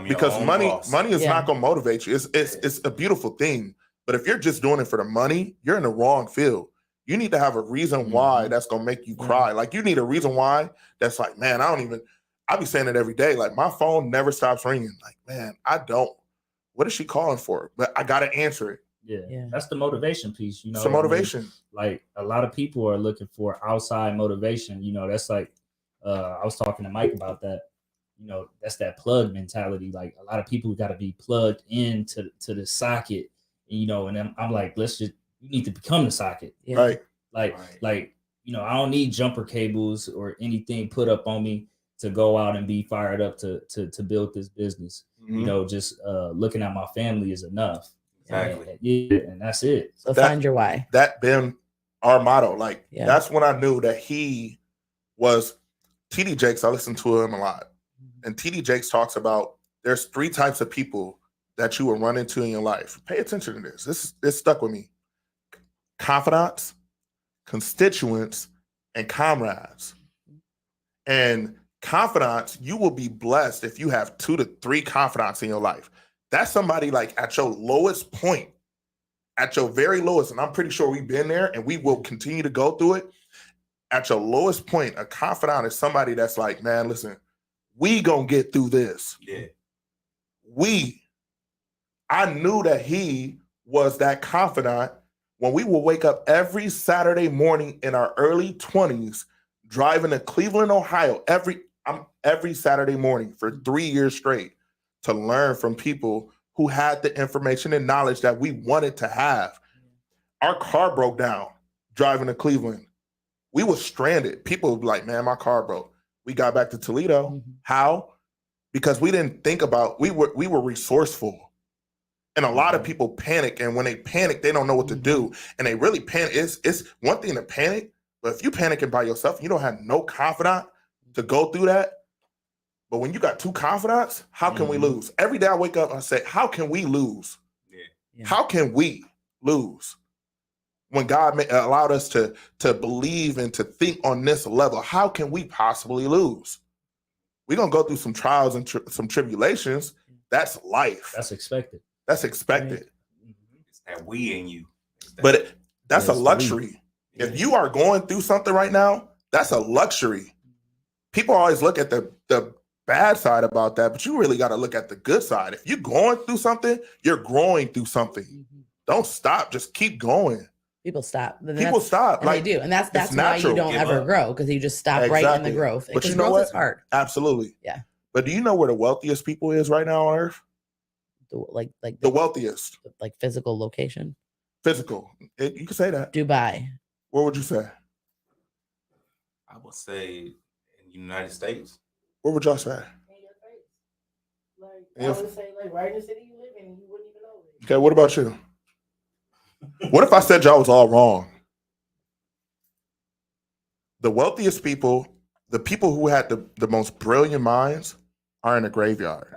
[SPEAKER 6] Because money is not gonna motivate you. It's a beautiful thing. But if you're just doing it for the money, you're in the wrong field. You need to have a reason why that's gonna make you cry. Like, you need a reason why that's like, man, I be saying it every day. Like, my phone never stops ringing. Like, man, what is she calling for? But I gotta answer it.
[SPEAKER 9] Yeah. That's the motivation piece, you know.
[SPEAKER 6] It's a motivation.
[SPEAKER 9] Like, a lot of people are looking for outside motivation. You know, that's like, I was talking to Mike about that. You know, that's that plug mentality. Like, a lot of people got to be plugged into the socket, you know. And I'm like, you need to become the socket,
[SPEAKER 6] right?
[SPEAKER 9] Like, you know, I don't need jumper cables or anything put up on me to go out and be fired up to build this business. You know, just looking at my family is enough.
[SPEAKER 8] Exactly.
[SPEAKER 9] And that's it.
[SPEAKER 5] So find your why.
[SPEAKER 6] That been our motto. Like, that's when I knew that he was TD Jakes. I listen to him a lot. And TD Jakes talks about there's 3 types of people that you will run into in your life. Pay attention to this. This stuck with me. Confidants, constituents, and comrades. And confidants, you will be blessed if you have 2 to 3 confidants in your life. That's somebody like at your lowest point, at your very lowest, and I'm pretty sure we've been there and we will continue to go through it. At your lowest point, a confidant is somebody that's like, man, listen, we gonna get through this.
[SPEAKER 8] Yeah.
[SPEAKER 6] I knew that he was that confidant when we would wake up every Saturday morning in our early 20s, driving to Cleveland, Ohio, every Saturday morning for 3 years straight to learn from people who had the information and knowledge that we wanted to have. Our car broke down driving to Cleveland. We were stranded. People would be like, man, my car broke. We got back to Toledo.
[SPEAKER 5] Mhm.
[SPEAKER 6] How? Because we didn't think about, we were resourceful. And a lot of people panic. And when they panic, they don't know what to do. And they really panic. It's one thing to panic, but if you panicking by yourself, you don't have no confidant to go through that. But when you got two confidants, how can we lose? Every day I wake up and I say, how can we lose?
[SPEAKER 5] Yeah.
[SPEAKER 6] How can we lose? When God allowed us to believe and to think on this level, how can we possibly lose? We're going to go through some trials and some tribulations. That's life.
[SPEAKER 9] That's expected.
[SPEAKER 6] That's expected.
[SPEAKER 8] It's that we in you.
[SPEAKER 6] But that's
[SPEAKER 9] Yeah,
[SPEAKER 6] a
[SPEAKER 9] it's
[SPEAKER 6] luxury. If you are going through something right now, that's a luxury. People always look at the bad side about that, but you really got to look at the good side. If you're going through something, you're growing through something.
[SPEAKER 5] Mhm.
[SPEAKER 6] Don't stop. Just keep going.
[SPEAKER 5] People stop.
[SPEAKER 6] People stop.
[SPEAKER 5] And
[SPEAKER 6] Like,
[SPEAKER 5] they do. And that's why
[SPEAKER 6] natural.
[SPEAKER 5] you don't
[SPEAKER 8] Give
[SPEAKER 5] ever
[SPEAKER 8] up.
[SPEAKER 5] grow, because you just stop right in the
[SPEAKER 6] Exactly.
[SPEAKER 5] growth.
[SPEAKER 6] But
[SPEAKER 5] Because
[SPEAKER 6] you know
[SPEAKER 5] growth
[SPEAKER 6] what?
[SPEAKER 5] is hard.
[SPEAKER 6] absolutely.
[SPEAKER 5] Yeah.
[SPEAKER 6] But do you know where the wealthiest people is right now on earth?
[SPEAKER 5] Like
[SPEAKER 6] The wealthiest.
[SPEAKER 5] like physical location.
[SPEAKER 6] Physical. You can say that.
[SPEAKER 5] Dubai.
[SPEAKER 6] Where would you say?
[SPEAKER 8] I would say in the United States.
[SPEAKER 6] Where would y'all say?
[SPEAKER 7] I would say like right in the city you live in, you wouldn't even know it.
[SPEAKER 6] Okay, what about you? What if I said y'all was all wrong? The wealthiest people, the people who had the most brilliant minds, are in the graveyard.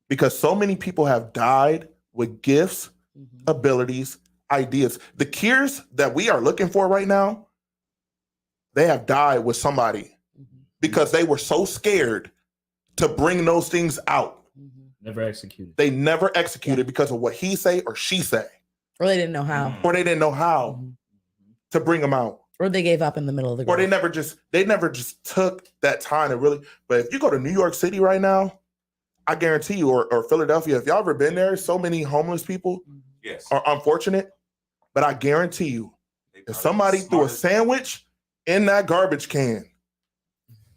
[SPEAKER 6] Because so many people have died with gifts,
[SPEAKER 5] Mhm.
[SPEAKER 6] abilities, ideas. The cures that we are looking for right now, they have died with somebody
[SPEAKER 5] Mhm.
[SPEAKER 6] because they were so scared to bring those things out.
[SPEAKER 5] Mhm.
[SPEAKER 9] Never executed.
[SPEAKER 6] They never executed because of what he say or she say,
[SPEAKER 5] Or they didn't know how.
[SPEAKER 6] or they didn't know how
[SPEAKER 5] Mhm.
[SPEAKER 6] to bring them out,
[SPEAKER 5] Or they gave up in the middle of the
[SPEAKER 6] or
[SPEAKER 5] growth.
[SPEAKER 6] they never just took that time to really. But if you go to New York City right now, I guarantee you, or Philadelphia, if y'all ever been there, so many homeless people
[SPEAKER 8] Yes.
[SPEAKER 6] are unfortunate. But I guarantee you,
[SPEAKER 8] They
[SPEAKER 6] if
[SPEAKER 8] probably
[SPEAKER 6] somebody threw a
[SPEAKER 8] smartest-
[SPEAKER 6] sandwich in that garbage can,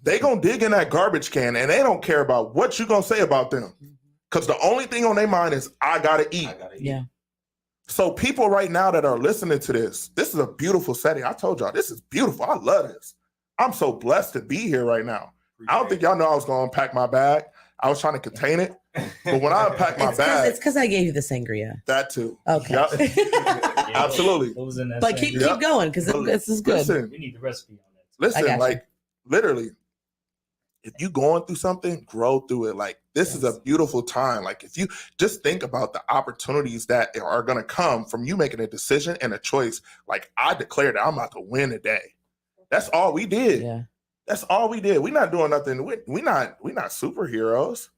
[SPEAKER 6] they gonna dig in that garbage can and they don't care about what you gonna say about them. Because the only thing on their mind is, I gotta eat.
[SPEAKER 8] I gotta eat.
[SPEAKER 5] Yeah.
[SPEAKER 6] So people right now that are listening to this is a beautiful setting. I told y'all, this is beautiful. I love this. I'm so blessed to be here right now. I don't think y'all know I was gonna unpack my bag. I was trying to contain it. But when I unpack my bag,
[SPEAKER 5] It's because I gave you the sangria.
[SPEAKER 6] that too.
[SPEAKER 5] Okay.
[SPEAKER 6] Yep.
[SPEAKER 9] Yeah,
[SPEAKER 6] Absolutely.
[SPEAKER 9] What was in that?
[SPEAKER 5] But
[SPEAKER 9] same-
[SPEAKER 6] Yep.
[SPEAKER 5] keep going, because this is good.
[SPEAKER 6] Listen,
[SPEAKER 9] We need the recipe on that.
[SPEAKER 6] listen,
[SPEAKER 5] got you.
[SPEAKER 6] like literally, if you going through something, grow through it. Like this is a beautiful time. Like if you just think about the opportunities that are gonna come from you making a decision and a choice. Like I declared that I'm about to win today. That's all we did.
[SPEAKER 5] Yeah.
[SPEAKER 6] That's all we did. We're not doing nothing. We're not superheroes.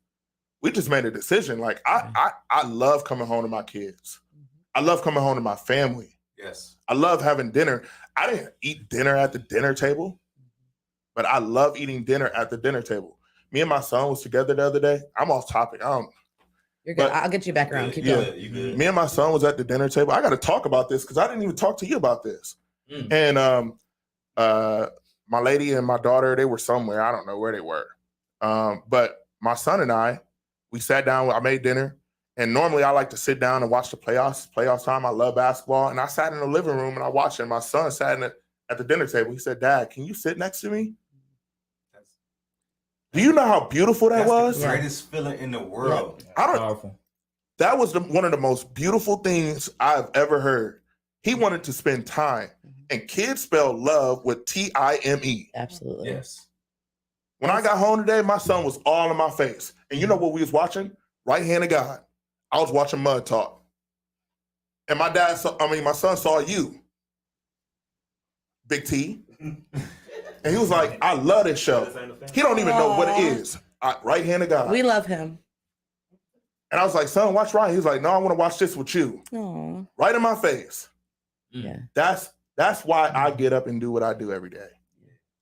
[SPEAKER 6] We just made a decision. Like I love coming home to my kids. I love coming home to my family.
[SPEAKER 8] Yes.
[SPEAKER 6] I love having dinner. I didn't eat dinner at the dinner table, but I love eating dinner at the dinner table. Me and my son was together the other day. I'm off topic.
[SPEAKER 5] You're good.
[SPEAKER 6] But-
[SPEAKER 5] I'll get you back around. Keep
[SPEAKER 8] You
[SPEAKER 5] going.
[SPEAKER 8] good, you good.
[SPEAKER 6] Me and my son was at the dinner table. I got to talk about this because I didn't even talk to you about this.
[SPEAKER 9] Mm.
[SPEAKER 6] And my lady and my daughter, they were somewhere. I don't know where they were. But my son and I, we sat down. I made dinner. And normally I like to sit down and watch the playoffs time. I love basketball. And I sat in the living room and I watched it. And my son sat at the dinner table. He said, "Dad, can you sit next to me?" Do you know how beautiful that
[SPEAKER 8] That's
[SPEAKER 6] was?
[SPEAKER 8] the greatest feeling in the world.
[SPEAKER 6] I don't-
[SPEAKER 9] Powerful.
[SPEAKER 6] That was one of the most beautiful things I've ever heard. He wanted to spend time. And kids spell love with Time.
[SPEAKER 5] Absolutely.
[SPEAKER 8] Yes.
[SPEAKER 6] When I got home today, my son was all in my face. And you know what we was watching? Right Hand of God. I was watching Mud Talk. And my son saw you, Big T. And he was like, I love this show. He don't even know what it is. Right Hand of God.
[SPEAKER 5] We love him.
[SPEAKER 6] And I was like, son, watch Ryan. He was like, no, I want to watch this with you.
[SPEAKER 5] Aw.
[SPEAKER 6] Right in my face.
[SPEAKER 5] Yeah.
[SPEAKER 6] That's why I get up and do what I do every day.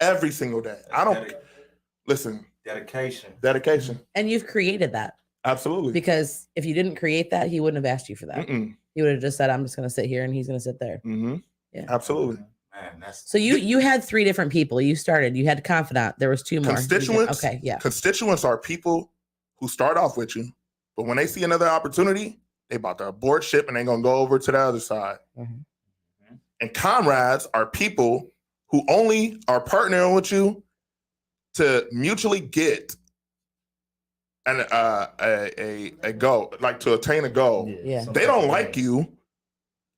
[SPEAKER 6] Every single day. I don't listen. Dedication.
[SPEAKER 5] And you've created that,
[SPEAKER 6] Absolutely.
[SPEAKER 5] because if you didn't create that, he wouldn't have asked you for that.
[SPEAKER 6] Mm-mm.
[SPEAKER 5] He would have just said, I'm just going to sit here and he's going to sit there.
[SPEAKER 6] Mm-hmm.
[SPEAKER 5] Yeah.
[SPEAKER 6] Absolutely.
[SPEAKER 8] Man, that's
[SPEAKER 5] So you had 3 different people. You had confidant. There was 2 more.
[SPEAKER 6] Constituents.
[SPEAKER 5] Okay. Yeah.
[SPEAKER 6] Constituents are people who start off with you, but when they see another opportunity, they about to abort ship and they gonna go over to the other side.
[SPEAKER 5] Mhm.
[SPEAKER 6] And comrades are people who only are partnering with you to mutually get a goal, like to attain a goal.
[SPEAKER 7] Yeah.
[SPEAKER 6] They don't like you.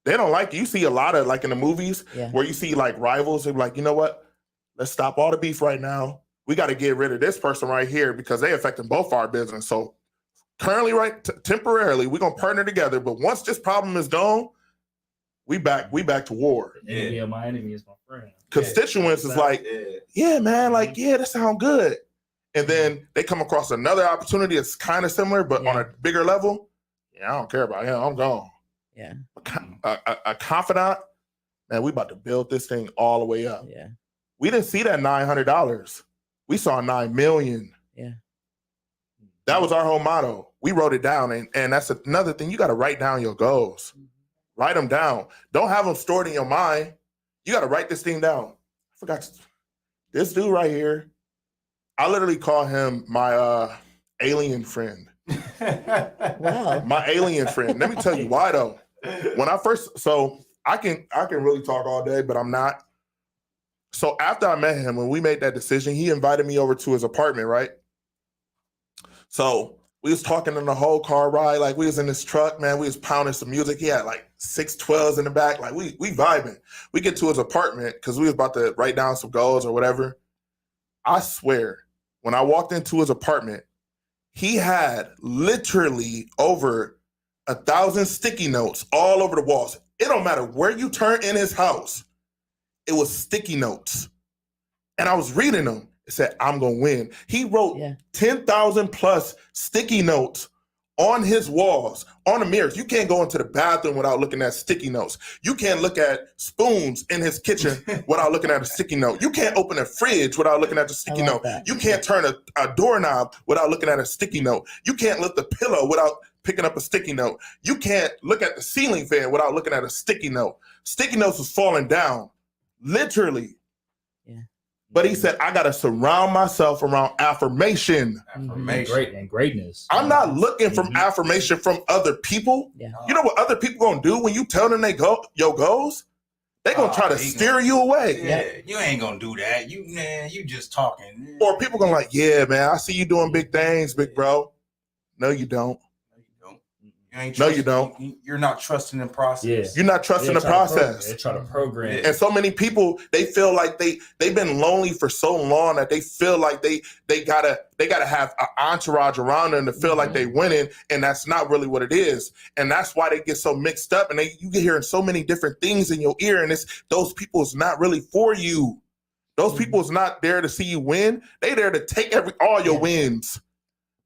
[SPEAKER 6] They don't like you. You see a lot of, like in the movies,
[SPEAKER 7] Yeah.
[SPEAKER 6] where you see like rivals. They're like, you know what? Let's stop all the beef right now. We got to get rid of this person right here because they affecting both our business. So currently, temporarily, we're gonna partner together. But once this problem is gone, we back to war.
[SPEAKER 9] Yeah, my enemy is my friend.
[SPEAKER 6] Constituents is like, yeah, man, like, yeah, that sounds good. And then they come across another opportunity that's kind of similar, but on a bigger level. Yeah, I don't care about him. I'm gone.
[SPEAKER 7] Yeah.
[SPEAKER 6] A confidant, man, we about to build this thing all the way up.
[SPEAKER 7] Yeah.
[SPEAKER 6] We didn't see that $900. We saw $9 million.
[SPEAKER 7] Yeah.
[SPEAKER 6] That was our whole motto. We wrote it down. And that's another thing. You got to write down your goals. Write them down. Don't have them stored in your mind. You got to write this thing down. I forgot this dude right here. I literally call him my alien friend.
[SPEAKER 7] Wow.
[SPEAKER 6] My alien friend. Let me tell you why though. When I first, so I can really talk all day, but I'm not. So after I met him, when we made that decision, he invited me over to his apartment, right? So we was talking in the whole car ride, like we was in this truck, man. We was pounding some music. He had like 612s in the back, like we vibing. We get to his apartment because we was about to write down some goals or whatever. I swear, when I walked into his apartment, he had literally over 1,000 sticky notes all over the walls. It don't matter where you turn in his house, it was sticky notes. And I was reading them. It said, I'm going to win. He wrote 10,000 plus sticky notes on his walls, on the mirrors. You can't go into the bathroom without looking at sticky notes. You can't look at spoons in his kitchen without looking at a sticky note. You can't open a fridge without looking at the sticky note. You can't turn a doorknob without looking at a sticky note. You can't lift a pillow without picking up a sticky note. You can't look at the ceiling fan without looking at a sticky note. Sticky notes was falling down, literally. But he said, I got to surround myself around affirmation.
[SPEAKER 9] Affirmation. And greatness.
[SPEAKER 6] I'm not looking for affirmation from other people.
[SPEAKER 7] Yeah.
[SPEAKER 6] You know what other people going to do when you tell them they go your goals? They going to try to steer you away.
[SPEAKER 8] Yeah, you ain't going to do that. You just talking.
[SPEAKER 6] Or people going to like, yeah, man, I see you doing big things, big bro. No, you don't. No, you don't.
[SPEAKER 8] You're not trusting the process.
[SPEAKER 6] Yeah. You're not trusting the process.
[SPEAKER 9] They try to program.
[SPEAKER 6] And so many people, they feel like they've been lonely for so long that they feel like they gotta have an entourage around them to feel like they winning, and that's not really what it is. And that's why they get so mixed up, and you get hearing so many different things in your ear, and those people is not really for you. Those people is not there to see you win. They there to take all your wins.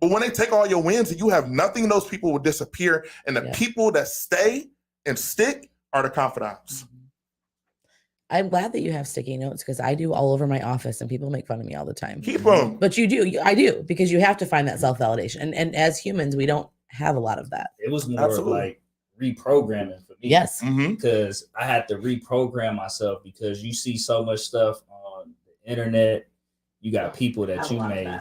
[SPEAKER 6] But when they take all your wins and you have nothing, those people will disappear. And the people that stay and stick are the confidants.
[SPEAKER 7] I'm glad that you have sticky notes because I do all over my office and people make fun of me all the time.
[SPEAKER 6] Keep them.
[SPEAKER 7] But you do. I do because you have to find that self-validation. And as humans, we don't have a lot of that.
[SPEAKER 9] It was more like reprogramming for me.
[SPEAKER 7] Yes.
[SPEAKER 9] Because I had to reprogram myself because you see so much stuff on the internet. You got people that you made,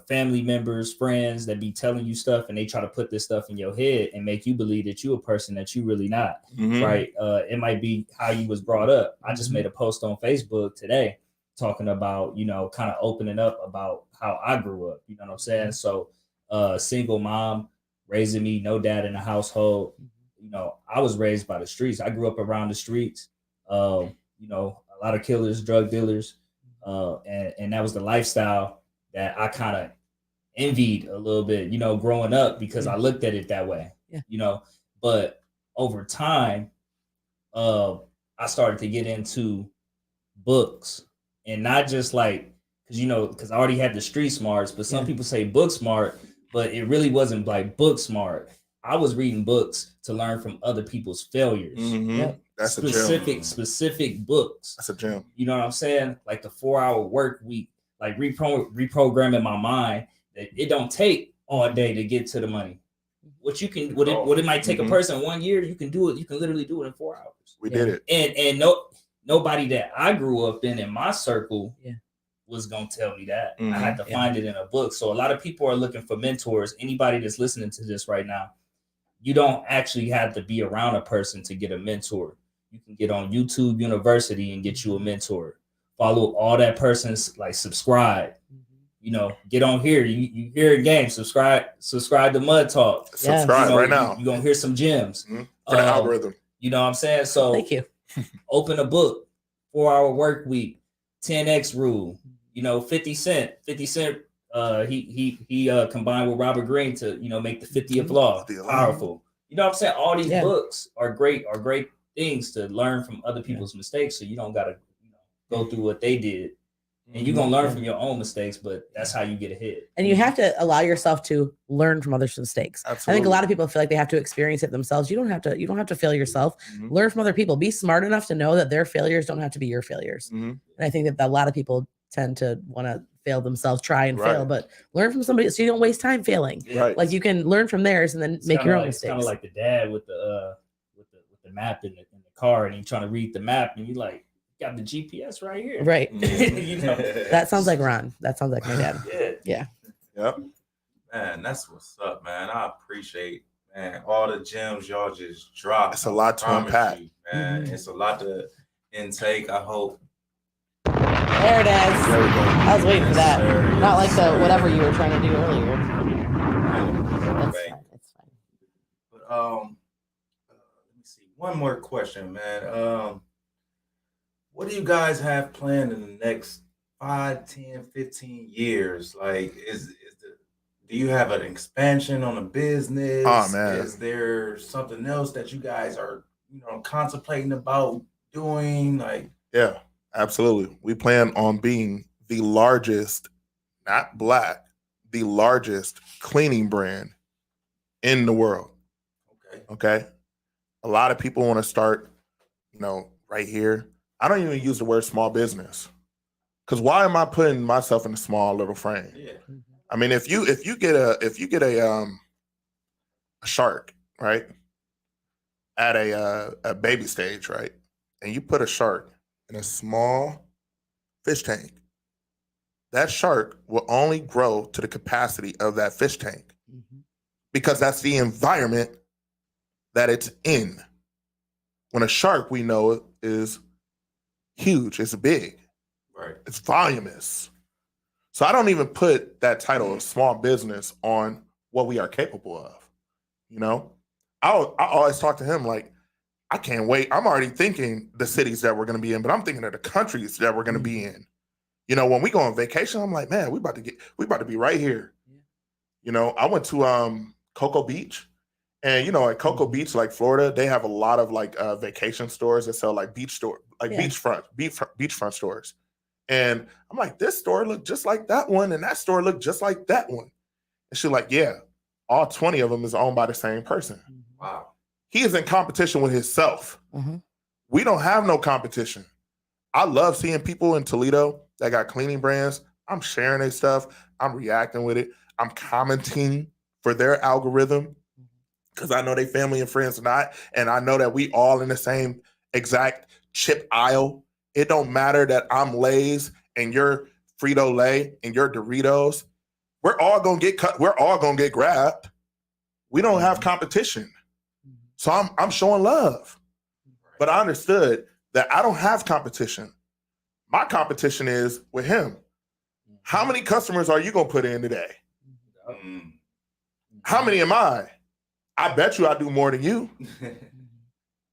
[SPEAKER 9] family members, friends that be telling you stuff, and they try to put this stuff in your head and make you believe that you're a person that you really not, right? It might be how you was brought up. I just made a post on Facebook today talking about, kind of opening up about how I grew up. You know what I'm saying? So, single mom raising me, no dad in the household. I was raised by the streets. I grew up around the streets. A lot of killers, drug dealers. And that was the lifestyle that I kind of envied a little bit, growing up because I looked at it that way, but over time, I started to get into books and not just like, because I already had the street smarts, but some people say book smart, but it really wasn't like book smart. I was reading books to learn from other people's failures.
[SPEAKER 6] That's
[SPEAKER 9] specific books.
[SPEAKER 6] That's a gem.
[SPEAKER 9] You know what I'm saying? Like the 4-hour work week, like reprogramming my mind that it don't take all day to get to the money. What it might take a person 1 year, you can do it. You can literally do it in 4 hours.
[SPEAKER 6] We did it.
[SPEAKER 9] And nobody that I grew up in my circle was gonna tell me that. I had to find it in a book. So a lot of people are looking for mentors. Anybody that's listening to this right now, you don't actually have to be around a person to get a mentor. you can get on YouTube University and get you a mentor. Follow all that person's, like, subscribe. You know, get on here. You hear a game. Subscribe to Mud Talk.
[SPEAKER 6] Subscribe right now.
[SPEAKER 9] You're gonna hear some gems
[SPEAKER 6] for the algorithm.
[SPEAKER 9] You know what I'm saying? So
[SPEAKER 5] Thank you.
[SPEAKER 9] open a book, 4-hour work week, 10X rule. You know, 50 Cent. 50 Cent. He combined with Robert Greene to, you know, make the 50th law powerful. You know what I'm saying? All these books are great things to learn from other people's mistakes. So you don't gotta, you know, go through what they did. And you're gonna learn from your own mistakes, but that's how you get ahead.
[SPEAKER 5] And you have to allow yourself to learn from others' mistakes.
[SPEAKER 6] Absolutely.
[SPEAKER 5] I think a lot of people feel like they have to experience it themselves. You don't have to fail yourself. Learn from other people. Be smart enough to know that their failures don't have to be your failures. And I think that a lot of people tend to want to fail themselves, try and fail, but learn from somebody so you don't waste time failing.
[SPEAKER 6] Right.
[SPEAKER 5] Like you can learn from theirs and then make your own mistakes.
[SPEAKER 9] It's kind of like the dad with the map in the car, and he's trying to read the map, and you like, got the GPS right here.
[SPEAKER 5] Right.
[SPEAKER 9] You know?
[SPEAKER 5] That sounds like Ron. That sounds like my dad.
[SPEAKER 9] Yeah.
[SPEAKER 6] Yep.
[SPEAKER 8] Man, that's what's up, man. I appreciate, man, all the gems y'all just dropped.
[SPEAKER 6] It's a lot to
[SPEAKER 8] Promise
[SPEAKER 6] unpack.
[SPEAKER 8] you, man. It's a lot to intake. I hope.
[SPEAKER 5] There it is.
[SPEAKER 6] There we go.
[SPEAKER 5] I was waiting for that.
[SPEAKER 8] Yes, sir.
[SPEAKER 5] Not like
[SPEAKER 8] Yes,
[SPEAKER 5] the
[SPEAKER 8] sir.
[SPEAKER 5] whatever you were trying to do earlier. That's
[SPEAKER 8] Right.
[SPEAKER 5] fine. That's fine.
[SPEAKER 8] But let me see. One more question, man. What do you guys have planned in the next 5, 10, 15 years? Like, do you have an expansion on a business?
[SPEAKER 6] Oh, man.
[SPEAKER 8] Is there something else that you guys are, you know, contemplating about doing? Like,
[SPEAKER 6] Yeah, absolutely. We plan on being the largest, not black, the largest cleaning brand in the world.
[SPEAKER 8] okay.
[SPEAKER 6] Okay. A lot of people want to start, you know, right here. I don't even use the word small business. Because why am I putting myself in a small little frame?
[SPEAKER 8] Yeah.
[SPEAKER 6] I mean, if you get a shark, right, at a baby stage, right, and you put a shark in a small fish tank, that shark will only grow to the capacity of that fish tank because that's the environment that it's in. When a shark, we know, is huge, it's big,
[SPEAKER 8] Right.
[SPEAKER 6] it's voluminous. So I don't even put that title of small business on what we are capable of. You know, I always talk to him like, I can't wait. I'm already thinking the cities that we're going to be in, but I'm thinking of the countries that we're going to be in. You know, when we go on vacation, I'm like, man, we about to be right here. You know, I went to Cocoa Beach, and you know, at Cocoa Beach, like Florida, they have a lot of like vacation stores that sell like beachfront stores. And I'm like, this store looked just like that one, and that store looked just like that one. And she's like, yeah, all 20 of them is owned by the same person.
[SPEAKER 8] Wow.
[SPEAKER 6] He is in competition with himself. We don't have no competition. I love seeing people in Toledo that got cleaning brands. I'm sharing their stuff. I'm reacting with it. I'm commenting for their algorithm because I know they family and friends not. And I know that we all in the same exact chip aisle. It don't matter that I'm Lay's and you're Frito-Lay and you're Doritos. We're all gonna get cut. We're all gonna get grabbed. We don't have competition. So I'm showing love. But I understood that I don't have competition. My competition is with him. How many customers are you gonna put in today? How many am I? I bet you I do more than you.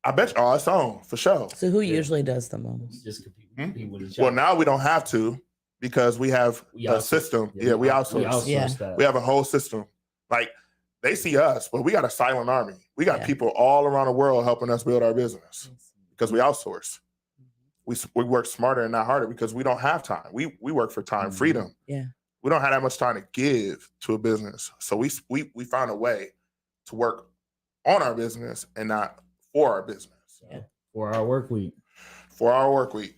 [SPEAKER 6] I bet you. Oh, it's on for sure.
[SPEAKER 5] So who usually does the most?
[SPEAKER 9] Just compete with each
[SPEAKER 6] Well,
[SPEAKER 9] other.
[SPEAKER 6] now we don't have to because we have
[SPEAKER 9] We
[SPEAKER 6] a
[SPEAKER 9] outsource.
[SPEAKER 6] system.
[SPEAKER 9] Yeah,
[SPEAKER 6] Yeah, we
[SPEAKER 9] we
[SPEAKER 6] outsource.
[SPEAKER 9] outsource that.
[SPEAKER 6] We have a whole system. Like they see us, but we got a silent army. We got
[SPEAKER 5] Yeah.
[SPEAKER 6] people all around the world helping us build our business because we outsource. We work smarter and not harder because we don't have time. We work for time freedom.
[SPEAKER 5] Yeah.
[SPEAKER 6] We don't have that much time to give to a business. So we found a way to work on our business and not for our business.
[SPEAKER 9] 4-hour work week.
[SPEAKER 6] 4-hour work week.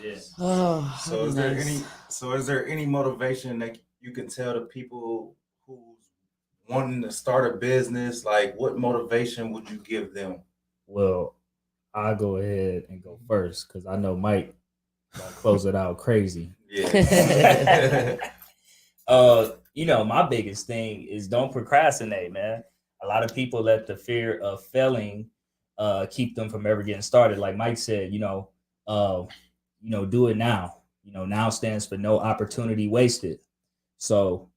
[SPEAKER 9] Yeah.
[SPEAKER 5] Oh,
[SPEAKER 8] So is there any motivation that you can tell the people who's wanting to start a business? Like, what motivation would you give them?
[SPEAKER 9] Well, I'll go ahead and go first because I know Mike gonna close it out crazy.
[SPEAKER 8] Yeah.
[SPEAKER 9] You know, my biggest thing is don't procrastinate, man. A lot of people let the fear of failing keep them from ever getting started. Like Mike said, do it now. Now stands for no opportunity wasted. So,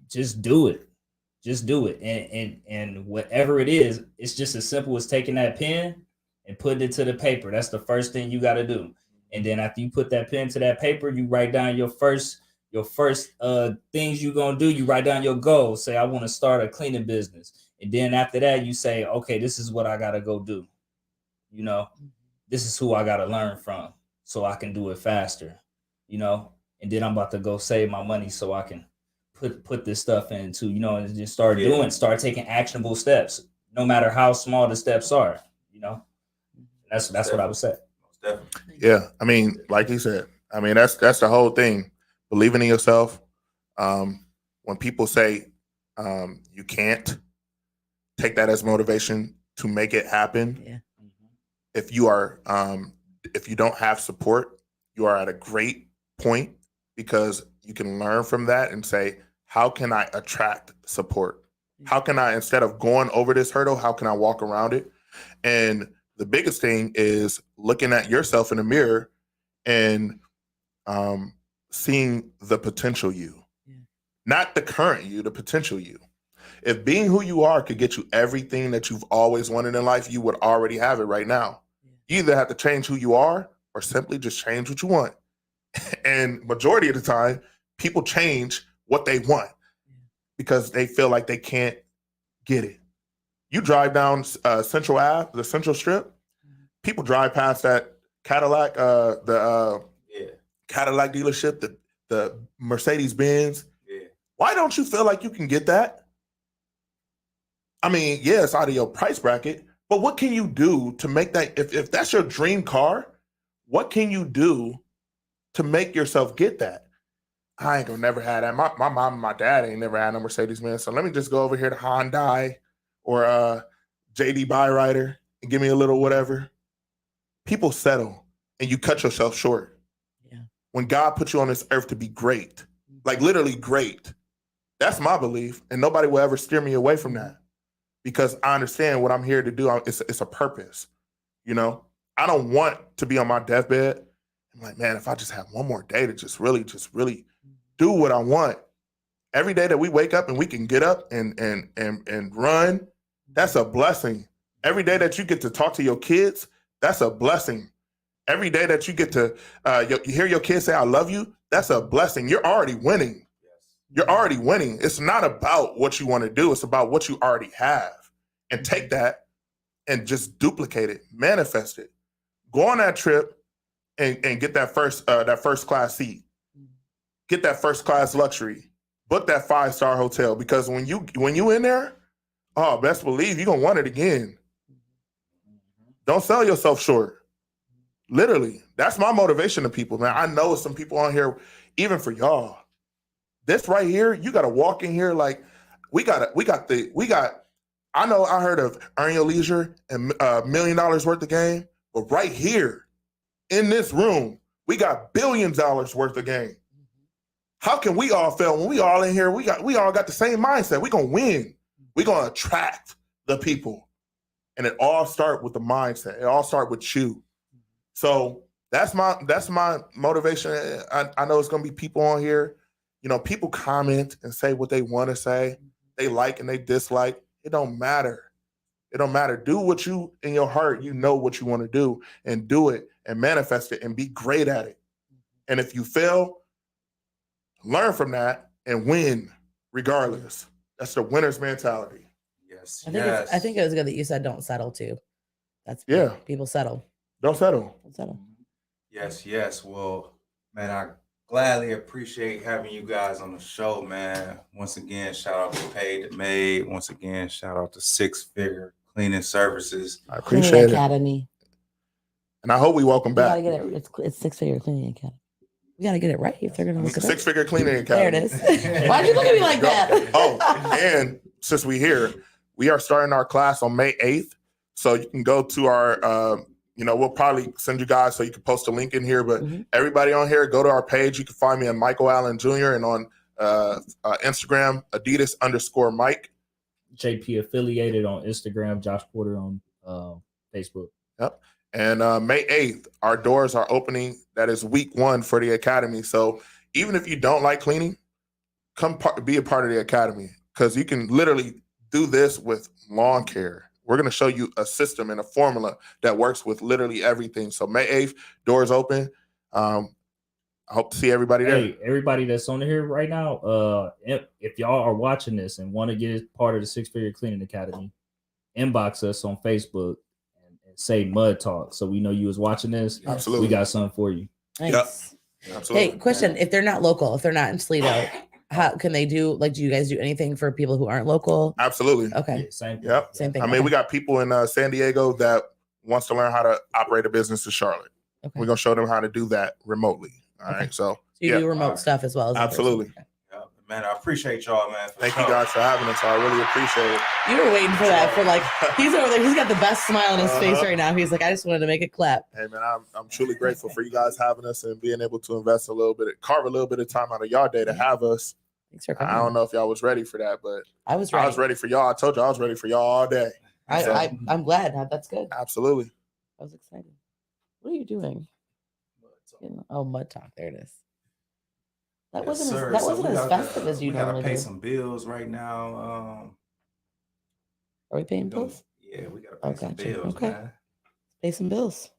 [SPEAKER 9] just do it. Just do it. And whatever it is, it's just as simple as taking that pen and putting it to the paper. That's the first thing you got to do. And then after you put that pen to that paper, you write down your first things you're going to do. You write down your goals. Say, I want to start a cleaning business. And then after that, you say, okay, this is what I got to go do. This is who I got to learn from so I can do it faster, and then I'm about to go save my money so I can put this stuff into, and just start taking actionable steps, no matter how small the steps are, that's what I would say.
[SPEAKER 6] Yeah. I mean, like you said, that's the whole thing. Believing in yourself. When people say you can't, take that as motivation to make it happen.
[SPEAKER 7] Yeah.
[SPEAKER 6] If you don't have support, you are at a great point because you can learn from that and say, how can I attract support? How can I, instead of going over this hurdle, how can I walk around it? And the biggest thing is looking at yourself in the mirror and seeing the potential you, not the current you, the potential you. If being who you are could get you everything that you've always wanted in life, you would already have it right now. You either have to change who you are or simply just change what you want. And majority of the time, people change what they want because they feel like they can't get it. You drive down Central Ave, the Central Strip, people drive past that Cadillac, Cadillac dealership, the Mercedes-Benz.
[SPEAKER 8] Yeah.
[SPEAKER 6] Why don't you feel like you can get that? I mean, yeah, it's out of your price bracket, but what can you do to make that, if that's your dream car, what can you do to make yourself get that? I ain't gonna never have that. My mom and my dad ain't never had no Mercedes-Benz, so let me just go over here to Hyundai or JD Byrider and give me a little whatever. People settle and you cut yourself short.
[SPEAKER 7] Yeah.
[SPEAKER 6] When God put you on this earth to be great, like literally great, that's my belief, and nobody will ever steer me away from that. Because I understand what I'm here to do. It's a purpose, I don't want to be on my deathbed. I'm like, man, if I just have one more day to just really do what I want. Every day that we wake up and we can get up and run, that's a blessing. Every day that you get to talk to your kids, that's a blessing. Every day that you get to you hear your kids say, I love you, that's a blessing. You're already winning. You're already winning. It's not about what you want to do. It's about what you already have. And take that and just duplicate it, manifest it. Go on that trip and get that first class seat. Get that first class luxury. Book that 5-star hotel, because when you in there, best believe you're going to want it again. Don't sell yourself short. Literally. That's my motivation to people, man. I know some people on here, even for y'all. This right here, you got to walk in here like I know I heard of Earn Your Leisure and $1 million worth of game, but right here in this room, we got billions dollars worth of game. How can we all fail when we all in here? We all got the same mindset. We're going to win. We're going to attract the people. And it all start with the mindset. It all start with you. So that's my motivation. I know it's going to be people on here. People comment and say what they want to say. They like and they dislike. It don't matter. It don't matter. Do what you, in your heart, what you want to do, and do it and manifest it and be great at it. And if you fail, learn from that and win regardless. That's the winner's mentality.
[SPEAKER 8] Yes.
[SPEAKER 5] I think it was good that you said don't settle too. That's
[SPEAKER 6] Yeah.
[SPEAKER 5] People settle.
[SPEAKER 6] Don't settle.
[SPEAKER 5] Don't settle.
[SPEAKER 8] Yes. Well, man, I gladly appreciate having you guys on the show, man. Once again, shout out to Paid to Made. Once again, shout out to 6 Figure Cleaning Services.
[SPEAKER 6] I appreciate it.
[SPEAKER 5] Academy.
[SPEAKER 6] And I hope we welcome back.
[SPEAKER 5] You gotta get it. It's 6 Figure Cleaning Academy. We gotta get it right if they're gonna look it up.
[SPEAKER 6] 6 Figure Cleaning Academy.
[SPEAKER 5] There it is. Why'd you look at me like that?
[SPEAKER 6] Oh, and since we're here, we are starting our class on May 8th. So you can go to our we'll probably send you guys so you can post a link in here, but everybody on here, go to our page. You can find me at Michael Allen Jr. and on Instagram, Adidas_Mike.
[SPEAKER 9] JP affiliated on Instagram, Josh Porter on Facebook.
[SPEAKER 6] Yep. And May 8th, our doors are opening. That is week 1 for the academy. So even if you don't like cleaning, come be a part of the academy, because you can literally do this with lawn care. We're going to show you a system and a formula that works with literally everything. So May 8th, doors open. I hope to see everybody there.
[SPEAKER 9] Hey, everybody that's on here right now, if y'all are watching this and want to get part of the Six Figure Cleaning Academy, inbox us on Facebook and say Mud Talk, so we know you was watching this.
[SPEAKER 6] Absolutely.
[SPEAKER 9] We got something for you.
[SPEAKER 5] Nice.
[SPEAKER 6] Yep. Absolutely.
[SPEAKER 5] Hey, question: if they're not local, if they're not in Toledo, how can they do? Like, do you guys do anything for people who aren't local?
[SPEAKER 6] Absolutely.
[SPEAKER 5] Okay.
[SPEAKER 9] Yeah, same thing.
[SPEAKER 6] Yep.
[SPEAKER 5] Same thing.
[SPEAKER 6] I mean, we got people in San Diego that wants to learn how to operate a business in Charlotte.
[SPEAKER 5] Okay.
[SPEAKER 6] We're going to show them how to do that remotely. All
[SPEAKER 5] Okay.
[SPEAKER 6] right. So
[SPEAKER 5] So you do remote stuff as well as in person.
[SPEAKER 6] Absolutely.
[SPEAKER 5] Okay.
[SPEAKER 8] Yeah, man, I appreciate y'all, man. for
[SPEAKER 6] Thank you
[SPEAKER 8] sure.
[SPEAKER 6] guys for having us. I really appreciate it.
[SPEAKER 5] You were waiting for that for like he's over there. He's got the best smile on his face right now. He's like, I just wanted to make it clap.
[SPEAKER 6] Hey man, I'm truly grateful for you guys having us and being able to invest a little bit, carve a little bit of time out of y'all day to have us.
[SPEAKER 5] Thanks for coming.
[SPEAKER 6] I don't know if y'all was ready for that, but
[SPEAKER 5] I was ready.
[SPEAKER 6] I was ready for y'all. I told you I was ready for y'all all day.
[SPEAKER 5] I'm glad. That's good.
[SPEAKER 6] Absolutely.
[SPEAKER 5] I was excited. What are you doing? Oh, Mud Talk. There it is. That
[SPEAKER 8] Yes,
[SPEAKER 5] wasn't
[SPEAKER 8] sir.
[SPEAKER 5] as, that
[SPEAKER 8] So
[SPEAKER 5] wasn't
[SPEAKER 8] we
[SPEAKER 5] as
[SPEAKER 8] gotta-
[SPEAKER 5] festive as you
[SPEAKER 8] we gotta
[SPEAKER 5] normally
[SPEAKER 8] pay
[SPEAKER 5] do.
[SPEAKER 8] some bills right now.
[SPEAKER 5] Are we paying
[SPEAKER 8] We gonna-
[SPEAKER 5] bills?
[SPEAKER 8] Yeah, we gotta pay
[SPEAKER 5] Oh,
[SPEAKER 8] some
[SPEAKER 5] gotcha.
[SPEAKER 8] bills,
[SPEAKER 5] Okay.
[SPEAKER 8] man.
[SPEAKER 5] Pay some bills.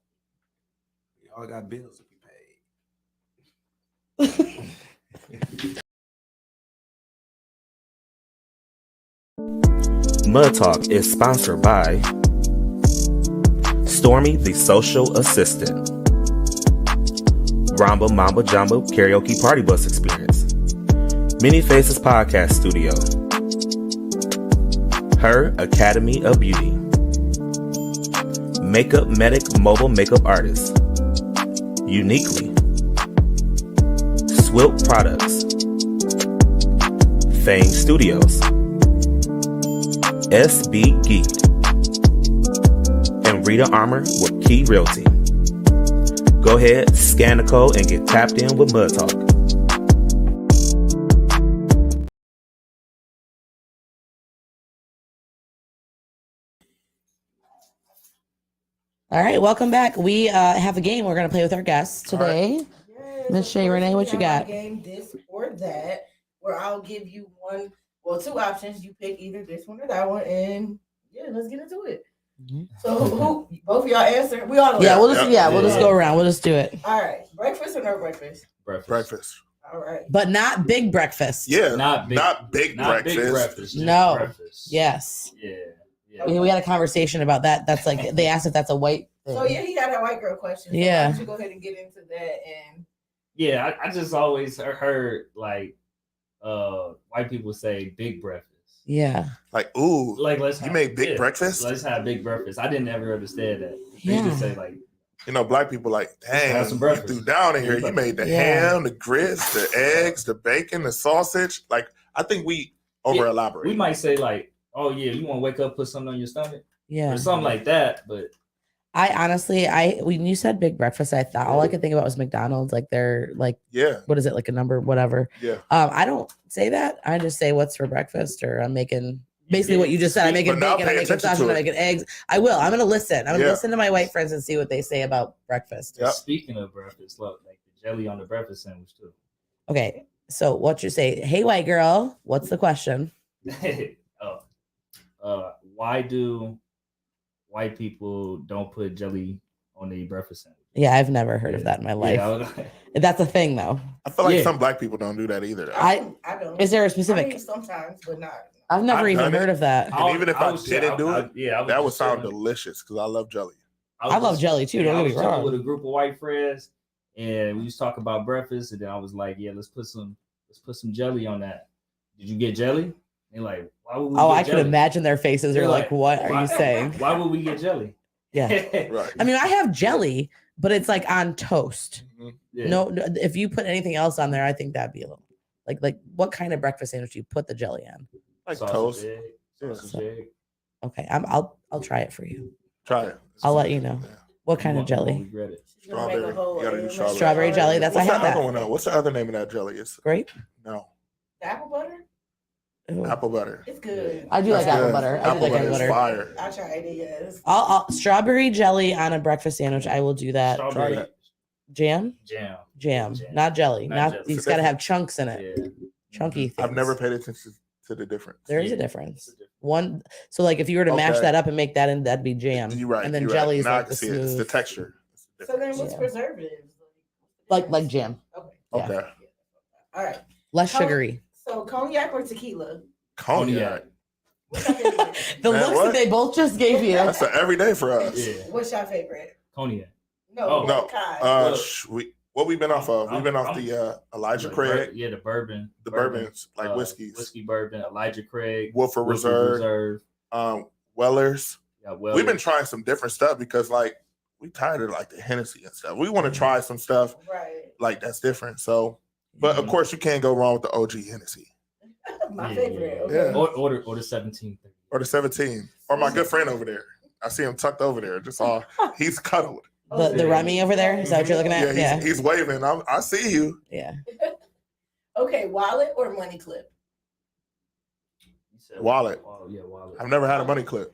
[SPEAKER 8] We all got bills to be paid.
[SPEAKER 1] Mud Talk is sponsored by Stormy the Social Assistant, Ramba Mamba Jamba Karaoke Party Bus Experience, Many Faces Podcast Studio, Her Academy of Beauty, Makeup Medic Mobile Makeup Artist, Uniquely, Swilt Products, Fame Studios, SB Geek, and Rita Armour with Key Realty. Go ahead, scan the code, and get tapped in with Mud Talk.
[SPEAKER 5] All right, welcome back. We have a game we're gonna play with our guests today. Miss Shay Renee, what you got?
[SPEAKER 7] Game this or that, where I'll give you two options. You pick either this one or that one, and yeah, let's get into it.
[SPEAKER 5] Mhm.
[SPEAKER 7] So who both of y'all answer? We all know.
[SPEAKER 5] Yeah,
[SPEAKER 7] that.
[SPEAKER 5] we'll just go around. We'll just do it.
[SPEAKER 7] All right, breakfast or no breakfast?
[SPEAKER 6] Breakfast.
[SPEAKER 7] All right.
[SPEAKER 5] But not big breakfast.
[SPEAKER 6] Yeah.
[SPEAKER 9] Not big,
[SPEAKER 6] Not big breakfast.
[SPEAKER 9] big breakfast. just
[SPEAKER 5] No.
[SPEAKER 9] breakfast.
[SPEAKER 5] Yes.
[SPEAKER 9] Yeah.
[SPEAKER 5] We had a conversation about that. That's like they asked if that's a white thing.
[SPEAKER 7] So yeah, he got a white girl question. So
[SPEAKER 5] Yeah.
[SPEAKER 7] why don't you go ahead and get into that and
[SPEAKER 9] Yeah, I just always heard like white people say big breakfast.
[SPEAKER 5] Yeah.
[SPEAKER 6] Like, ooh,
[SPEAKER 9] Like let's
[SPEAKER 6] you made big breakfast?
[SPEAKER 9] Let's have big breakfast. I didn't ever understand that. They
[SPEAKER 5] Yeah.
[SPEAKER 9] just say like
[SPEAKER 6] You know, black people like, dang,
[SPEAKER 9] have some
[SPEAKER 6] you
[SPEAKER 9] breakfast.
[SPEAKER 6] threw down in here. You made the
[SPEAKER 5] Yeah.
[SPEAKER 6] ham, the grits, the eggs, the bacon, the sausage. Like, I think we over elaborate.
[SPEAKER 9] we might say like, oh yeah, you want to wake up, put something on your stomach
[SPEAKER 5] Yeah.
[SPEAKER 9] or something like that. But
[SPEAKER 5] I honestly, when you said big breakfast, I thought all I could think about was McDonald's. Like they're like,
[SPEAKER 6] Yeah,
[SPEAKER 5] what is it? Like a number, whatever.
[SPEAKER 6] yeah.
[SPEAKER 5] I don't say that. I just say what's for breakfast, or I'm making basically what you just said. I'm making
[SPEAKER 6] But now
[SPEAKER 5] bacon, I'm
[SPEAKER 6] pay
[SPEAKER 5] making
[SPEAKER 6] attention
[SPEAKER 5] sausage,
[SPEAKER 6] to
[SPEAKER 5] I'm
[SPEAKER 6] it.
[SPEAKER 5] making eggs. I will. I'm gonna listen. I'm gonna
[SPEAKER 6] Yeah.
[SPEAKER 5] listen to my white friends and see what they say about breakfast.
[SPEAKER 6] Yep.
[SPEAKER 9] speaking of breakfast, look, like the jelly on the breakfast sandwich too.
[SPEAKER 5] Okay. So what you say? Hey, white girl, what's the question?
[SPEAKER 9] Why do white people don't put jelly on the breakfast sandwich?
[SPEAKER 5] Yeah, I've never heard of that in my life.
[SPEAKER 9] Yeah,
[SPEAKER 5] That's a thing, though.
[SPEAKER 6] I feel like
[SPEAKER 9] Yeah.
[SPEAKER 6] some black people don't do that either. Though.
[SPEAKER 5] I
[SPEAKER 7] don't.
[SPEAKER 5] is there a
[SPEAKER 7] I
[SPEAKER 5] specific?
[SPEAKER 7] mean, sometimes, but not.
[SPEAKER 5] I've never
[SPEAKER 6] I've
[SPEAKER 5] even
[SPEAKER 6] done it.
[SPEAKER 5] heard of that.
[SPEAKER 6] And even if I
[SPEAKER 9] was-
[SPEAKER 6] didn't do it,
[SPEAKER 9] yeah,
[SPEAKER 6] that would sound delicious because I love jelly.
[SPEAKER 5] I love jelly too.
[SPEAKER 9] I
[SPEAKER 5] Don't
[SPEAKER 9] was
[SPEAKER 5] get me
[SPEAKER 9] chilling
[SPEAKER 5] wrong.
[SPEAKER 9] with a group of white friends, and we used to talk about breakfast, and then I was like, "Yeah, let's put some jelly on that." Did you get jelly? They're like, "Why would we?"
[SPEAKER 5] Oh,
[SPEAKER 9] get
[SPEAKER 5] I could
[SPEAKER 9] jelly?
[SPEAKER 5] imagine their faces. They're
[SPEAKER 9] They're
[SPEAKER 5] like, "What are
[SPEAKER 9] why-
[SPEAKER 5] you saying?"
[SPEAKER 9] Why would we get jelly?
[SPEAKER 5] Yeah.
[SPEAKER 6] Right.
[SPEAKER 5] I mean, I have jelly, but it's like on toast.
[SPEAKER 9] Yeah.
[SPEAKER 5] No, if you put anything else on there, I think that'd be a little like what kind of breakfast sandwich do you put the jelly on?
[SPEAKER 6] Like
[SPEAKER 9] Sausage
[SPEAKER 6] toast.
[SPEAKER 9] egg, sausage egg.
[SPEAKER 5] Okay, I'll try it for you.
[SPEAKER 6] Try it.
[SPEAKER 5] I'll let you know.
[SPEAKER 6] Yeah.
[SPEAKER 5] What kind of
[SPEAKER 9] You won't
[SPEAKER 5] jelly?
[SPEAKER 9] regret it.
[SPEAKER 7] She's gonna make a
[SPEAKER 6] Strawberry.
[SPEAKER 7] whole
[SPEAKER 6] You gotta do
[SPEAKER 7] strawberry.
[SPEAKER 5] Strawberry jelly, that's-
[SPEAKER 6] What's
[SPEAKER 5] I had
[SPEAKER 6] the other
[SPEAKER 5] that.
[SPEAKER 6] one? What's the other name of that jelly? It's
[SPEAKER 5] Grape?
[SPEAKER 6] no.
[SPEAKER 7] apple butter.
[SPEAKER 5] Ew.
[SPEAKER 6] Apple butter.
[SPEAKER 7] It's good.
[SPEAKER 5] I do like
[SPEAKER 6] That's
[SPEAKER 5] apple
[SPEAKER 6] good.
[SPEAKER 5] butter. I do
[SPEAKER 6] Apple
[SPEAKER 5] like
[SPEAKER 6] butter
[SPEAKER 5] apple
[SPEAKER 6] is
[SPEAKER 5] butter.
[SPEAKER 6] fire.
[SPEAKER 7] I tried it. Yes.
[SPEAKER 5] I'll strawberry jelly on a breakfast sandwich. I will do that.
[SPEAKER 9] Strawberry
[SPEAKER 6] that.
[SPEAKER 5] Jam,
[SPEAKER 9] jam.
[SPEAKER 5] jam,
[SPEAKER 9] Jam.
[SPEAKER 5] not jelly.
[SPEAKER 9] Not
[SPEAKER 5] Not
[SPEAKER 9] jelly.
[SPEAKER 5] it's got to have chunks in it.
[SPEAKER 9] Yeah.
[SPEAKER 5] Chunky things.
[SPEAKER 6] I've never paid attention to the difference.
[SPEAKER 5] There is a
[SPEAKER 9] Yeah.
[SPEAKER 5] difference. One, so like if you were to mash
[SPEAKER 6] Okay.
[SPEAKER 5] that up and make that in, that'd be jam.
[SPEAKER 6] You're right.
[SPEAKER 5] And then
[SPEAKER 6] you're
[SPEAKER 5] jelly
[SPEAKER 6] right.
[SPEAKER 5] is
[SPEAKER 6] Now I
[SPEAKER 5] like
[SPEAKER 6] can
[SPEAKER 5] the
[SPEAKER 6] see it. It's the
[SPEAKER 5] smooth,
[SPEAKER 6] texture. It's the
[SPEAKER 7] So then what's
[SPEAKER 5] Yeah.
[SPEAKER 7] preservatives?
[SPEAKER 5] like jam,
[SPEAKER 7] Okay.
[SPEAKER 5] Yeah.
[SPEAKER 6] Okay.
[SPEAKER 7] All right.
[SPEAKER 5] less
[SPEAKER 7] Cognac.
[SPEAKER 5] sugary.
[SPEAKER 7] So cognac or tequila?
[SPEAKER 6] Cognac.
[SPEAKER 7] What's your favorite?
[SPEAKER 5] The
[SPEAKER 6] Man,
[SPEAKER 5] looks
[SPEAKER 6] what?
[SPEAKER 5] that they both just gave you.
[SPEAKER 6] That's an everyday for us.
[SPEAKER 9] Yeah.
[SPEAKER 7] What's your favorite?
[SPEAKER 9] Cognac.
[SPEAKER 7] No,
[SPEAKER 9] Oh.
[SPEAKER 7] what
[SPEAKER 6] No.
[SPEAKER 7] kind?
[SPEAKER 6] What we been off of? We've been off
[SPEAKER 9] I'm-
[SPEAKER 6] the Elijah
[SPEAKER 9] The
[SPEAKER 6] Craig,
[SPEAKER 9] Yeah, the bourbon.
[SPEAKER 6] the bourbons, like whiskeys,
[SPEAKER 9] Whiskey bourbon, Elijah Craig.
[SPEAKER 6] Woodford
[SPEAKER 9] Woodford
[SPEAKER 6] Reserve, Wellers.
[SPEAKER 9] Yeah, well,
[SPEAKER 6] We've been trying some different stuff because like we tired of like the Hennessy and stuff. We want to try some stuff
[SPEAKER 7] Right.
[SPEAKER 6] like that's different. So, but of course you can't go wrong with the OG Hennessy
[SPEAKER 7] My
[SPEAKER 9] Yeah,
[SPEAKER 7] favorite.
[SPEAKER 9] yeah.
[SPEAKER 7] Okay.
[SPEAKER 9] Order 17.
[SPEAKER 6] or the 17 or my good friend over there. I see him tucked over there. Just all he's cuddled.
[SPEAKER 5] The Remy over there. Is that what you're looking at?
[SPEAKER 6] Yeah,
[SPEAKER 5] Yeah.
[SPEAKER 6] he's waving. I see you.
[SPEAKER 5] Yeah.
[SPEAKER 7] Okay, wallet or money clip?
[SPEAKER 9] You said
[SPEAKER 6] Wallet.
[SPEAKER 9] Oh, yeah, wallet.
[SPEAKER 6] I've never had a money clip.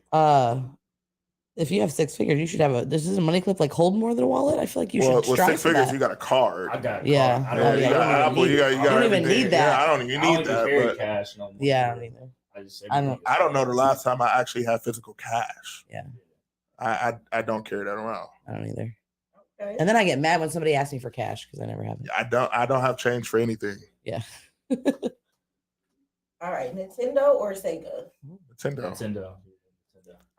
[SPEAKER 5] If you have 6 figures, you should have a. This is a money clip like hold more than a wallet. I feel like you
[SPEAKER 6] Well,
[SPEAKER 5] should
[SPEAKER 6] with
[SPEAKER 5] strive
[SPEAKER 6] 6
[SPEAKER 5] for
[SPEAKER 6] figures,
[SPEAKER 5] that.
[SPEAKER 6] you got a card.
[SPEAKER 9] I got
[SPEAKER 5] Yeah.
[SPEAKER 9] card.
[SPEAKER 5] Oh,
[SPEAKER 6] Yeah,
[SPEAKER 5] yeah,
[SPEAKER 6] you got
[SPEAKER 5] I don't
[SPEAKER 6] Apple.
[SPEAKER 5] even
[SPEAKER 6] You got
[SPEAKER 5] I don't even
[SPEAKER 6] everything.
[SPEAKER 5] need that.
[SPEAKER 6] Yeah, I don't even
[SPEAKER 9] I don't
[SPEAKER 6] need
[SPEAKER 9] even
[SPEAKER 6] that.
[SPEAKER 9] carry
[SPEAKER 6] But
[SPEAKER 9] cash no more.
[SPEAKER 5] Yeah, I don't either.
[SPEAKER 9] I just
[SPEAKER 5] I don't-
[SPEAKER 6] I don't know the last time I actually had physical cash.
[SPEAKER 5] Yeah.
[SPEAKER 6] I don't carry that around.
[SPEAKER 5] I don't either.
[SPEAKER 7] Okay.
[SPEAKER 5] And then I get mad when somebody asks me for cash because I never have it.
[SPEAKER 6] I don't have change for anything.
[SPEAKER 5] Yeah.
[SPEAKER 7] All right, Nintendo or Sega?
[SPEAKER 6] Nintendo.
[SPEAKER 9] Nintendo.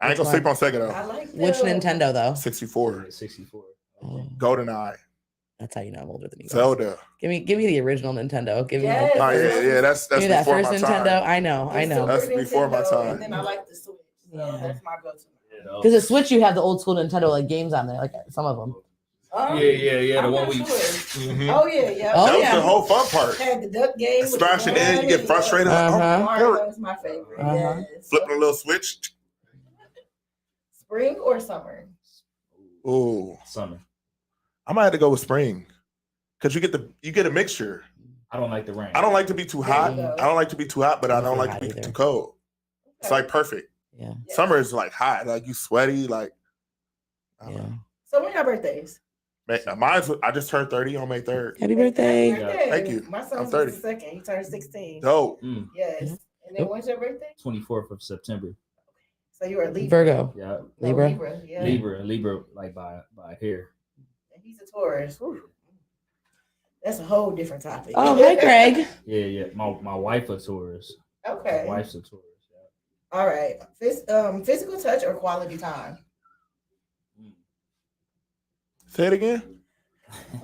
[SPEAKER 6] I ain't gonna
[SPEAKER 5] Which
[SPEAKER 6] sleep on Sega
[SPEAKER 7] I
[SPEAKER 6] though.
[SPEAKER 7] like
[SPEAKER 5] Which
[SPEAKER 7] them.
[SPEAKER 5] Nintendo though?
[SPEAKER 6] 64.
[SPEAKER 9] 64.
[SPEAKER 5] Oh,
[SPEAKER 6] GoldenEye.
[SPEAKER 5] that's how you know I'm older than you. guys.
[SPEAKER 6] Zelda.
[SPEAKER 5] Give me the original Nintendo. Give me
[SPEAKER 7] Yes.
[SPEAKER 5] like
[SPEAKER 6] Oh yeah, that's
[SPEAKER 5] give me that
[SPEAKER 6] before
[SPEAKER 5] first
[SPEAKER 6] my
[SPEAKER 5] Nintendo.
[SPEAKER 6] time.
[SPEAKER 5] I know.
[SPEAKER 7] The
[SPEAKER 6] That's
[SPEAKER 7] Super
[SPEAKER 6] before my
[SPEAKER 7] Nintendo,
[SPEAKER 6] time.
[SPEAKER 7] And then I like the Switch. So
[SPEAKER 5] Yeah.
[SPEAKER 7] that's my go-to.
[SPEAKER 5] Because the Switch, you have the old school Nintendo like games on there, like some of them.
[SPEAKER 9] Yeah. The
[SPEAKER 7] I'm
[SPEAKER 9] one
[SPEAKER 7] not
[SPEAKER 9] we.
[SPEAKER 7] sure.
[SPEAKER 6] Mhm.
[SPEAKER 7] Oh yeah.
[SPEAKER 5] Oh,
[SPEAKER 6] That was
[SPEAKER 5] yeah.
[SPEAKER 6] the whole fun part.
[SPEAKER 7] Had the duck game. with the
[SPEAKER 6] Smash it in, you get
[SPEAKER 7] gun,
[SPEAKER 6] frustrated.
[SPEAKER 7] yeah.
[SPEAKER 6] Like,
[SPEAKER 5] Uh-huh.
[SPEAKER 7] Mario was my favorite.
[SPEAKER 5] Uh-huh.
[SPEAKER 7] Yes.
[SPEAKER 6] flipping a little switch.
[SPEAKER 7] Spring or summer?
[SPEAKER 6] Ooh,
[SPEAKER 9] Summer.
[SPEAKER 6] I might have to go with spring because you get a mixture.
[SPEAKER 9] I don't like the rain.
[SPEAKER 6] I don't like to be too hot.
[SPEAKER 7] There you go.
[SPEAKER 6] I don't like to be too hot, but I don't like to be
[SPEAKER 5] Either.
[SPEAKER 6] too cold. It's
[SPEAKER 7] Okay.
[SPEAKER 6] like perfect.
[SPEAKER 5] Yeah.
[SPEAKER 7] Yeah.
[SPEAKER 6] Summer is like hot, like you sweaty, like. I don't
[SPEAKER 5] Yeah.
[SPEAKER 6] know.
[SPEAKER 7] So when your birthdays?
[SPEAKER 6] I just turned 30 on May 3rd.
[SPEAKER 5] Happy birthday.
[SPEAKER 7] Happy birthday.
[SPEAKER 6] Thank you.
[SPEAKER 7] My
[SPEAKER 6] I'm
[SPEAKER 7] son's
[SPEAKER 6] 30.
[SPEAKER 7] the second. He turned 16.
[SPEAKER 6] Dope.
[SPEAKER 7] Yes.
[SPEAKER 5] Yeah.
[SPEAKER 7] And then when's your birthday?
[SPEAKER 9] 24th of September.
[SPEAKER 7] So you are a Libra.
[SPEAKER 5] Virgo.
[SPEAKER 9] Yeah.
[SPEAKER 7] No,
[SPEAKER 5] Libra.
[SPEAKER 7] Libra. Yeah.
[SPEAKER 9] Libra, like by hair.
[SPEAKER 7] And he's a Taurus. Whew. That's a whole different topic.
[SPEAKER 5] Oh, hi, Greg.
[SPEAKER 9] Yeah. My wife a Taurus.
[SPEAKER 7] Okay.
[SPEAKER 9] My wife's a Taurus. Yeah.
[SPEAKER 7] All right. Physical touch or quality time?
[SPEAKER 6] Say it again.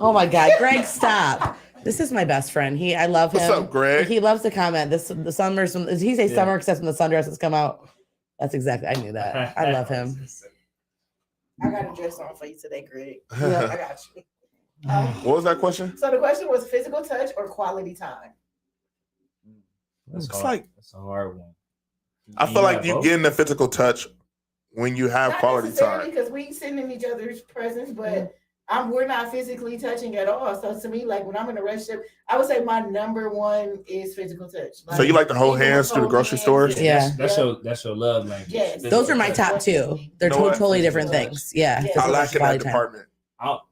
[SPEAKER 5] Oh my God, Greg, stop. This is my best friend. I love him.
[SPEAKER 6] What's up, Greg?
[SPEAKER 5] He loves to comment. The summers. Does he say
[SPEAKER 9] Yeah.
[SPEAKER 5] summer except when the sundresses come out? That's exactly. I knew that. I love him.
[SPEAKER 7] I got a dress on for you today, Greg. I
[SPEAKER 6] What
[SPEAKER 7] got you.
[SPEAKER 6] was that question?
[SPEAKER 7] So the question was physical touch or quality time?
[SPEAKER 9] That's
[SPEAKER 6] It's
[SPEAKER 9] hard.
[SPEAKER 6] like-
[SPEAKER 9] That's a hard one.
[SPEAKER 6] I feel like you
[SPEAKER 9] both?
[SPEAKER 6] getting the physical touch when you have
[SPEAKER 7] Not
[SPEAKER 6] quality
[SPEAKER 7] necessarily
[SPEAKER 6] time.
[SPEAKER 7] because we sitting in each other's presence, but we're not physically touching at all. So to me, like when I'm in a relationship, I would say my number one is physical touch.
[SPEAKER 6] So you like to hold
[SPEAKER 7] even
[SPEAKER 6] hands through the
[SPEAKER 7] hold
[SPEAKER 6] grocery
[SPEAKER 7] hands,
[SPEAKER 6] stores?
[SPEAKER 5] Yeah.
[SPEAKER 9] That's your love language.
[SPEAKER 7] Yes.
[SPEAKER 5] Those are my top two. They're
[SPEAKER 6] You know what?
[SPEAKER 5] totally different things. Yeah.
[SPEAKER 7] Yeah.
[SPEAKER 6] I
[SPEAKER 5] physical
[SPEAKER 6] lack in that
[SPEAKER 5] quality time.
[SPEAKER 6] department.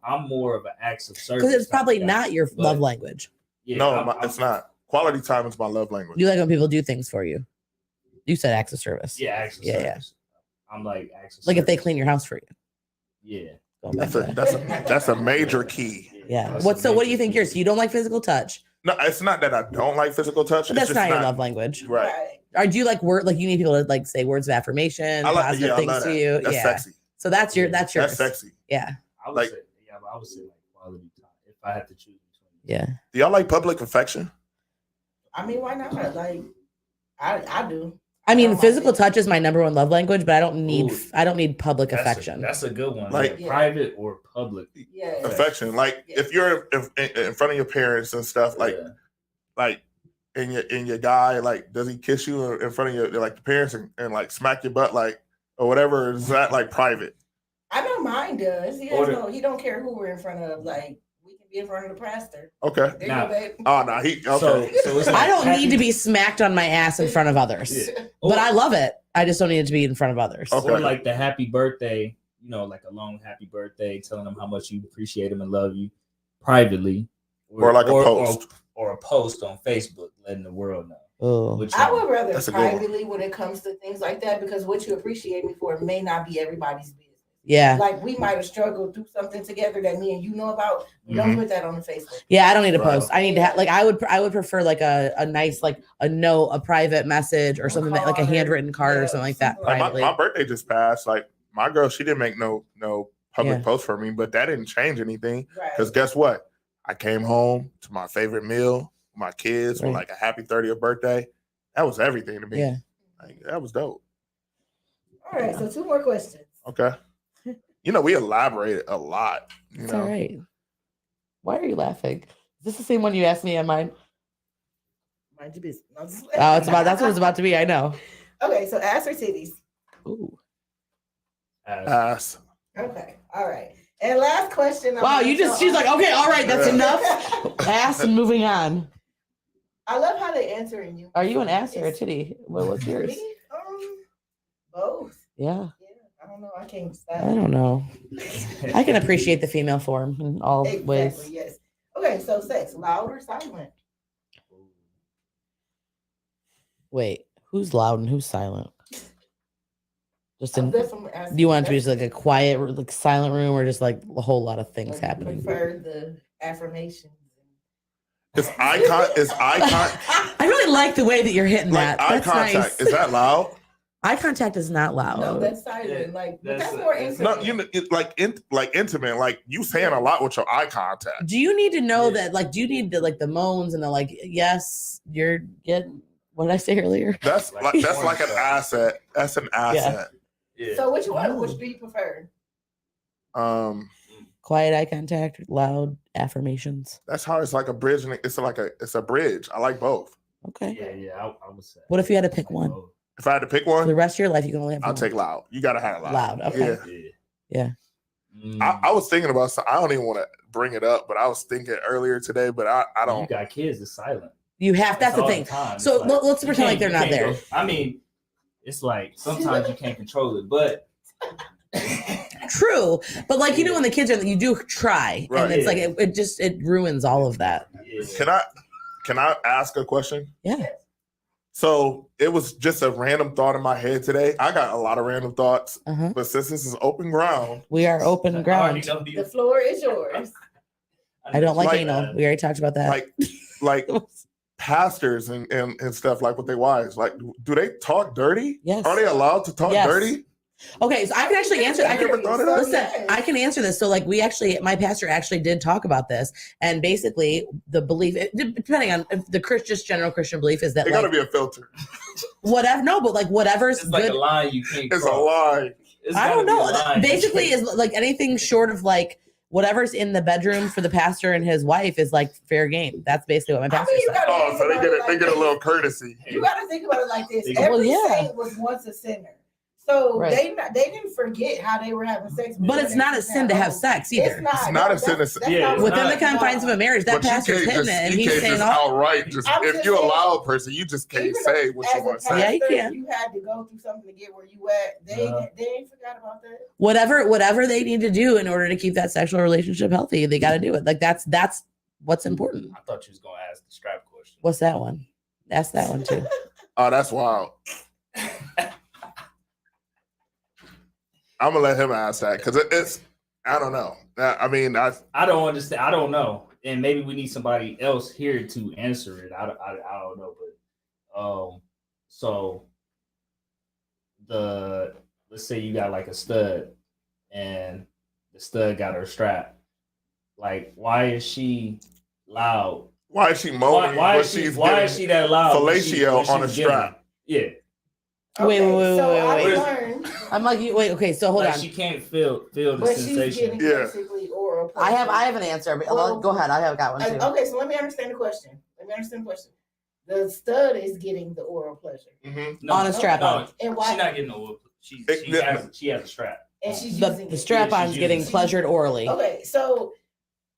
[SPEAKER 9] I'm more of an acts of service.
[SPEAKER 5] Because it's
[SPEAKER 9] type
[SPEAKER 5] probably
[SPEAKER 9] guy.
[SPEAKER 5] not your
[SPEAKER 9] But,
[SPEAKER 5] love language.
[SPEAKER 9] Yeah,
[SPEAKER 6] No,
[SPEAKER 9] I'm-
[SPEAKER 6] it's not. Quality time is my love language.
[SPEAKER 5] You like when people do things for you. You said acts of service.
[SPEAKER 9] Yeah, acts of
[SPEAKER 5] Yeah, yeah.
[SPEAKER 9] service. I'm like acts of
[SPEAKER 5] Like if they
[SPEAKER 9] service.
[SPEAKER 5] clean your house for you.
[SPEAKER 9] Yeah.
[SPEAKER 5] Going back
[SPEAKER 6] That's
[SPEAKER 5] to
[SPEAKER 6] a
[SPEAKER 5] that.
[SPEAKER 6] that's a major key.
[SPEAKER 5] Yeah.
[SPEAKER 9] That's
[SPEAKER 5] What?
[SPEAKER 9] a
[SPEAKER 5] So what do
[SPEAKER 9] major
[SPEAKER 5] you think
[SPEAKER 9] key.
[SPEAKER 5] yours? You don't like physical touch,
[SPEAKER 6] No, it's not that I don't like physical touch.
[SPEAKER 5] but
[SPEAKER 6] it's
[SPEAKER 5] that's
[SPEAKER 6] just
[SPEAKER 5] not your love language.
[SPEAKER 6] Right.
[SPEAKER 5] Or do you like word? Like you need people to like say words of affirmation,
[SPEAKER 6] I like.
[SPEAKER 5] positive
[SPEAKER 6] Yeah, I
[SPEAKER 5] things
[SPEAKER 6] love
[SPEAKER 5] to
[SPEAKER 6] that.
[SPEAKER 5] you.
[SPEAKER 6] That's
[SPEAKER 5] yeah.
[SPEAKER 6] sexy.
[SPEAKER 5] So that's yours.
[SPEAKER 6] That's sexy.
[SPEAKER 5] Yeah.
[SPEAKER 9] I would
[SPEAKER 6] Like-
[SPEAKER 9] say, yeah, but I would say like quality time if I had to choose between.
[SPEAKER 5] Yeah.
[SPEAKER 6] Do y'all like public affection?
[SPEAKER 7] I mean, why not? Like, I do.
[SPEAKER 5] I mean,
[SPEAKER 7] Oh, my
[SPEAKER 5] physical
[SPEAKER 7] goodness.
[SPEAKER 5] touch is my number one love language, but I don't need
[SPEAKER 9] Ooh.
[SPEAKER 5] I don't need public
[SPEAKER 9] That's
[SPEAKER 5] affection.
[SPEAKER 9] that's a good one.
[SPEAKER 6] Like-
[SPEAKER 9] Like private or public.
[SPEAKER 7] Yeah.
[SPEAKER 6] Affection. Like
[SPEAKER 7] Yeah.
[SPEAKER 6] if you're in front of your parents and stuff, like
[SPEAKER 9] Yeah.
[SPEAKER 6] like in your guy, like does he kiss you in front of your like the parents and like smack your butt like or whatever? Is that like private?
[SPEAKER 7] I know mine does. He
[SPEAKER 9] Or
[SPEAKER 7] has
[SPEAKER 9] the-
[SPEAKER 7] no. He don't care who we're in front of. Like we can be in front of the pastor.
[SPEAKER 6] Okay.
[SPEAKER 7] There
[SPEAKER 9] Now-
[SPEAKER 7] you go, babe.
[SPEAKER 6] Oh no, he okay.
[SPEAKER 9] So it's like
[SPEAKER 5] I don't
[SPEAKER 9] happy-
[SPEAKER 5] need to be smacked on my ass in front of others,
[SPEAKER 9] Yeah.
[SPEAKER 5] but I love it. I just don't need it to be in front of others.
[SPEAKER 6] Okay.
[SPEAKER 9] Or like the happy birthday, you know, like a long happy birthday, telling them how much you appreciate them and love you privately,
[SPEAKER 6] Or like a post.
[SPEAKER 9] or a post on Facebook, letting the world know.
[SPEAKER 5] Oh,
[SPEAKER 9] Which
[SPEAKER 7] I would rather
[SPEAKER 6] That's a good one.
[SPEAKER 7] privately when it comes to things like that, because what you appreciate me for may not be everybody's business.
[SPEAKER 5] yeah,
[SPEAKER 7] Like we might have struggled through something together that me and you know about.
[SPEAKER 9] Mhm.
[SPEAKER 7] Don't put that on the Facebook.
[SPEAKER 5] yeah. I don't need a
[SPEAKER 6] Right.
[SPEAKER 5] post. I need to have like I would prefer like a nice like a note, a private message, or something like a
[SPEAKER 7] Card.
[SPEAKER 5] handwritten card or
[SPEAKER 7] Yeah,
[SPEAKER 5] something like that.
[SPEAKER 7] something like
[SPEAKER 6] Like
[SPEAKER 5] Privately.
[SPEAKER 6] my birthday just passed. Like my girl, she didn't make no public
[SPEAKER 5] Yeah.
[SPEAKER 6] post for me, but that didn't change anything.
[SPEAKER 7] Right.
[SPEAKER 6] Because guess what? I came home to my favorite meal, with my kids, with
[SPEAKER 5] Right.
[SPEAKER 6] like a happy 30th birthday. That was everything to me.
[SPEAKER 5] Yeah.
[SPEAKER 6] Like, that was dope.
[SPEAKER 7] All right, so 2 more questions.
[SPEAKER 6] Okay. You know, we elaborated a lot. You
[SPEAKER 5] It's
[SPEAKER 6] know,
[SPEAKER 5] all right. Why are you laughing? Is this the same one you asked me on mine?
[SPEAKER 7] Mind your business. No, I'm just-
[SPEAKER 5] Oh, it's about that's what it's about to be. I know.
[SPEAKER 7] Okay, so ass or titties?
[SPEAKER 5] Ooh.
[SPEAKER 6] ass.
[SPEAKER 7] Okay, all right. And last question.
[SPEAKER 5] Wow, you just she's like, okay, all right, that's
[SPEAKER 6] Yeah.
[SPEAKER 5] enough. Ass and moving on.
[SPEAKER 7] I love how they answer in you.
[SPEAKER 5] Are you an ass or a
[SPEAKER 7] It's-
[SPEAKER 5] titty? What's yours?
[SPEAKER 7] Me? Both.
[SPEAKER 5] Yeah,
[SPEAKER 7] Yeah, I don't know. I can't
[SPEAKER 5] I
[SPEAKER 7] decide.
[SPEAKER 5] don't know. I can appreciate the female form in all ways.
[SPEAKER 7] Exactly, yes. Okay, so sex, loud or silent?
[SPEAKER 5] Wait, who's loud and who's silent? Just in.
[SPEAKER 7] That's what I'm asking.
[SPEAKER 5] Do you want it to be just like a quiet, like silent room, or just like a whole lot of things
[SPEAKER 7] Or
[SPEAKER 5] happening?
[SPEAKER 7] Prefer the affirmations.
[SPEAKER 6] Is eye
[SPEAKER 5] I really like the way that you're hitting
[SPEAKER 6] like
[SPEAKER 5] that.
[SPEAKER 6] eye
[SPEAKER 5] That's
[SPEAKER 6] contact?
[SPEAKER 5] nice.
[SPEAKER 6] Is that loud?
[SPEAKER 5] Eye contact is not loud.
[SPEAKER 7] No, that's silent.
[SPEAKER 9] Yeah,
[SPEAKER 7] Like, but
[SPEAKER 9] that's
[SPEAKER 7] that's
[SPEAKER 9] a-
[SPEAKER 7] more
[SPEAKER 9] that's-
[SPEAKER 6] No,
[SPEAKER 7] intimate.
[SPEAKER 6] you know, like intimate. Like you saying a lot with your eye contact.
[SPEAKER 5] Do you need to know
[SPEAKER 9] Yeah.
[SPEAKER 5] that? Like, do you need the like the moans and the like? Yes, you're getting. What did I say earlier?
[SPEAKER 6] That's
[SPEAKER 9] Like
[SPEAKER 6] like that's
[SPEAKER 9] porn
[SPEAKER 6] like an
[SPEAKER 9] star.
[SPEAKER 6] asset. That's an asset.
[SPEAKER 9] Yeah.
[SPEAKER 7] So which one? Which do you prefer?
[SPEAKER 5] Quiet eye contact, loud affirmations.
[SPEAKER 6] That's how it's like a bridge. And it's a bridge. I like both.
[SPEAKER 5] Okay.
[SPEAKER 9] Yeah, I would say.
[SPEAKER 5] What if you had to pick one?
[SPEAKER 9] both.
[SPEAKER 6] If I had to pick
[SPEAKER 5] For the
[SPEAKER 6] one,
[SPEAKER 5] rest of your life, you can only have
[SPEAKER 6] I'll
[SPEAKER 5] one.
[SPEAKER 6] take loud. You gotta have loud.
[SPEAKER 5] Loud, okay.
[SPEAKER 6] Yeah.
[SPEAKER 5] Yeah.
[SPEAKER 6] I was thinking about. I don't even want to bring it up, but I was thinking earlier today. But I
[SPEAKER 9] You
[SPEAKER 6] don't.
[SPEAKER 9] got kids. It's silent.
[SPEAKER 5] You have. That's
[SPEAKER 9] It's
[SPEAKER 5] the
[SPEAKER 9] all
[SPEAKER 5] thing.
[SPEAKER 9] time.
[SPEAKER 5] So
[SPEAKER 9] It's
[SPEAKER 5] let's
[SPEAKER 9] you
[SPEAKER 5] pretend like
[SPEAKER 9] can't-
[SPEAKER 5] they're
[SPEAKER 9] you
[SPEAKER 5] not
[SPEAKER 9] can't
[SPEAKER 5] there.
[SPEAKER 9] I mean, it's like sometimes you can't control it, but
[SPEAKER 5] True, but like you know, when the kids are, you do try,
[SPEAKER 6] Right.
[SPEAKER 5] and it's like
[SPEAKER 9] Yeah.
[SPEAKER 5] it ruins all of that.
[SPEAKER 9] yeah.
[SPEAKER 6] Can I ask a question?
[SPEAKER 5] Yeah.
[SPEAKER 6] So it was just a random thought in my head today. I got a lot of random thoughts,
[SPEAKER 5] Uh-huh.
[SPEAKER 6] but since this is open ground,
[SPEAKER 5] We are open
[SPEAKER 9] I
[SPEAKER 5] ground.
[SPEAKER 9] already know
[SPEAKER 7] The floor is yours.
[SPEAKER 5] I don't like
[SPEAKER 6] Like,
[SPEAKER 5] anal. We already talked about that.
[SPEAKER 6] like pastors and stuff like with their wives, like do they talk dirty?
[SPEAKER 5] Yes.
[SPEAKER 6] Are they allowed to talk
[SPEAKER 5] Yes.
[SPEAKER 6] dirty?
[SPEAKER 5] Okay, so I can actually answer. I
[SPEAKER 6] You ever
[SPEAKER 5] can
[SPEAKER 6] thought of that?
[SPEAKER 5] listen. I can answer this. So, like, my pastor actually did talk about this, and basically, the belief, depending on if the just general Christian belief, is that
[SPEAKER 6] It
[SPEAKER 5] like
[SPEAKER 6] gotta be a filter.
[SPEAKER 5] whatever. No, but like whatever's
[SPEAKER 9] It's like
[SPEAKER 5] good.
[SPEAKER 9] a line you can't
[SPEAKER 6] It's a
[SPEAKER 9] cross.
[SPEAKER 6] lie.
[SPEAKER 9] It's
[SPEAKER 5] I
[SPEAKER 9] gotta
[SPEAKER 5] don't
[SPEAKER 9] be a
[SPEAKER 5] know.
[SPEAKER 9] line you
[SPEAKER 5] Basically,
[SPEAKER 9] can't-
[SPEAKER 5] is like anything short of like whatever's in the bedroom for the pastor and his wife is like fair game. That's basically what my
[SPEAKER 7] I
[SPEAKER 5] pastor
[SPEAKER 7] mean, you
[SPEAKER 5] said.
[SPEAKER 7] gotta
[SPEAKER 6] Oh,
[SPEAKER 7] think
[SPEAKER 6] so they
[SPEAKER 7] about
[SPEAKER 6] get
[SPEAKER 7] it
[SPEAKER 6] it. They
[SPEAKER 7] like
[SPEAKER 6] get a
[SPEAKER 7] this.
[SPEAKER 6] little courtesy.
[SPEAKER 7] You got to think about it like this.
[SPEAKER 9] Well,
[SPEAKER 7] Every
[SPEAKER 5] yeah.
[SPEAKER 7] saint was once a sinner. So
[SPEAKER 5] Right.
[SPEAKER 7] they didn't forget how they were having sex.
[SPEAKER 5] But it's not a sin to have sex either.
[SPEAKER 7] It's not,
[SPEAKER 6] It's not a sin to-
[SPEAKER 7] that's
[SPEAKER 9] Yeah,
[SPEAKER 7] not
[SPEAKER 9] it's
[SPEAKER 7] what
[SPEAKER 5] Within
[SPEAKER 9] not-
[SPEAKER 5] the confines of a marriage, that
[SPEAKER 6] But you
[SPEAKER 5] pastor's
[SPEAKER 6] can't
[SPEAKER 5] hitting
[SPEAKER 6] just,
[SPEAKER 5] it, and
[SPEAKER 6] you
[SPEAKER 5] he's
[SPEAKER 6] can't
[SPEAKER 5] saying,
[SPEAKER 6] just
[SPEAKER 5] "Oh,
[SPEAKER 6] outright just
[SPEAKER 7] I'm
[SPEAKER 6] if
[SPEAKER 7] just
[SPEAKER 6] you're a
[SPEAKER 7] saying,
[SPEAKER 6] loud person, you just can't
[SPEAKER 7] Even
[SPEAKER 6] say what you
[SPEAKER 7] as
[SPEAKER 6] want
[SPEAKER 7] a
[SPEAKER 6] to say.
[SPEAKER 5] Yeah, you
[SPEAKER 7] pastor,
[SPEAKER 5] can.
[SPEAKER 7] You had to go through something to get where you at. They ain't forgot about that.
[SPEAKER 5] whatever they need to do in order to keep that sexual relationship healthy, they got to do it. Like that's what's important.
[SPEAKER 9] I thought you was gonna ask the strap question.
[SPEAKER 5] What's that one? Ask that one too.
[SPEAKER 6] Oh, that's wild. I'm gonna let him ask that because it's. I don't know. I mean,
[SPEAKER 9] I don't understand. I don't know, and maybe we need somebody else here to answer it. I don't know, but so let's say you got like a stud, and the stud got her strap. Like, why is she loud?
[SPEAKER 6] why is she moaning?
[SPEAKER 9] Why
[SPEAKER 6] when
[SPEAKER 9] is she?
[SPEAKER 6] she's
[SPEAKER 9] Why
[SPEAKER 6] getting
[SPEAKER 9] is she that loud? when she-
[SPEAKER 6] fellatio
[SPEAKER 9] when
[SPEAKER 6] on a
[SPEAKER 9] she's getting
[SPEAKER 6] strap?
[SPEAKER 9] it? Yeah,
[SPEAKER 5] Wait.
[SPEAKER 7] So I
[SPEAKER 9] wait.
[SPEAKER 7] learned,
[SPEAKER 5] I'm like, wait, okay, so hold
[SPEAKER 9] like
[SPEAKER 5] on.
[SPEAKER 9] she can't feel the
[SPEAKER 7] but she's
[SPEAKER 9] sensation.
[SPEAKER 7] getting
[SPEAKER 6] Yeah.
[SPEAKER 7] basically oral.
[SPEAKER 5] I have
[SPEAKER 7] pleasure.
[SPEAKER 5] an answer, but
[SPEAKER 7] Well,
[SPEAKER 5] go ahead. I have got one too.
[SPEAKER 7] Okay, so let me understand the question. The stud is getting the oral pleasure,
[SPEAKER 9] No,
[SPEAKER 5] On a strap
[SPEAKER 9] no,
[SPEAKER 5] on.
[SPEAKER 7] and why?
[SPEAKER 9] She's not getting no. She
[SPEAKER 6] It-
[SPEAKER 9] has a strap.
[SPEAKER 7] and she's
[SPEAKER 5] The
[SPEAKER 7] using
[SPEAKER 5] the
[SPEAKER 7] it.
[SPEAKER 5] strap on's
[SPEAKER 9] she's
[SPEAKER 5] getting
[SPEAKER 9] using-
[SPEAKER 5] pleasured orally.
[SPEAKER 7] Okay, so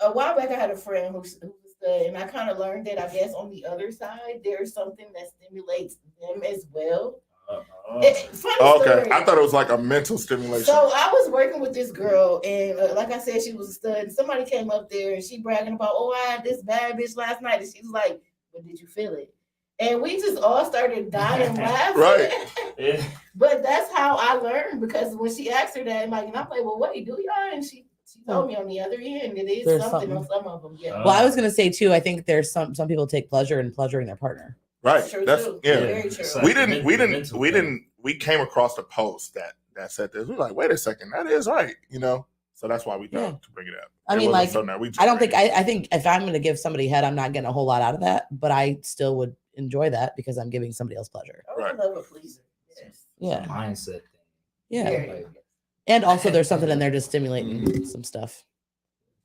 [SPEAKER 7] a while back, I had a friend who was good, and I kind of learned that I guess on the other side, there's something that stimulates them as well. Funny
[SPEAKER 6] Okay,
[SPEAKER 7] story.
[SPEAKER 6] I thought it was like a mental stimulation.
[SPEAKER 7] So I was working with this girl, and like I said, she was a stud. And somebody came up there, and she bragging about, "Oh, I had this bad bitch last night," and she was like, "But did you feel it?" And we just all started dying laughing.
[SPEAKER 6] Right.
[SPEAKER 7] But that's how I learned, because when she asked her that, like, and I'm like, "Well, wait, do y'all?" And she told me on the other end, it is
[SPEAKER 5] There's
[SPEAKER 7] something on
[SPEAKER 5] something.
[SPEAKER 7] some of them. Yeah.
[SPEAKER 5] Well, I was gonna say too. I think there's some people take pleasure in pleasuring their partner.
[SPEAKER 6] Right.
[SPEAKER 7] True,
[SPEAKER 6] That's
[SPEAKER 7] too.
[SPEAKER 6] yeah.
[SPEAKER 7] Very true.
[SPEAKER 9] It's like
[SPEAKER 6] We
[SPEAKER 9] the
[SPEAKER 6] didn't we came across a post that said this. We were like, wait a second, that is right, you know. So that's why we
[SPEAKER 5] Yeah.
[SPEAKER 6] thought to bring it up.
[SPEAKER 5] I
[SPEAKER 6] It
[SPEAKER 5] mean,
[SPEAKER 6] wasn't
[SPEAKER 5] like,
[SPEAKER 6] something that we just
[SPEAKER 5] I don't think
[SPEAKER 6] ran.
[SPEAKER 5] I think if I'm gonna give somebody head, I'm not getting a whole lot out of that, but I still would enjoy that because I'm giving somebody else pleasure.
[SPEAKER 7] Oh,
[SPEAKER 6] Right.
[SPEAKER 7] I love a pleaser. Yes.
[SPEAKER 5] Yeah.
[SPEAKER 9] Mindset thing.
[SPEAKER 5] Yeah.
[SPEAKER 7] Very.
[SPEAKER 5] And also there's something in there just stimulating some stuff.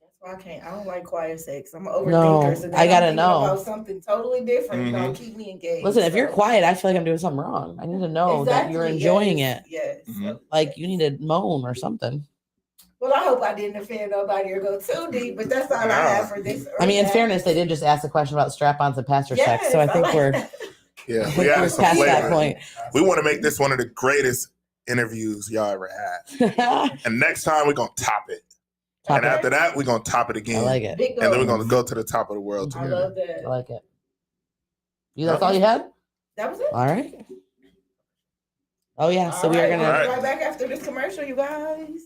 [SPEAKER 7] That's why I don't like quiet sex. I'm an
[SPEAKER 5] No,
[SPEAKER 7] overthinker. So then
[SPEAKER 5] I gotta
[SPEAKER 7] I'm thinking
[SPEAKER 5] know.
[SPEAKER 7] about something totally different.
[SPEAKER 6] Mhm.
[SPEAKER 7] Keep me engaged.
[SPEAKER 5] Listen, if you're
[SPEAKER 7] So-
[SPEAKER 5] quiet, I feel like I'm doing something wrong. I need to know that you're
[SPEAKER 7] Exactly,
[SPEAKER 5] enjoying
[SPEAKER 7] yes,
[SPEAKER 5] it.
[SPEAKER 7] Yes.
[SPEAKER 6] Mhm.
[SPEAKER 5] Like you need to moan or something.
[SPEAKER 7] Well, I hope I didn't offend nobody or go too deep, but that's all I
[SPEAKER 6] No.
[SPEAKER 7] have for this.
[SPEAKER 5] I mean, in
[SPEAKER 7] early
[SPEAKER 5] fairness, they
[SPEAKER 7] access.
[SPEAKER 5] did just ask a question about strap-ons and pastor sex,
[SPEAKER 7] Yes,
[SPEAKER 5] so I think
[SPEAKER 7] like
[SPEAKER 5] we're
[SPEAKER 7] that.
[SPEAKER 6] Yeah, we
[SPEAKER 5] we're
[SPEAKER 6] added some
[SPEAKER 5] past that
[SPEAKER 6] flavor.
[SPEAKER 5] point.
[SPEAKER 6] We want to make this one of the greatest interviews y'all ever had. And next time we're gonna top it.
[SPEAKER 5] Top
[SPEAKER 6] And
[SPEAKER 5] it.
[SPEAKER 6] after that, we're gonna top it
[SPEAKER 5] I
[SPEAKER 6] again.
[SPEAKER 5] like it.
[SPEAKER 7] Big
[SPEAKER 6] And then we're
[SPEAKER 7] goals.
[SPEAKER 6] gonna go to the top of the world
[SPEAKER 7] I
[SPEAKER 6] together.
[SPEAKER 7] love that.
[SPEAKER 5] I like it. That's all you had?
[SPEAKER 7] That was it.
[SPEAKER 5] All right. Oh yeah. So we are
[SPEAKER 7] All
[SPEAKER 5] gonna.
[SPEAKER 6] All right.
[SPEAKER 7] right back after this commercial, you guys.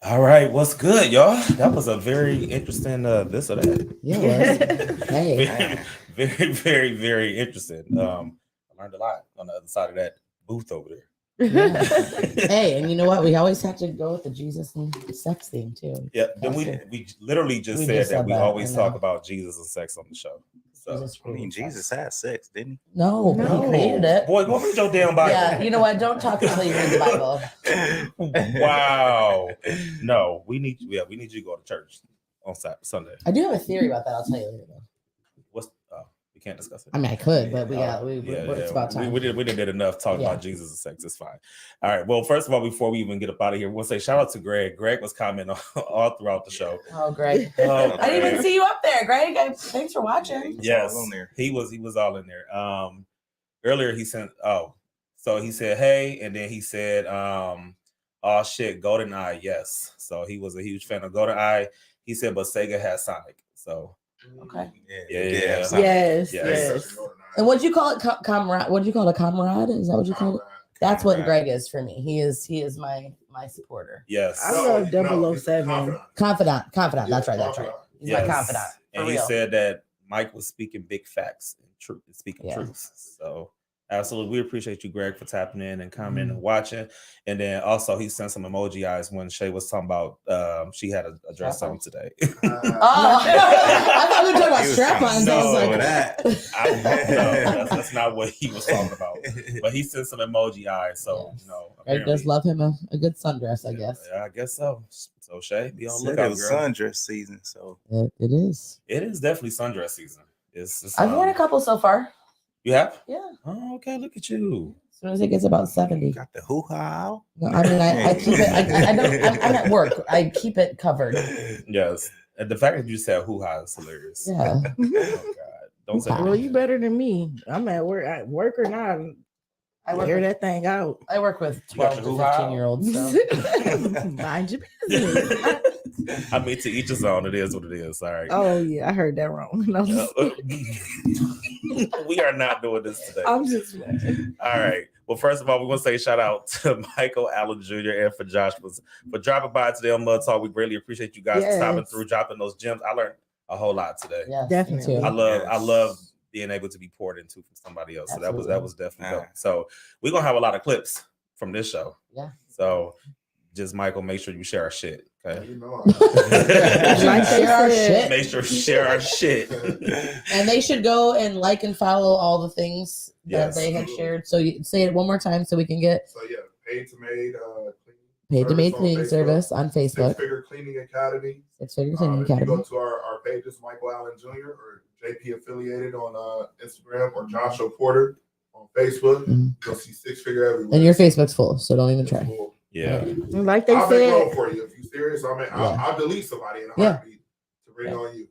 [SPEAKER 1] All right, what's good, y'all? That was a very interesting this or that.
[SPEAKER 5] Yeah. it was. Hey.
[SPEAKER 1] very, very, very interesting. I learned a lot on the other side of that booth over there.
[SPEAKER 5] Yeah. Hey, and you know what? We always have to go with the Jesus and sex theme too.
[SPEAKER 1] Yeah, then
[SPEAKER 5] Awesome.
[SPEAKER 1] we literally just
[SPEAKER 5] We
[SPEAKER 1] said
[SPEAKER 5] just
[SPEAKER 1] that
[SPEAKER 5] said
[SPEAKER 1] we
[SPEAKER 5] that,
[SPEAKER 1] always
[SPEAKER 5] I know.
[SPEAKER 1] talk about Jesus and sex on the show. So
[SPEAKER 5] Jesus
[SPEAKER 8] I mean, Jesus had sex, didn't he?
[SPEAKER 5] No, but he created it.
[SPEAKER 1] boy, go read your damn Bible.
[SPEAKER 5] Yeah, you know what? Don't talk until you read the Bible.
[SPEAKER 1] Wow. No, we need you to go to church on Sunday.
[SPEAKER 5] I do have a theory about that. I'll tell you later. Though.
[SPEAKER 1] What's we can't discuss it.
[SPEAKER 5] I mean, I could, but
[SPEAKER 1] Yeah,
[SPEAKER 5] it's about time.
[SPEAKER 1] We did enough talking
[SPEAKER 5] Yeah.
[SPEAKER 1] about Jesus and sex. It's fine. All right. Well, first of all, before we even get up out of here, we'll say shout out to Greg. Greg was commenting all throughout the show.
[SPEAKER 5] Oh, Greg.
[SPEAKER 1] Oh,
[SPEAKER 5] I didn't even
[SPEAKER 1] Greg.
[SPEAKER 5] see you up there, Greg. Thanks for watching.
[SPEAKER 1] Yes,
[SPEAKER 8] all on there.
[SPEAKER 1] he was all in there. Earlier he sent so he said hey, and then he said oh shit, GoldenEye, yes. So he was a huge fan of GoldenEye. He said, but Sega has Sonic. So
[SPEAKER 5] Okay.
[SPEAKER 1] Yeah.
[SPEAKER 7] Yes,
[SPEAKER 1] Yes.
[SPEAKER 7] yes.
[SPEAKER 5] And what'd you call it? Comrade? What'd you call it? A comrade? Is that what you call it? That's what Greg is for me. He is my supporter.
[SPEAKER 1] yes,
[SPEAKER 7] I love 007.
[SPEAKER 5] Confidant. That's right. He's my
[SPEAKER 1] Yes.
[SPEAKER 5] confidant. For
[SPEAKER 1] and he
[SPEAKER 5] real.
[SPEAKER 1] said that Mike was speaking big facts and truth, speaking
[SPEAKER 5] Yeah.
[SPEAKER 1] truths. So absolutely, we appreciate you, Greg, for tapping in and commenting
[SPEAKER 5] Mm-hmm.
[SPEAKER 1] and watching. And then also he sent some emoji eyes when Shay was talking about she had a dress on today.
[SPEAKER 5] Oh, I thought we were talking about
[SPEAKER 8] He was
[SPEAKER 5] strap-ons. I was
[SPEAKER 1] No,
[SPEAKER 5] like,
[SPEAKER 8] that.
[SPEAKER 1] I don't know. That's not what he was talking about. But he sent some emoji eyes. So
[SPEAKER 5] Yes.
[SPEAKER 1] you know,
[SPEAKER 5] Greg does love him a good sundress, I guess.
[SPEAKER 1] Yeah, I guess so. So Shay, be on the
[SPEAKER 8] Said it
[SPEAKER 1] lookout,
[SPEAKER 8] was
[SPEAKER 1] girl.
[SPEAKER 8] sundress season, so
[SPEAKER 5] It is.
[SPEAKER 1] It is definitely sundress season. It's
[SPEAKER 5] I've worn a couple so far.
[SPEAKER 1] You have?
[SPEAKER 5] Yeah.
[SPEAKER 1] Oh, okay. Look at you.
[SPEAKER 5] As soon as it gets about 70.
[SPEAKER 8] got the hoo-ha out.
[SPEAKER 5] No, I mean, I keep it. I don't. I'm at work. I keep it covered.
[SPEAKER 1] Yes. And the fact that you said hoo-ha is hilarious.
[SPEAKER 5] Yeah.
[SPEAKER 1] Oh God. Don't say
[SPEAKER 7] Well, you better than me. I'm at work. At work or not,
[SPEAKER 5] I work
[SPEAKER 7] wear
[SPEAKER 5] with,
[SPEAKER 7] that thing out.
[SPEAKER 5] I work with
[SPEAKER 1] You got
[SPEAKER 5] 12 to
[SPEAKER 1] your hoo-ha
[SPEAKER 5] 15 year olds. So.
[SPEAKER 7] Mind your business.
[SPEAKER 1] I mean, to each his own. It is what it is. All right.
[SPEAKER 7] Oh yeah, I heard that wrong. No,
[SPEAKER 1] We are not doing this today.
[SPEAKER 7] I'm just.
[SPEAKER 1] All right. Well, first of all, we want to say shout out to Michael Allen Jr. and for Josh for dropping by today on Mud Talk. We greatly appreciate you guys for stopping
[SPEAKER 7] Yes.
[SPEAKER 1] through, dropping those gems. I learned a whole lot today.
[SPEAKER 5] Yes,
[SPEAKER 7] Definitely.
[SPEAKER 5] me too.
[SPEAKER 1] I love being able to be poured into from somebody else. So that was definitely dope. So we're gonna have a lot of clips from this show.
[SPEAKER 5] Yeah.
[SPEAKER 1] So just Michael, make sure you share our shit. Okay.
[SPEAKER 6] You know,
[SPEAKER 7] Like they
[SPEAKER 5] Share our
[SPEAKER 7] said.
[SPEAKER 5] shit.
[SPEAKER 1] Make sure you share our shit.
[SPEAKER 5] And they should go and like and follow all the things
[SPEAKER 1] Yes.
[SPEAKER 5] that they had shared. So you say it one more time so we can get
[SPEAKER 6] so yeah, paid to made
[SPEAKER 5] paid to made
[SPEAKER 6] service on
[SPEAKER 5] cleaning
[SPEAKER 6] Facebook.
[SPEAKER 5] service on
[SPEAKER 6] Six
[SPEAKER 5] Facebook.
[SPEAKER 6] Figure Cleaning Academy.
[SPEAKER 5] Six Figure Cleaning
[SPEAKER 6] If you
[SPEAKER 5] Academy.
[SPEAKER 6] go to our pages, Michael Allen Jr. or JP affiliated on Instagram or Joshua Porter on Facebook.
[SPEAKER 5] Mhm.
[SPEAKER 6] You'll see Six Figure everywhere.
[SPEAKER 5] And your Facebook's full, so don't even
[SPEAKER 6] It's
[SPEAKER 5] try.
[SPEAKER 6] full.
[SPEAKER 1] Yeah.
[SPEAKER 7] Like they
[SPEAKER 6] I'll make
[SPEAKER 7] said.
[SPEAKER 6] room for you if you're serious. I mean,
[SPEAKER 5] Yeah.
[SPEAKER 6] I'll delete somebody in a
[SPEAKER 5] Yeah.
[SPEAKER 6] heartbeat to bring on you,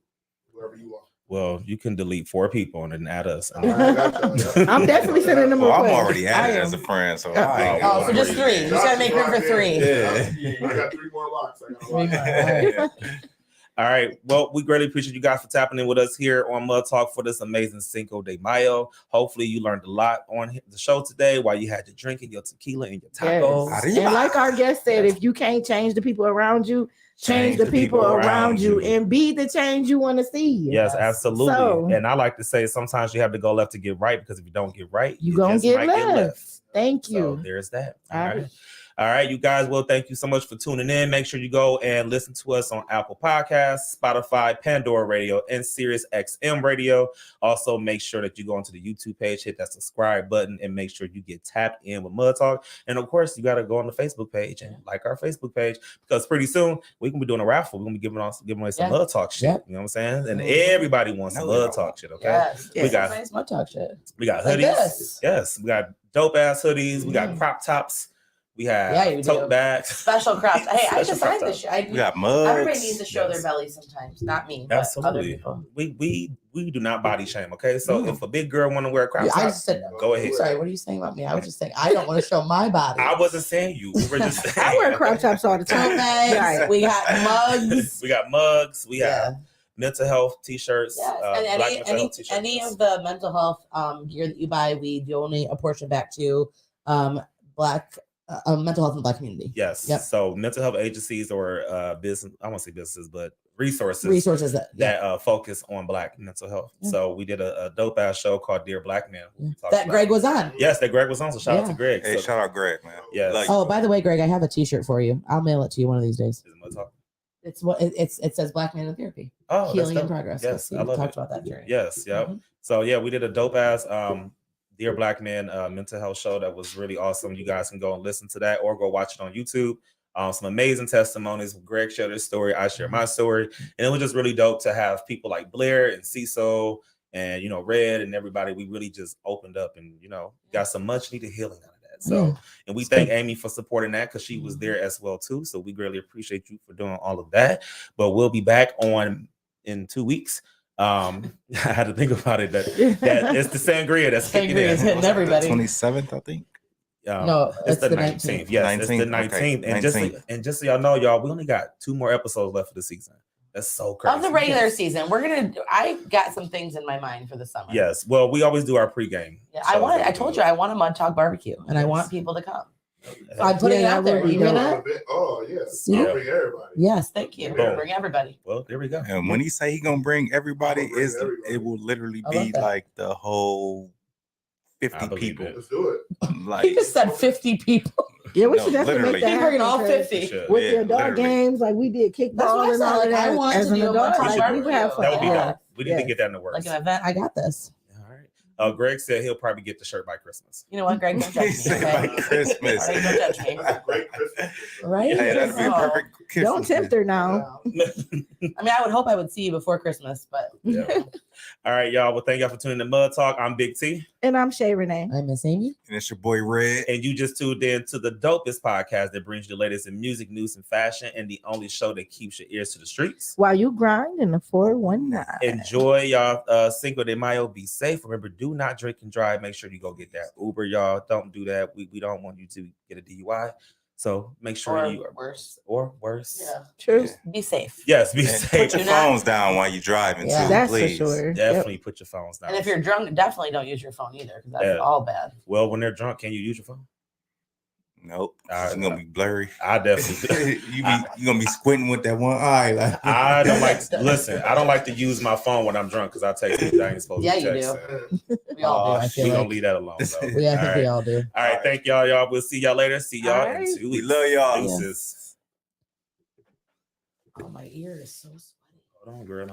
[SPEAKER 6] whoever you want.
[SPEAKER 1] Well, you can delete 4 people and then add us.
[SPEAKER 6] I got you.
[SPEAKER 7] I'm definitely sending them
[SPEAKER 8] Well, I'm
[SPEAKER 7] requests.
[SPEAKER 8] already
[SPEAKER 7] I
[SPEAKER 8] added
[SPEAKER 7] am.
[SPEAKER 8] as a friend, so
[SPEAKER 5] Oh, so just 3. You just gotta make room for 3.
[SPEAKER 1] Yeah.
[SPEAKER 6] I got 3 more locks. I got
[SPEAKER 5] 3 more. All
[SPEAKER 1] Yeah.
[SPEAKER 5] right.
[SPEAKER 1] All right. Well, we greatly appreciate you guys for tapping in with us here on Mud Talk for this amazing Cinco de Mayo. Hopefully, you learned a lot on the show today while you had your drink and your tequila and your tacos.
[SPEAKER 7] Yes. And like our guest said, if you can't change the people around you, change the people around you and be the change you want to see.
[SPEAKER 1] Yes, absolutely.
[SPEAKER 7] So-
[SPEAKER 1] and I like to say sometimes you have to go left to get right because if you don't get right,
[SPEAKER 7] You
[SPEAKER 1] you
[SPEAKER 7] gonna
[SPEAKER 1] just
[SPEAKER 7] get
[SPEAKER 1] might
[SPEAKER 7] left. Thank
[SPEAKER 1] So
[SPEAKER 7] you.
[SPEAKER 1] there's that.
[SPEAKER 7] All right.
[SPEAKER 1] All right, you guys. Well, thank you so much for tuning in. Make sure you go and listen to us on Apple Podcasts, Spotify, Pandora Radio, and Sirius XM Radio. Also, make sure that you go onto the YouTube page, hit that subscribe button, and make sure you get tapped in with Mud Talk. And of course, you got to go on the Facebook page and like our Facebook page because pretty soon we can be doing a raffle. We're gonna be giving away some
[SPEAKER 5] Yeah.
[SPEAKER 1] Mud Talk shit.
[SPEAKER 5] Yep.
[SPEAKER 1] You know what I'm saying? And everybody wants some
[SPEAKER 8] No,
[SPEAKER 1] Mud
[SPEAKER 8] no.
[SPEAKER 1] Talk shit. Okay.
[SPEAKER 5] Yes.
[SPEAKER 1] We got
[SPEAKER 5] Nice Mud Talk shit.
[SPEAKER 1] we got
[SPEAKER 5] Like
[SPEAKER 1] hoodies.
[SPEAKER 5] this.
[SPEAKER 1] Yes, we got dope ass hoodies. We got crop tops. We have
[SPEAKER 5] Yeah, you
[SPEAKER 1] tote
[SPEAKER 5] do.
[SPEAKER 1] bags.
[SPEAKER 5] Special crops. Hey, I
[SPEAKER 1] Special
[SPEAKER 5] designed
[SPEAKER 1] crop
[SPEAKER 5] this shit.
[SPEAKER 8] We got mugs.
[SPEAKER 5] Everybody needs to show
[SPEAKER 1] Yes.
[SPEAKER 5] their belly sometimes. Not me, but other
[SPEAKER 1] Absolutely.
[SPEAKER 5] people.
[SPEAKER 1] We do not body shame. Okay, so
[SPEAKER 5] No.
[SPEAKER 1] if a big girl want to wear a crop
[SPEAKER 5] Yeah, I
[SPEAKER 1] top,
[SPEAKER 5] just said no.
[SPEAKER 1] go ahead.
[SPEAKER 5] Sorry, what are you saying about me? I was just saying I don't want to show my body.
[SPEAKER 1] I wasn't saying you. We were just saying.
[SPEAKER 7] I wear crop tops all the
[SPEAKER 5] Tote
[SPEAKER 7] time.
[SPEAKER 5] bags.
[SPEAKER 7] Right.
[SPEAKER 5] We got mugs.
[SPEAKER 1] We got mugs. We
[SPEAKER 5] Yeah.
[SPEAKER 1] have mental health t-shirts.
[SPEAKER 5] Yes.
[SPEAKER 1] Black
[SPEAKER 5] And
[SPEAKER 1] mental
[SPEAKER 5] any
[SPEAKER 1] health t-shirts.
[SPEAKER 5] any of the mental health gear that you buy, we donate a portion back to Black mental health in the Black community.
[SPEAKER 1] Yes.
[SPEAKER 5] Yep.
[SPEAKER 1] So mental health agencies or business, I won't say businesses, but resources
[SPEAKER 5] Resources that
[SPEAKER 1] focus on Black mental health.
[SPEAKER 5] Yeah.
[SPEAKER 1] So we did a dope ass show called Dear Black Man.
[SPEAKER 5] yeah.
[SPEAKER 1] We talked
[SPEAKER 5] that
[SPEAKER 1] about-
[SPEAKER 5] Greg was on.
[SPEAKER 1] Yes, that Greg was on. So shout out to
[SPEAKER 5] Yeah.
[SPEAKER 1] Greg.
[SPEAKER 8] Hey,
[SPEAKER 1] So-
[SPEAKER 8] shout out Greg, man.
[SPEAKER 1] Yes.
[SPEAKER 8] Like,
[SPEAKER 5] Oh, by the way, Greg, I have a T-shirt for you. I'll mail it to you one of these days.
[SPEAKER 1] Is it Mud Talk?
[SPEAKER 5] It's what it says. Black Man in Therapy,
[SPEAKER 1] Oh, that's
[SPEAKER 5] healing in
[SPEAKER 1] dope.
[SPEAKER 5] progress.
[SPEAKER 1] Yes,
[SPEAKER 5] We
[SPEAKER 1] I love
[SPEAKER 5] talked
[SPEAKER 1] it.
[SPEAKER 5] about that journey.
[SPEAKER 1] Yes, yeah.
[SPEAKER 5] Mhm.
[SPEAKER 1] So yeah, we did a dope ass Dear Black Man mental health show that was really awesome. You guys can go and listen to that or go watch it on YouTube. Some amazing testimonies. Greg shared his story, I shared my story, and it was just really dope to have people like Blair and Cecil and Red and everybody. We really just opened up and got some much needed healing out of that. So
[SPEAKER 5] Yeah.
[SPEAKER 1] and we thank Amy for supporting that because she was there as well too. So we greatly appreciate you for doing all of that. But we'll be back on in 2 weeks. I had to think about it that it's the sangria that's kicking
[SPEAKER 5] Sangria
[SPEAKER 1] in.
[SPEAKER 5] is hitting everybody.
[SPEAKER 8] 27th, I think.
[SPEAKER 5] No,
[SPEAKER 1] it's the
[SPEAKER 5] 19th.
[SPEAKER 1] 19th. Yes, it's the
[SPEAKER 8] 19th,
[SPEAKER 1] 19th.
[SPEAKER 8] okay,
[SPEAKER 1] And
[SPEAKER 8] 19th.
[SPEAKER 1] just so y'all know, y'all, we only got 2 more episodes left for the season. That's so crazy.
[SPEAKER 5] Of the regular season, I got some things in my mind for the summer.
[SPEAKER 1] Yes. Well, we always do our pregame.
[SPEAKER 5] Yeah,
[SPEAKER 1] shows that
[SPEAKER 5] I
[SPEAKER 1] we
[SPEAKER 5] told
[SPEAKER 1] do.
[SPEAKER 5] you I want a Mud Talk barbecue, and I
[SPEAKER 1] Yes.
[SPEAKER 5] want people to come. So I'm putting
[SPEAKER 7] Yeah,
[SPEAKER 5] it out there.
[SPEAKER 7] that would
[SPEAKER 5] You
[SPEAKER 7] be
[SPEAKER 5] hear
[SPEAKER 7] dope.
[SPEAKER 5] that?
[SPEAKER 6] Oh, yes.
[SPEAKER 5] See?
[SPEAKER 6] I'll bring everybody.
[SPEAKER 5] Yes, thank you.
[SPEAKER 1] Boom.
[SPEAKER 5] Bring everybody.
[SPEAKER 1] Well, there we go.
[SPEAKER 8] And when he say he gonna bring everybody,
[SPEAKER 6] I'ma bring everybody.
[SPEAKER 8] it will literally
[SPEAKER 5] I love
[SPEAKER 8] be
[SPEAKER 5] that.
[SPEAKER 8] like the whole
[SPEAKER 1] I
[SPEAKER 8] 50
[SPEAKER 1] believe
[SPEAKER 8] people.
[SPEAKER 1] it.
[SPEAKER 6] Let's do it.
[SPEAKER 8] Like
[SPEAKER 5] He just said 50 people.
[SPEAKER 7] Yeah, we
[SPEAKER 8] No,
[SPEAKER 7] should definitely
[SPEAKER 8] literally.
[SPEAKER 7] make that
[SPEAKER 5] He bringing all
[SPEAKER 7] happen, 'cause
[SPEAKER 5] 50.
[SPEAKER 1] Should.
[SPEAKER 7] with
[SPEAKER 8] Yeah,
[SPEAKER 7] the adult
[SPEAKER 8] literally.
[SPEAKER 7] games, like we did
[SPEAKER 5] That's what
[SPEAKER 7] kickball
[SPEAKER 5] I
[SPEAKER 7] and all
[SPEAKER 5] said,
[SPEAKER 7] of
[SPEAKER 5] like, I
[SPEAKER 7] that.
[SPEAKER 5] want
[SPEAKER 7] As
[SPEAKER 5] to
[SPEAKER 7] an
[SPEAKER 5] do a
[SPEAKER 7] adult,
[SPEAKER 5] Mud Talk
[SPEAKER 7] like, we would have
[SPEAKER 5] barbecue.
[SPEAKER 7] fun.
[SPEAKER 1] That would be
[SPEAKER 5] Yeah.
[SPEAKER 1] dope. We need to
[SPEAKER 7] Yes.
[SPEAKER 1] get that in the works.
[SPEAKER 5] Like an event. I got this.
[SPEAKER 1] All right. Greg said he'll probably get the shirt by Christmas.
[SPEAKER 5] You know what, Greg? Don't judge me.
[SPEAKER 8] Say
[SPEAKER 5] Okay?
[SPEAKER 8] by Christmas.
[SPEAKER 5] All right, don't judge me.
[SPEAKER 6] Great Christmas.
[SPEAKER 5] Right?
[SPEAKER 8] Hey, that'd be a
[SPEAKER 5] No.
[SPEAKER 8] perfect Christmas
[SPEAKER 7] Don't tempt her now.
[SPEAKER 5] I mean, I would hope I would see you before Christmas, but
[SPEAKER 1] Yeah. All right, y'all. Well, thank y'all for tuning in to Mud Talk. I'm Big T.
[SPEAKER 7] And I'm Shay Renee.
[SPEAKER 5] I miss Amy.
[SPEAKER 8] And it's your boy Red.
[SPEAKER 1] And you just tuned in to the dopest podcast that brings you the latest in music, news, and fashion, and the only show that keeps your ears to the streets.
[SPEAKER 7] While you grind in the 419.
[SPEAKER 1] Enjoy y'all Cinco de Mayo. Be safe. Remember, do not drink and drive. Make sure you go get that Uber, y'all. Don't do that. We don't want you to get a DUI. So make sure you are
[SPEAKER 5] worse.
[SPEAKER 1] or worse.
[SPEAKER 5] Yeah.
[SPEAKER 7] True.
[SPEAKER 8] Yeah.
[SPEAKER 5] Be safe.
[SPEAKER 1] Yes, be
[SPEAKER 8] And
[SPEAKER 1] safe.
[SPEAKER 8] put your
[SPEAKER 5] Do not-
[SPEAKER 8] phones down while you're driving
[SPEAKER 5] Yeah.
[SPEAKER 8] too,
[SPEAKER 7] That's
[SPEAKER 8] please.
[SPEAKER 7] for sure.
[SPEAKER 1] Definitely put your phones down.
[SPEAKER 5] And if you're drunk, definitely don't use your phone either, because that's
[SPEAKER 1] Yeah.
[SPEAKER 5] all bad.
[SPEAKER 1] well, when they're drunk, can you use your phone?
[SPEAKER 8] Nope.
[SPEAKER 1] I-
[SPEAKER 8] It's gonna be blurry.
[SPEAKER 1] I definitely.
[SPEAKER 8] you gonna be squinting with that one eye. Like
[SPEAKER 1] I don't like listen. I don't like to use my phone when I'm drunk because I text people I ain't supposed
[SPEAKER 5] Yeah,
[SPEAKER 1] to
[SPEAKER 5] you
[SPEAKER 1] text.
[SPEAKER 5] do. We all do. I
[SPEAKER 1] We
[SPEAKER 5] feel
[SPEAKER 1] gonna
[SPEAKER 5] like.
[SPEAKER 1] leave that alone. Though.
[SPEAKER 5] Yeah, I
[SPEAKER 1] All
[SPEAKER 5] think we
[SPEAKER 1] right.
[SPEAKER 5] all do.
[SPEAKER 1] All right, thank y'all. Y'all. We'll see y'all later. See y'all
[SPEAKER 7] All
[SPEAKER 1] in
[SPEAKER 7] right.
[SPEAKER 1] 2
[SPEAKER 8] We
[SPEAKER 1] weeks.
[SPEAKER 8] love y'all.
[SPEAKER 1] Deuces.
[SPEAKER 5] Oh, my ear is so sweaty.
[SPEAKER 1] Hold on, girl.